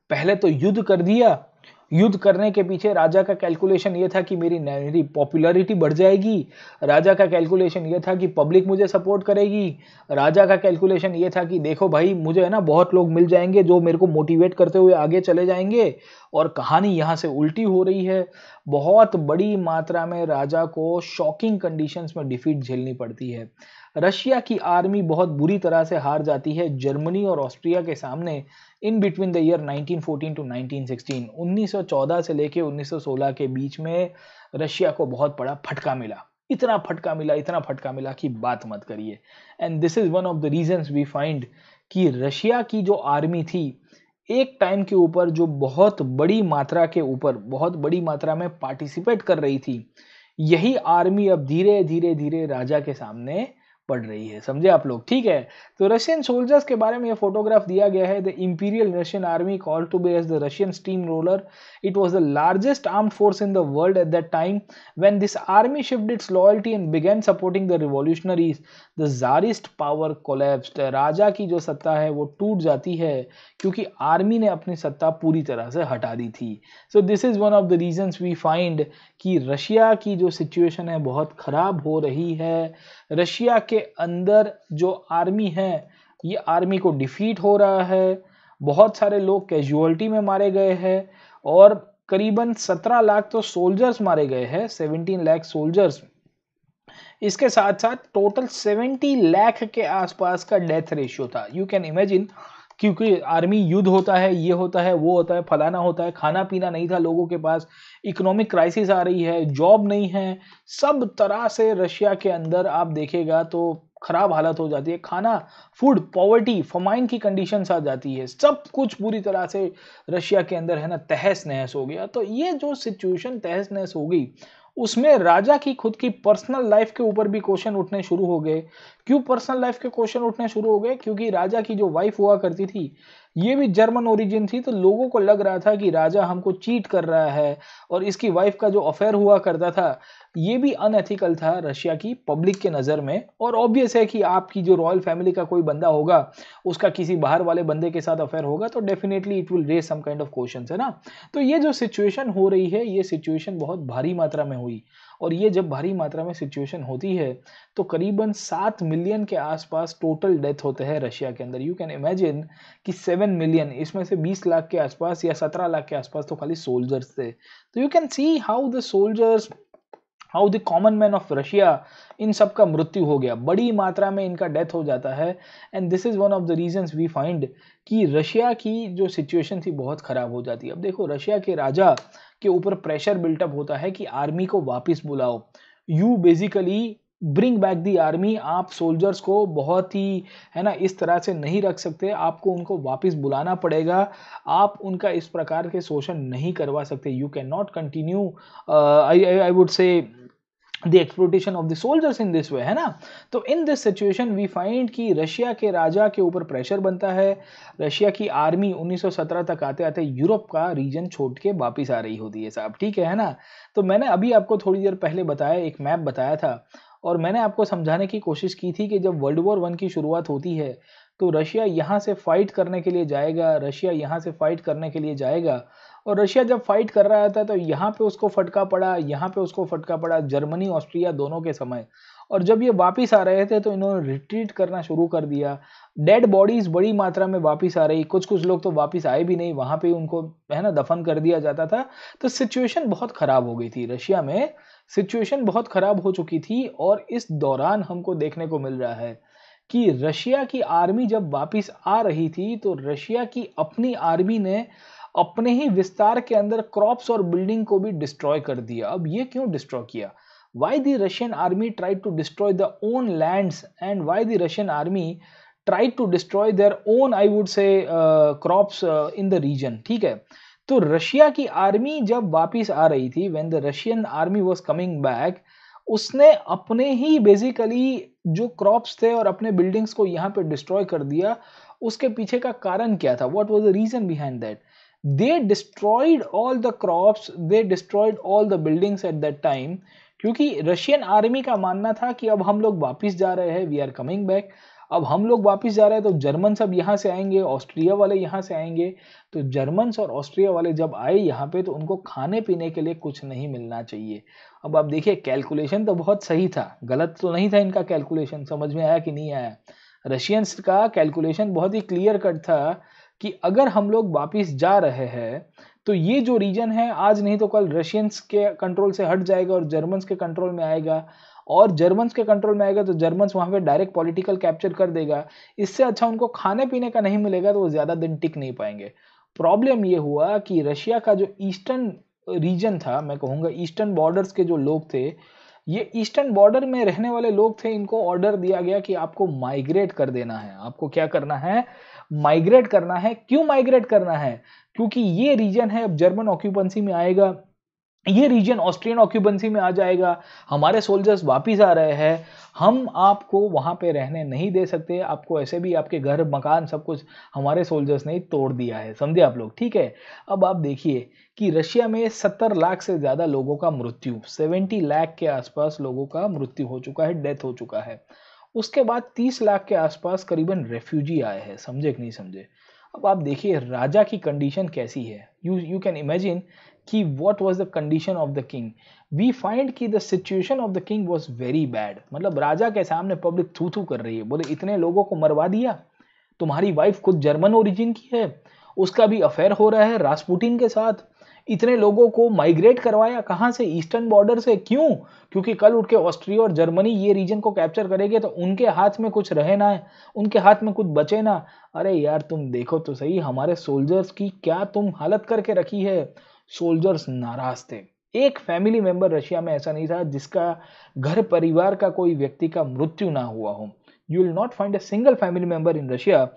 पहले तो युद्ध कर दिया। युद्ध करने के पीछे राजा का कैलकुलेशन ये था कि मेरी पॉपुलैरिटी बढ़ जाएगी। राजा का कैलकुलेशन ये था कि पब्लिक मुझे सपोर्ट करेगी। राजा का कैलकुलेशन ये था कि देखो भाई, मुझे है ना बहुत लोग मिल जाएंगे जो मेरे को मोटिवेट करते हुए आगे चले जाएंगे। और कहानी यहाँ से उल्टी हो रही है। बहुत बड़ी मात्रा में राजा को शॉकिंग कंडीशंस में डिफीट झेलनी पड़ती है। रशिया की आर्मी बहुत बुरी तरह से हार जाती है जर्मनी और ऑस्ट्रिया के सामने in between the year 1914 to 1916। 1914 से लेके 1916 के बीच में रशिया को बहुत बड़ा फटका मिला। इतना फटका मिला कि बात मत करिए। And this is one of the reasons we find कि रशिया की जो आर्मी थी एक टाइम के ऊपर जो बहुत बड़ी मात्रा में पार्टिसिपेट कर रही थी, यही आर्मी अब धीरे धीरे धीरे राजा के सामने पड़ रही है। समझे आप लोग? ठीक है। तो रशियन सोल्जर्स के बारे में ये फोटोग्राफ दिया गया है। The imperial Russian army called to be as the Russian steam roller, it was the largest armed force in the world at that time. When this army shifted its loyalty and began supporting the revolutionaries, the tsarist power collapsed. राजा की जो सत्ता है वो टूट जाती है क्योंकि आर्मी ने अपनी सत्ता पूरी तरह से हटा दी थी। So this is one of the reasons we find कि रशिया की जो सिचुएशन है बहुत खराब हो रही है। रशिया के अंदर जो आर्मी है, ये आर्मी को डिफीट हो रहा है। बहुत सारे लोग कैजुअलिटी में मारे गए हैं और करीबन 17 लाख तो सोल्जर्स मारे गए हैं, 17 लाख सोल्जर्स। इसके साथ साथ टोटल 70 लाख के आसपास का डेथ रेशियो था। यू कैन इमेजिन, क्योंकि आर्मी युद्ध होता है, ये होता है, वो होता है, फलाना होता है, खाना पीना नहीं था लोगों के पास, इकोनॉमिक क्राइसिस आ रही है, जॉब नहीं है, सब तरह से रशिया के अंदर आप देखेगा तो खराब हालत हो जाती है। खाना, फूड पॉवर्टी, फमाइन की कंडीशंस आ जाती है, सब कुछ पूरी तरह से रशिया के अंदर है ना तहस नहस हो गया। तो ये जो सिचुएशन तहस नहस हो गई, उसमें राजा की खुद की पर्सनल लाइफ के ऊपर भी क्वेश्चन उठने शुरू हो गए। क्यों पर्सनल लाइफ के क्वेश्चन उठने शुरू हो गए? क्योंकि राजा की जो वाइफ हुआ करती थी ये भी जर्मन ओरिजिन थी, तो लोगों को लग रहा था कि राजा हमको चीट कर रहा है। और इसकी वाइफ का जो अफेयर हुआ करता था ये भी अनएथिकल था रशिया की पब्लिक के नज़र में। और ऑब्वियस है कि आपकी जो रॉयल फैमिली का कोई बंदा होगा, उसका किसी बाहर वाले बंदे के साथ अफेयर होगा, तो definitely it will raise some kind of questions, है ना। तो ये जो सिचुएशन हो रही है, ये सिचुएशन बहुत भारी मात्रा में हुई। और ये जब भारी मात्रा में सिचुएशन होती है तो करीबन 7 मिलियन के आसपास टोटल डेथ होते हैं रशिया के अंदर। यू कैन इमेजिन कि 7 मिलियन, इसमें से 20 लाख के आसपास या 17 लाख के आसपास तो खाली सोल्जर्स थे। तो you can see how the soldiers, how the common man of Russia, इन सब का मृत्यु हो गया, बड़ी मात्रा में इनका डेथ हो जाता है। And this is one of the reasons we find कि रशिया की जो सिचुएशन थी बहुत खराब हो जाती है। अब देखो, रशिया के राजा के ऊपर प्रेशर बिल्टअप होता है कि आर्मी को वापस बुलाओ, you basically bring back the army. आप सोल्जर्स को बहुत ही है ना इस तरह से नहीं रख सकते, आपको उनको वापस बुलाना पड़ेगा। आप उनका इस प्रकार के शोषण नहीं करवा सकते। You can not continue, I would say the exploitation of the soldiers in this way, है ना। तो in this situation we find कि रशिया के राजा के ऊपर प्रेशर बनता है। रशिया की आर्मी 1917 तक आते आते यूरोप का रीजन छोड़ के वापिस आ रही होती है साहब, ठीक है ना। तो मैंने अभी आपको थोड़ी देर पहले बताया, एक मैप बताया था, और मैंने आपको समझाने की कोशिश की थी कि जब वर्ल्ड वॉर 1 की शुरुआत होती है तो रशिया यहाँ से फाइट करने के लिए जाएगा, रशिया यहाँ से फाइट करने के लिए जाएगा, और रशिया जब फाइट कर रहा था तो यहाँ पे उसको फटका पड़ा, यहाँ पे उसको फटका पड़ा, जर्मनी ऑस्ट्रिया दोनों के समय। और जब ये वापिस आ रहे थे तो इन्होंने रिट्रीट करना शुरू कर दिया। डेड बॉडीज बड़ी मात्रा में वापिस आ रही, कुछ कुछ लोग तो वापिस आए भी नहीं, वहां पे उनको, है ना, दफन कर दिया जाता था। तो सिचुएशन बहुत खराब हो गई थी रशिया में, सिचुएशन बहुत खराब हो चुकी थी। और इस दौरान हमको देखने को मिल रहा है कि रशिया की आर्मी जब वापिस आ रही थी तो रशिया की अपनी आर्मी ने अपने ही विस्तार के अंदर क्रॉप्स और बिल्डिंग को भी डिस्ट्रॉय कर दिया। अब ये क्यों डिस्ट्रॉय किया? Why the Russian army tried to destroy the own lands, and why the Russian army tried to destroy their own, I would say, crops in the region, ठीक है। तो रशिया की आर्मी जब वापिस आ रही थी, when the Russian army was coming back, उसने अपने ही बेसिकली जो क्रॉप्स थे और अपने बिल्डिंग्स को यहाँ पे डिस्ट्रॉय कर दिया। उसके पीछे का कारण क्या था? What was the reason behind that? They destroyed all the crops, they destroyed all the buildings at that time, क्योंकि रशियन आर्मी का मानना था कि अब हम लोग वापस जा रहे हैं, वी आर कमिंग बैक। अब हम लोग वापस जा रहे हैं तो जर्मन सब यहाँ से आएंगे, ऑस्ट्रिया वाले यहाँ से आएंगे। तो जर्मन्स और ऑस्ट्रिया वाले जब आए यहाँ पे तो उनको खाने पीने के लिए कुछ नहीं मिलना चाहिए। अब आप देखिए, कैलकुलेशन तो बहुत सही था, गलत तो नहीं था इनका कैलकुलेशन। समझ में आया कि नहीं आया? रशियंस का कैलकुलेशन बहुत ही क्लियर कट था कि अगर हम लोग वापस जा रहे हैं तो ये जो रीजन है आज नहीं तो कल रशियंस के कंट्रोल से हट जाएगा और जर्मन्स के कंट्रोल में आएगा, और जर्मन्स के कंट्रोल में आएगा तो जर्मन्स वहां पे डायरेक्ट पॉलिटिकल कैप्चर कर देगा। इससे अच्छा उनको खाने पीने का नहीं मिलेगा तो वो ज्यादा दिन टिक नहीं पाएंगे। प्रॉब्लम ये हुआ कि रशिया का जो ईस्टर्न रीजन था, मैं कहूँगा ईस्टर्न बॉर्डर्स के जो लोग थे, ये ईस्टर्न बॉर्डर में रहने वाले लोग थे, इनको ऑर्डर दिया गया कि आपको माइग्रेट कर देना है। आपको क्या करना है? माइग्रेट करना है। क्यों माइग्रेट करना है? क्योंकि ये रीजन है अब जर्मन ऑक्यूपेंसी में आएगा, ये रीजन ऑस्ट्रियन ऑक्यूपेंसी में आ जाएगा, हमारे सोल्जर्स वापिस आ रहे हैं, हम आपको वहां पे रहने नहीं दे सकते, आपको ऐसे भी आपके घर मकान सब कुछ हमारे सोल्जर्स ने तोड़ दिया है। समझे आप लोग? ठीक है। अब आप देखिए कि रशिया में 70 लाख से ज्यादा लोगों का मृत्यु, 70 लाख के आसपास लोगों का मृत्यु हो चुका है, डेथ हो चुका है। उसके बाद 30 लाख के आसपास करीबन रेफ्यूजी आए हैं। समझे कि नहीं समझे? अब आप देखिए राजा की कंडीशन कैसी है। यू कैन इमेजिन कि what was the condition of the king. We find कि the situation of the king was very bad. मतलब राजा के सामने पब्लिक थू थू कर रही है, बोले इतने लोगों को मरवा दिया, तुम्हारी वाइफ खुद जर्मन ओरिजिन की है, उसका भी अफेयर हो रहा है रास्पुटिन के साथ, इतने लोगों को माइग्रेट करवाया कहाँ से? ईस्टर्न बॉर्डर से। क्यों? क्योंकि कल उठ के ऑस्ट्रिया और जर्मनी ये रीजन को कैप्चर करेंगे तो उनके हाथ में कुछ रहे ना, उनके हाथ में कुछ बचे ना। अरे यार तुम देखो तो सही हमारे सोल्जर्स की क्या तुम हालत करके रखी है। सोल्जर्स नाराज थे। एक फैमिली मेंबर रशिया में ऐसा नहीं था जिसका घर परिवार का कोई व्यक्ति का मृत्यु ना हुआ हो। You will not find a single family member in Russia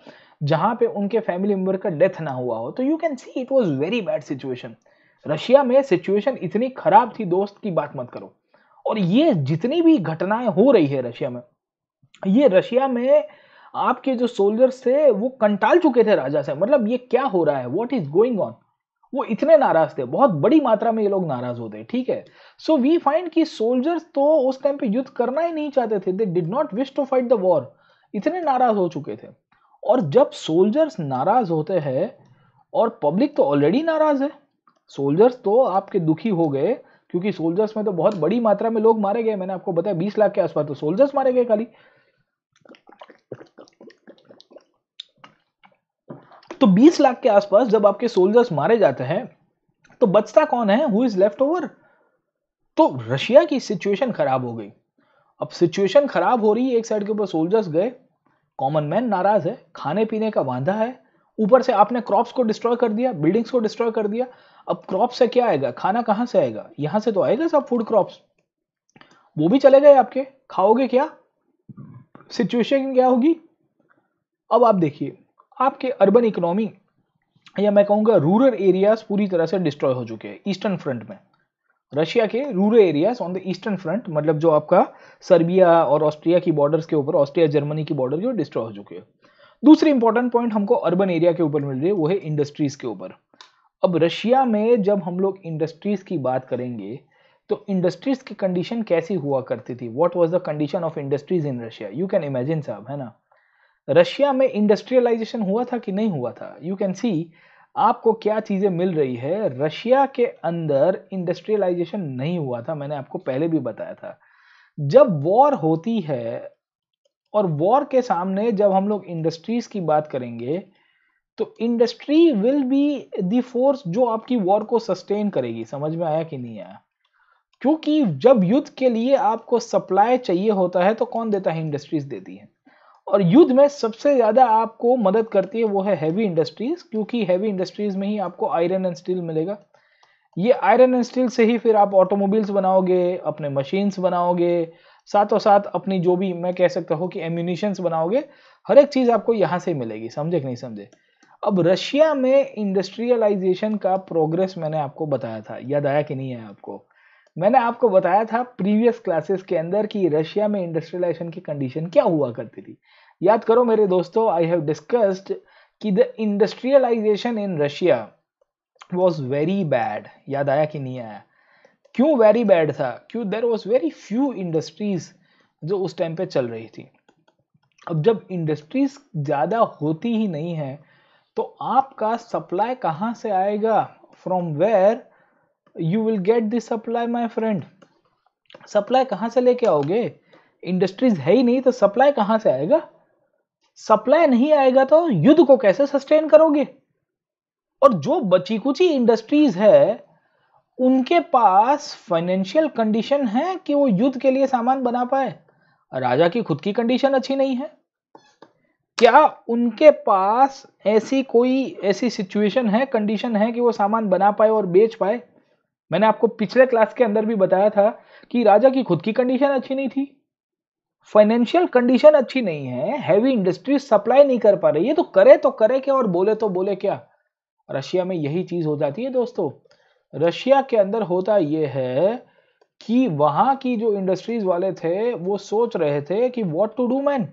जहां पे उनके फैमिली मेंबर का डेथ ना हुआ हो। तो you can see it was very bad situation. Russia में सिचुएशन इतनी खराब थी दोस्त की बात मत करो। और ये जितनी भी घटनाएं हो रही है रशिया में, ये रशिया में आपके जो सोल्जर्स थे वो कंटाल चुके थे राजा से। मतलब ये क्या हो रहा है, व्हाट इज गोइंग ऑन। वो इतने नाराज थे, बहुत बड़ी मात्रा में ये लोग नाराज होते हैं। ठीक है। सो वी फाइंड कि सोल्जर्स तो उस टाइम पे युद्ध करना ही नहीं चाहते थे, they did not wish to fight the war, इतने नाराज हो चुके थे। और जब सोल्जर्स नाराज होते हैं और पब्लिक तो ऑलरेडी नाराज है, सोल्जर्स तो आपके दुखी हो गए क्योंकि सोल्जर्स में तो बहुत बड़ी मात्रा में लोग मारे गए। मैंने आपको बताया 20 लाख के आसपास तो सोल्जर्स मारे गए खाली। तो 20 लाख के आसपास जब आपके सोल्जर्स मारे जाते हैं तो बचता कौन है? Who is left over? तो रशिया की सिचुएशन खराब हो गई। अब सिचुएशन खराब हो रही है, एक साइड के ऊपर सोल्जर्स गए, कॉमन मैन नाराज है, खाने पीने का वांधा है, ऊपर से आपने क्रॉप्स को डिस्ट्रॉय कर दिया, बिल्डिंग्स को डिस्ट्रॉय कर दिया। अब क्रॉप से क्या आएगा? खाना कहां से आएगा? यहां से तो आएगा सब फूड क्रॉप्स, वो भी चले गए आपके, खाओगे क्या? सिचुएशन क्या होगी? अब आप देखिए आपके अर्बन इकोनॉमी या मैं कहूंगा रूरल एरियाज पूरी तरह से डिस्ट्रॉय हो चुके हैं ईस्टर्न फ्रंट में। रशिया के rural areas on the eastern front, मतलब जो आपका सर्बिया और ऑस्ट्रिया की बॉर्डर्स के ऊपर, ऑस्ट्रिया जर्मनी की बॉर्डर जो डिस्ट्रॉय हो चुके हैं। दूसरी इंपॉर्टेंट पॉइंट हमको अर्बन एरिया के ऊपर मिल रही है, वो है इंडस्ट्रीज के ऊपर। अब रशिया में जब हम लोग इंडस्ट्रीज की बात करेंगे तो इंडस्ट्रीज की कंडीशन कैसी हुआ करती थी, what was the condition of industries in Russia, you can imagine साहब, है ना। रशिया में इंडस्ट्रियलाइजेशन हुआ था कि नहीं हुआ था, यू कैन सी आपको क्या चीजें मिल रही है। रशिया के अंदर इंडस्ट्रियलाइजेशन नहीं हुआ था, मैंने आपको पहले भी बताया था। जब वॉर होती है और वॉर के सामने जब हम लोग इंडस्ट्रीज की बात करेंगे तो industry will be the force जो आपकी वॉर को सस्टेन करेगी। समझ में आया कि नहीं आया? क्योंकि जब युद्ध के लिए आपको सप्लाई चाहिए होता है तो कौन देता है? इंडस्ट्रीज देती है। और युद्ध में सबसे ज्यादा आपको मदद करती है वो है हैवी इंडस्ट्रीज, क्योंकि हैवी इंडस्ट्रीज में ही आपको आयरन एंड स्टील मिलेगा। ये आयरन एंड स्टील से ही फिर आप ऑटोमोबाइल्स बनाओगे, अपने मशीन्स बनाओगे, साथों साथ अपनी जो भी मैं कह सकता हूँ कि एम्यूनिशंस बनाओगे। हर एक चीज आपको यहाँ से मिलेगी। समझे कि नहीं समझे? अब रशिया में इंडस्ट्रियलाइजेशन का प्रोग्रेस मैंने आपको बताया था, याद आया कि नहीं है आपको? मैंने आपको बताया था प्रीवियस क्लासेस के अंदर कि रशिया में इंडस्ट्रियलाइजेशन की कंडीशन क्या हुआ करती थी। याद करो मेरे दोस्तों, आई हैव डिस्कस्ड कि the industrialisation in Russia was very bad. याद आया कि नहीं आया? क्यों वेरी बैड था? क्यों? There was very few industries जो उस टाइम पे चल रही थी। अब जब इंडस्ट्रीज ज्यादा होती ही नहीं है तो आपका सप्लाई कहां से आएगा? From where you will get the supply my friend? Supply कहां से लेके आओगे? इंडस्ट्रीज है ही नहीं तो सप्लाई कहां से आएगा? सप्लाई नहीं आएगा तो युद्ध को कैसे सस्टेन करोगे? और जो बची कुची इंडस्ट्रीज है उनके पास फाइनेंशियल कंडीशन है कि वो युद्ध के लिए सामान बना पाए? राजा की खुद की कंडीशन अच्छी नहीं है। क्या उनके पास ऐसी सिचुएशन है, कंडीशन है कि वो सामान बना पाए और बेच पाए? मैंने आपको पिछले क्लास के अंदर भी बताया था कि राजा की खुद की कंडीशन अच्छी नहीं थी, फाइनेंशियल कंडीशन अच्छी नहीं है, हैवी इंडस्ट्री सप्लाई नहीं कर पा रही है, तो करे क्या और बोले क्या? रशिया में यही चीज हो जाती है दोस्तों। रशिया के अंदर होता यह है कि वहां की जो इंडस्ट्रीज वाले थे वो सोच रहे थे कि what to do man,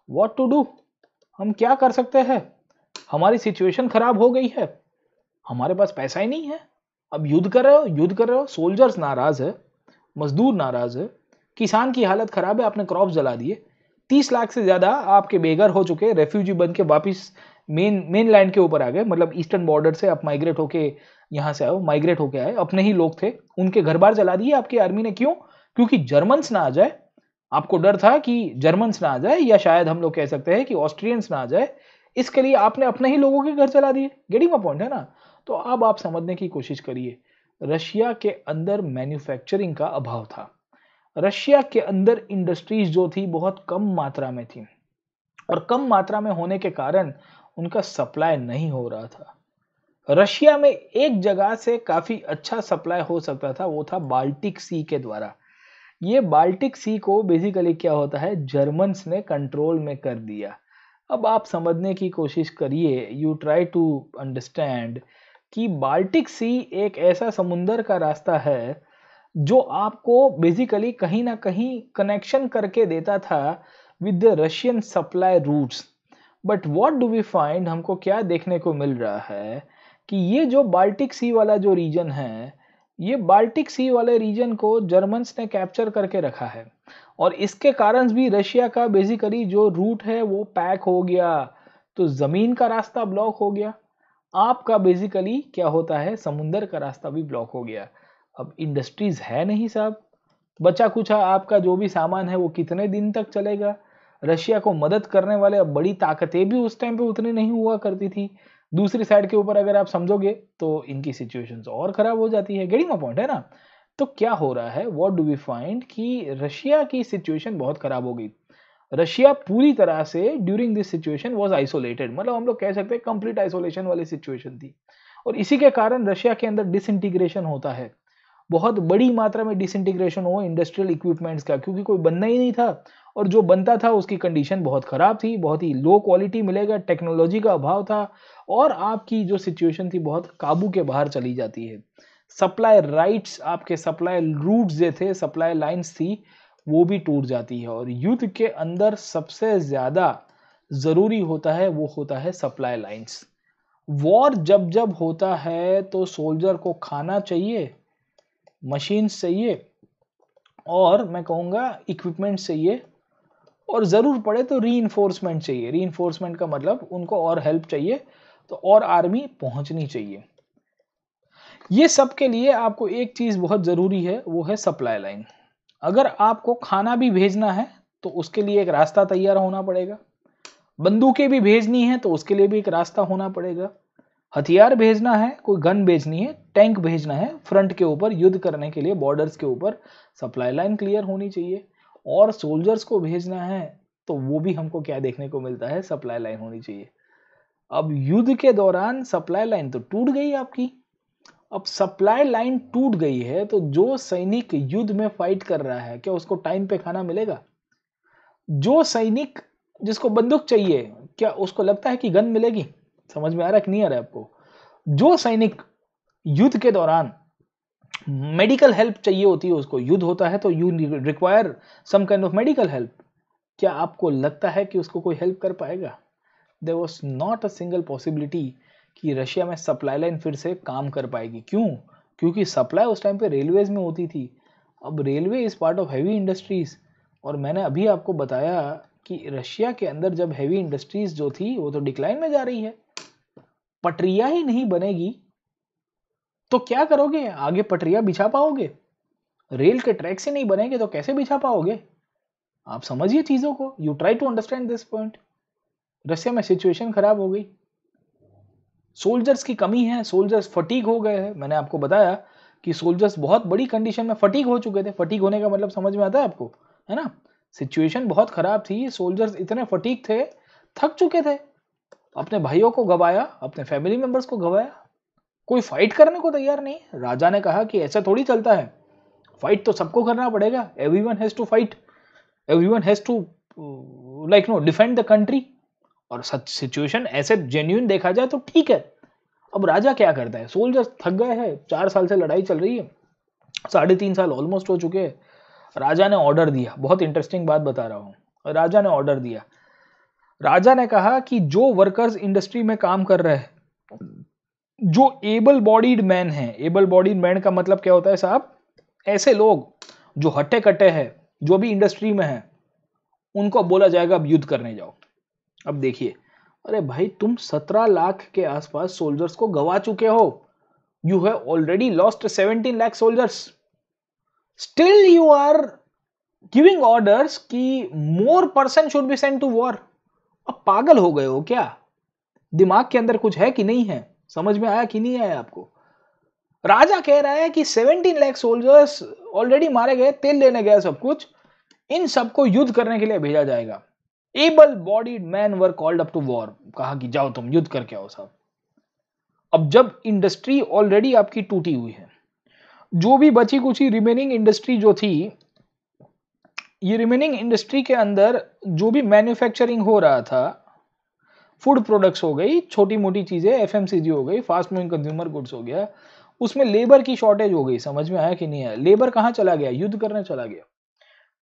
what to do, हम क्या कर सकते हैं? हमारी सिचुएशन खराब हो गई है, हमारे पास पैसा ही नहीं है। अब युद्ध कर रहे हो, युद्ध कर रहे हो, सोल्जर्स नाराज है, मजदूर नाराज है, किसान की हालत खराब है, आपने क्रॉप जला दिए, 30 लाख से ज्यादा आपके बेघर हो चुके, रेफ्यूजी बन के वापिस मेन लैंड के ऊपर आ गए, मतलब ईस्टर्न बॉर्डर से आप माइग्रेट होके यहां से आओ, माइग्रेट होके आए, अपने ही लोग थे, उनके घर बार जला दिए आपकी आर्मी ने। क्यों? क्योंकि जर्मन्स ना आ जाए। आपको डर था कि जर्मन्स ना आ जाए, या शायद हम लोग कह सकते हैं कि ऑस्ट्रियंस ना आ जाए, इसके लिए आपने अपने ही लोगों के घर जला दिए। गेटिंग माय पॉइंट, है ना? तो अब आप समझने की कोशिश करिए, रशिया के अंदर मैन्युफैक्चरिंग का अभाव था। रशिया के अंदर इंडस्ट्रीज जो थी बहुत कम मात्रा में थी, और कम मात्रा में होने के कारण उनका सप्लाई नहीं हो रहा था। रशिया में एक जगह से काफी अच्छा सप्लाई हो सकता था, वो था बाल्टिक सी के द्वारा। ये बाल्टिक सी को बेसिकली क्या होता है, जर्मन्स ने कंट्रोल में कर दिया। अब आप समझने की कोशिश करिए, यू ट्राई टू अंडरस्टैंड कि बाल्टिक सी एक ऐसा समुंदर का रास्ता है जो आपको बेसिकली कहीं ना कहीं कनेक्शन करके देता था with the Russian supply routes. But what do we find, हमको क्या देखने को मिल रहा है कि ये जो बाल्टिक सी वाला जो रीजन है, ये बाल्टिक सी वाले रीजन को जर्मन्स ने कैप्चर करके रखा है, और इसके कारण भी रशिया का बेसिकली जो रूट है वो पैक हो गया, तो जमीन का रास्ता ब्लॉक हो गया, आपका बेसिकली क्या होता है, समुंदर का रास्ता भी ब्लॉक हो गया। अब इंडस्ट्रीज है नहीं साहब, बचा कुचा आपका जो भी सामान है वो कितने दिन तक चलेगा? रशिया को मदद करने वाले अब बड़ी ताकतें भी उस टाइम पे उतनी नहीं हुआ करती थी। दूसरी साइड के ऊपर अगर आप समझोगे तो इनकी सिचुएशंस और खराब हो जाती है। गेटिंग माय पॉइंट, है ना? तो क्या हो रहा है, व्हाट डू वी फाइंड कि रशिया की सिचुएशन बहुत खराब हो गई। रशिया पूरी तरह से during this situation was isolated, मतलब हम लोग कह सकते हैं कंप्लीट आइसोलेशन वाली सिचुएशन थी, और इसी के कारण रशिया के अंदर डिसइंटीग्रेशन होता है, बहुत बड़ी मात्रा में डिसइंटीग्रेशन हो इंडस्ट्रियल इक्विपमेंट्स का, क्योंकि कोई बनना ही नहीं था, और जो बनता था उसकी कंडीशन बहुत खराब थी, बहुत ही लो क्वालिटी मिलेगा, टेक्नोलॉजी का अभाव था, और आपकी जो सिचुएशन थी बहुत काबू के बाहर चली जाती है। सप्लाई राइट्स, आपके सप्लाई रूट्स जो थे, सप्लाई लाइंस थी, वो भी टूट जाती है। और युद्ध के अंदर सबसे ज्यादा जरूरी होता है वो होता है सप्लाई लाइंस। वॉर जब जब होता है तो सोल्जर को खाना चाहिए, मशीन्स चाहिए, और मैं कहूँगा इक्विपमेंट चाहिए, और ज़रूर पड़े तो रीइंफोर्समेंट चाहिए। रीइंफोर्समेंट का मतलब उनको और हेल्प चाहिए, तो और आर्मी पहुंचनी चाहिए। ये सब के लिए आपको एक चीज़ बहुत ज़रूरी है, वो है सप्लाई लाइन। अगर आपको खाना भी भेजना है तो उसके लिए एक रास्ता तैयार होना पड़ेगा, बंदूकें भी भेजनी है तो उसके लिए भी एक रास्ता होना पड़ेगा, हथियार भेजना है, कोई गन भेजनी है, टैंक भेजना है फ्रंट के ऊपर युद्ध करने के लिए, बॉर्डर्स के ऊपर सप्लाई लाइन क्लियर होनी चाहिए, और सोल्जर्स को भेजना है तो वो भी हमको क्या देखने को मिलता है, सप्लाई लाइन होनी चाहिए। अब युद्ध के दौरान सप्लाई लाइन तो टूट गई आपकी। अब सप्लाई लाइन टूट गई है तो जो सैनिक युद्ध में फाइट कर रहा है, क्या उसको टाइम पे खाना मिलेगा? जो सैनिक जिसको बंदूक चाहिए, क्या उसको लगता है कि गन मिलेगी? समझ में आ रहा है कि नहीं आ रहा है आपको? जो सैनिक युद्ध के दौरान मेडिकल हेल्प चाहिए होती है, उसको युद्ध होता है तो you require some kind of medical help, क्या आपको लगता है कि उसको कोई हेल्प कर पाएगा? There was not a single possibility कि रशिया में सप्लाई लाइन फिर से काम कर पाएगी। क्यों? क्योंकि सप्लाई उस टाइम पे रेलवेज में होती थी। अब railway is part of heavy industries, और मैंने अभी आपको बताया कि रशिया के अंदर जब हैवी इंडस्ट्रीज जो थी वो तो डिक्लाइन में जा रही है। पटरियां ही नहीं बनेगी तो क्या करोगे? आगे पटरियां बिछा पाओगे? रेल के ट्रैक से नहीं बनेंगे तो कैसे बिछा पाओगे? आप समझिए चीजों को, you try to understand this point. Russia में सिचुएशन खराब हो गई, सोल्जर्स की कमी है, सोल्जर्स फटीग हो गए हैं। मैंने आपको बताया कि सोल्जर्स बहुत बड़ी कंडीशन में फटीग हो चुके थे। फटीग होने का मतलब समझ में आता है आपको, है ना? सिचुएशन बहुत खराब थी, सोल्जर्स इतने फटीग थे, थक चुके थे, अपने भाइयों को गवाया, अपने फैमिली मेंबर्स को गवाया, कोई फाइट करने को तैयार नहीं। राजा ने कहा कि ऐसा थोड़ी चलता है, फाइट तो सबको करना पड़ेगा, everyone has to fight, everyone has to like no defend the country. और सच सिचुएशन ऐसे जेन्युइन देखा जाए तो ठीक है। अब राजा क्या करता है? सोल्जर्स थक गए हैं, 4 साल से लड़ाई चल रही है, 3.5 साल ऑलमोस्ट हो चुके हैं। राजा ने ऑर्डर दिया, बहुत इंटरेस्टिंग बात बता रहा हूं। राजा ने ऑर्डर दिया, राजा ने कहा कि जो वर्कर्स इंडस्ट्री में काम कर रहे हैं, जो एबल बॉडीड मैन है, एबल बॉडीड मैन का मतलब क्या होता है साहब? ऐसे लोग जो हट्टे कट्टे हैं, जो भी इंडस्ट्री में है, उनको बोला जाएगा अब युद्ध करने जाओ। अब देखिए, अरे भाई तुम 17 लाख के आसपास सोल्जर्स को गवा चुके हो, you have already lost 17 lakh soldiers, still you are giving orders कि more person should be sent to war. अब पागल हो गए हो क्या? दिमाग के अंदर कुछ है कि नहीं है? समझ में आया कि नहीं आया आपको? राजा कह रहा है कि 17 लाख सोल्जर्स ऑलरेडी मारे गए, तेल लेने गए सब कुछ, इन सबको युद्ध करने के लिए भेजा जाएगा। Able bodied man were called up to war, कहा कि जाओ तुम युद्ध करके आओ साहब। अब जब इंडस्ट्री ऑलरेडी आपकी टूटी हुई है, जो भी बची कुची रिमेनिंग इंडस्ट्री जो थी, ये रिमेनिंग इंडस्ट्री के अंदर जो भी मैन्युफैक्चरिंग हो रहा था, फूड प्रोडक्ट्स हो गई, छोटी मोटी चीजें, एफएमसीजी हो गई, फास्ट मूविंग कंज्यूमर गुड्स हो गया, उसमें लेबर की शॉर्टेज हो गई। समझ में आया कि नहीं आया? लेबर कहां चला गया? युद्ध करने चला गया।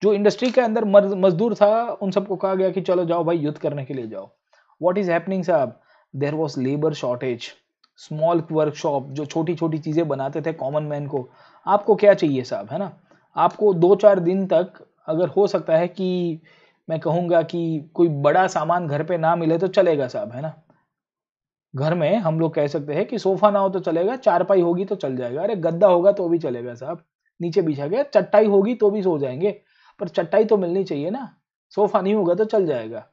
जो इंडस्ट्री के अंदर मजदूर था, उन सबको कहा गया कि चलो जाओ भाई युद्ध करने के लिए जाओ। व्हाट इज हैपनिंग साहब? There was labour shortage. Small workshop जो छोटी छोटी चीजें बनाते थे कॉमन मैन को, आपको क्या चाहिए साहब, है ना? आपको 2-4 दिन तक अगर हो सकता है कि मैं कहूंगा कि कोई बड़ा सामान घर पे ना मिले तो चलेगा साहब, है ना? घर में हम लोग कह सकते हैं कि सोफा ना हो तो चलेगा, चारपाई होगी तो चल जाएगा, अरे गद्दा होगा तो भी चलेगा साहब, नीचे बिछा गया, चटाई होगी तो भी सो जाएंगे, पर चटाई तो मिलनी चाहिए ना। सोफा नहीं होगा तो चल जाएगा।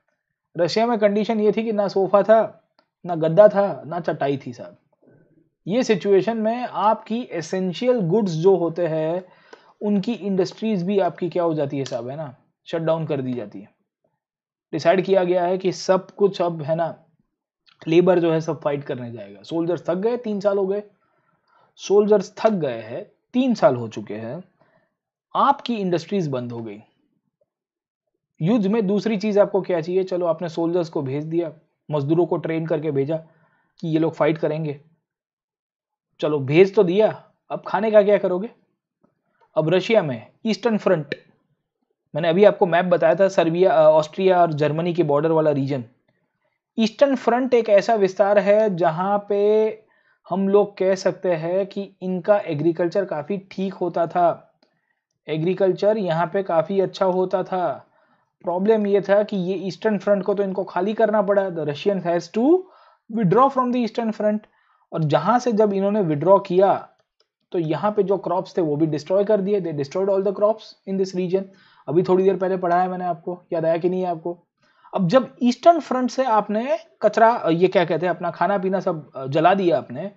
रशिया में कंडीशन ये थी कि ना सोफा था, ना गद्दा था, ना चटाई थी साहब। ये सिचुएशन में आपकी एसेंशियल गुड्स जो होते हैं, उनकी इंडस्ट्रीज भी आपकी क्या हो जाती है साहब, है ना? शट डाउन कर दी जाती है। डिसाइड किया गया है कि सब कुछ अब, है ना, लेबर जो है सब फाइट करने जाएगा। सोल्जर्स थक गए, 3 साल हो गए, सोल्जर्स थक गए हैं, 3 साल हो चुके हैं, आपकी इंडस्ट्रीज बंद हो गई। युद्ध में दूसरी चीज आपको क्या चाहिए? चलो आपने सोल्जर्स को भेज दिया, मजदूरों को ट्रेन करके भेजा कि ये लोग फाइट करेंगे, चलो भेज तो दिया, अब खाने का क्या करोगे? अब रशिया में ईस्टर्न फ्रंट, मैंने अभी आपको मैप बताया था, सर्बिया, ऑस्ट्रिया और जर्मनी के बॉर्डर वाला रीजन। ईस्टर्न फ्रंट एक ऐसा विस्तार है जहां पे हम लोग कह सकते हैं कि इनका एग्रीकल्चर काफ़ी ठीक होता था। एग्रीकल्चर यहाँ पे काफ़ी अच्छा होता था। प्रॉब्लम ये था कि ये ईस्टर्न फ्रंट को तो इनको खाली करना पड़ा। The Russian has to withdraw from the eastern front. और जहाँ से जब इन्होंने विड्रॉ किया तो यहाँ पे जो क्रॉप्स थे वो भी डिस्ट्रॉय कर दिए। They destroyed all the crops in this region. अभी थोड़ी देर पहले पढ़ा है मैंने, आपको याद आया कि नहीं है आपको? अब जब ईस्टर्न फ्रंट से आपने कचरा, ये क्या कहते हैं, अपना खाना पीना सब जला दिया आपने,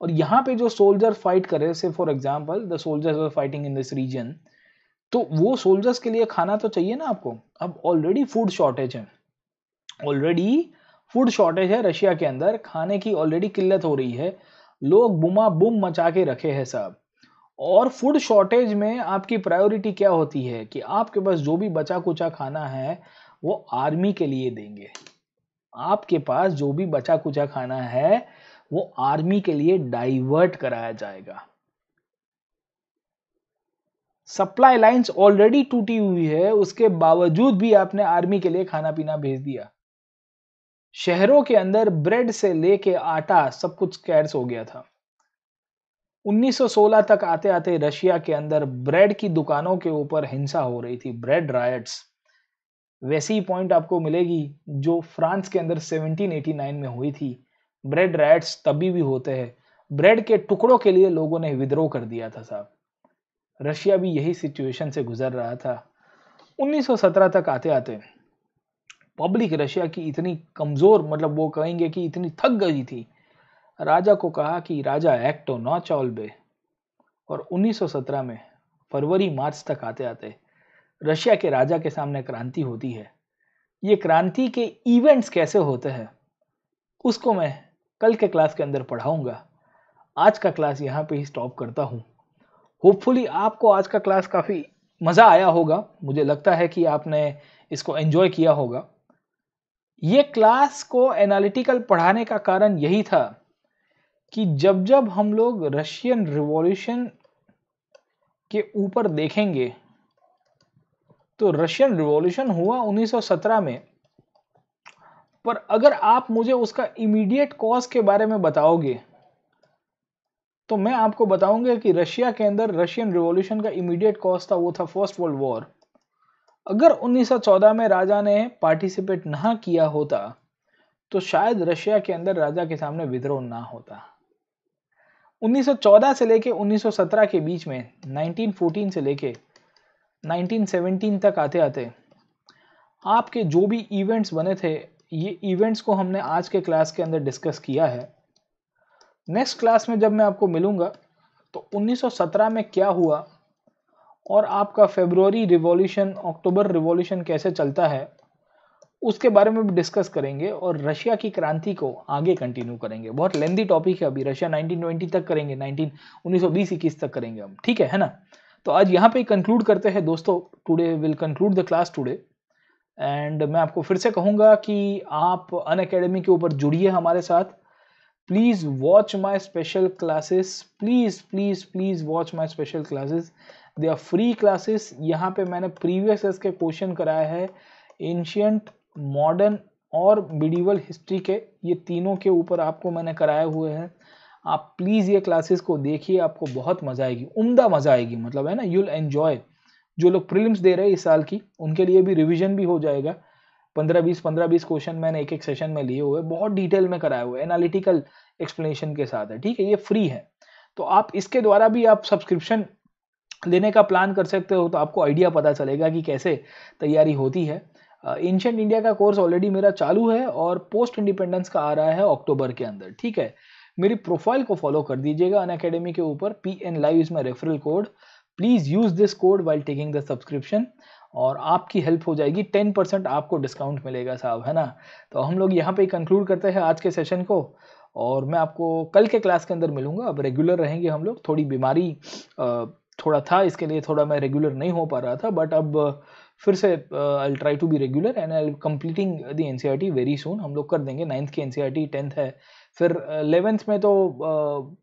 और यहाँ पे जो सोल्जर फाइट कर रहे, say for example the soldiers are fighting in this region, तो वो सोल्जर्स के लिए खाना तो चाहिए ना आपको। अब ऑलरेडी फूड शॉर्टेज है, ऑलरेडी फूड शॉर्टेज है रशिया के अंदर, खाने की ऑलरेडी किल्लत हो रही है, लोग बुमा बुम मचा के रखे हैं साहब। और फूड शॉर्टेज में आपकी प्रायोरिटी क्या होती है कि आपके पास जो भी बचा कुचा खाना है वो आर्मी के लिए देंगे। आपके पास जो भी बचा कुचा खाना है वो आर्मी के लिए डाइवर्ट कराया जाएगा। सप्लाई लाइंस ऑलरेडी टूटी हुई है, उसके बावजूद भी आपने आर्मी के लिए खाना पीना भेज दिया। शहरों के अंदर ब्रेड से लेके आटा सब कुछ स्कैर्स हो गया था। 1916 तक आते आते रशिया के अंदर ब्रेड की दुकानों के ऊपर हिंसा हो रही थी, ब्रेड रायट्स। वैसी पॉइंट आपको मिलेगी जो फ्रांस के अंदर 1789 में हुई थी। ब्रेड रायट्स तभी भी होते हैं, ब्रेड के टुकड़ों के लिए लोगों ने विद्रोह कर दिया था साहब। रशिया भी यही सिचुएशन से गुजर रहा था। 1917 तक आते आते पब्लिक रशिया की इतनी कमजोर, मतलब वो कहेंगे कि इतनी थक गई थी, राजा को कहा कि राजा एक्टो नॉ चॉल्बे। और 1917 में फरवरी मार्च तक आते आते रशिया के राजा के सामने क्रांति होती है। ये क्रांति के इवेंट्स कैसे होते हैं उसको मैं कल के क्लास के अंदर पढ़ाऊंगा। आज का क्लास यहाँ पे ही स्टॉप करता हूँ। होपफुली आपको आज का क्लास काफ़ी मज़ा आया होगा, मुझे लगता है कि आपने इसको एंजॉय किया होगा। ये क्लास को एनालिटिकल पढ़ाने का कारण यही था कि जब जब हम लोग रशियन रिवॉल्यूशन के ऊपर देखेंगे तो रशियन रिवॉल्यूशन हुआ 1917 में, पर अगर आप मुझे उसका इमीडिएट कॉज के बारे में बताओगे तो मैं आपको बताऊंगा कि रशिया के अंदर रशियन रिवॉल्यूशन का इमीडिएट कॉज था, वो था फर्स्ट वर्ल्ड वॉर। अगर 1914 में राजा ने पार्टिसिपेट ना किया होता तो शायद रशिया के अंदर राजा के सामने विद्रोह ना होता। 1914 से लेके 1917 के बीच में, 1914 से लेके 1917 तक आते आते आपके जो भी इवेंट्स बने थे, ये इवेंट्स को हमने आज के क्लास के अंदर डिस्कस किया है। नेक्स्ट क्लास में जब मैं आपको मिलूंगा तो 1917 में क्या हुआ और आपका फरवरी रिवॉल्यूशन, अक्टूबर रिवॉल्यूशन कैसे चलता है उसके बारे में भी डिस्कस करेंगे, और रशिया की क्रांति को आगे कंटिन्यू करेंगे। बहुत लेंदी टॉपिक है, अभी रशिया 1920 तक करेंगे, 1920-21 तक करेंगे हम, ठीक है ना? तो आज यहाँ पे कंक्लूड करते हैं दोस्तों। Today will conclude the class today, and मैं आपको फिर से कहूँगा कि आप अनअकैडमी के ऊपर जुड़िए हमारे साथ। Please watch my special classes, please please please watch my special classes, they are free classes. यहाँ पे मैंने प्रीवियस ईयर्स के क्वेश्चन कराया है, एंशियंट, मॉडर्न और मिडिवल हिस्ट्री के, ये तीनों के ऊपर आपको मैंने कराए हुए हैं। आप प्लीज़ ये क्लासेस को देखिए, आपको बहुत मज़ा आएगी, उम्दा मज़ा आएगी, मतलब है ना, यूल एन्जॉय। जो लोग प्रीलिम्स दे रहे हैं इस साल की, उनके लिए भी रिवीजन भी हो जाएगा। 15-20 क्वेश्चन मैंने एक एक सेशन में लिए हुए, बहुत डिटेल में कराए हुए, एनालिटिकल एक्सप्लेनेशन के साथ है, ठीक है? ये फ्री है, तो आप इसके द्वारा भी आप सब्सक्रिप्शन लेने का प्लान कर सकते हो, तो आपको आइडिया पता चलेगा कि कैसे तैयारी होती है। एंशिएंट इंडिया का कोर्स ऑलरेडी मेरा चालू है और पोस्ट इंडिपेंडेंस का आ रहा है अक्टूबर के अंदर, ठीक है? मेरी प्रोफाइल को फॉलो कर दीजिएगा अनअकैडमी के ऊपर, PN Live is my referral code. Please use this code while taking the subscription, और आपकी हेल्प हो जाएगी, 10% आपको डिस्काउंट मिलेगा साहब, है ना? तो हम लोग यहाँ पे कंक्लूड करते हैं आज के सेशन को, और मैं आपको कल के क्लास के अंदर मिलूंगा। अब रेगुलर रहेंगे हम लोग, थोड़ी बीमारी थोड़ा था, इसके लिए थोड़ा मैं रेगुलर नहीं हो पा रहा था, बट अब फिर से I try to be regular and I completing the NCERT very soon. हम लोग कर देंगे 9th की एनसीईआरटी, 10th है, फिर 11th में तो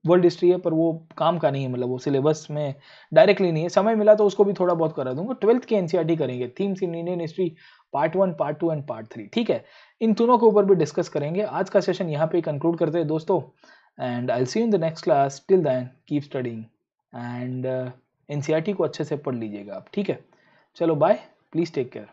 वर्ल्ड हिस्ट्री है, पर वो काम का नहीं है, मतलब वो सिलेबस में डायरेक्टली नहीं है। समय मिला तो उसको भी थोड़ा बहुत करा दूंगा। 12th की एनसीईआरटी करेंगे, themes in Indian history part 1, part 2 and part 3, ठीक है। इन तीनों के ऊपर भी डिस्कस करेंगे। आज का सेशन यहाँ पे कंक्लूड करते हैं दोस्तों, and I see you in the next class. Till then keep studying and NCERT को अच्छे से पढ़ लीजिएगा आप, ठीक है। चलो बाय, प्लीज़ टेक केयर।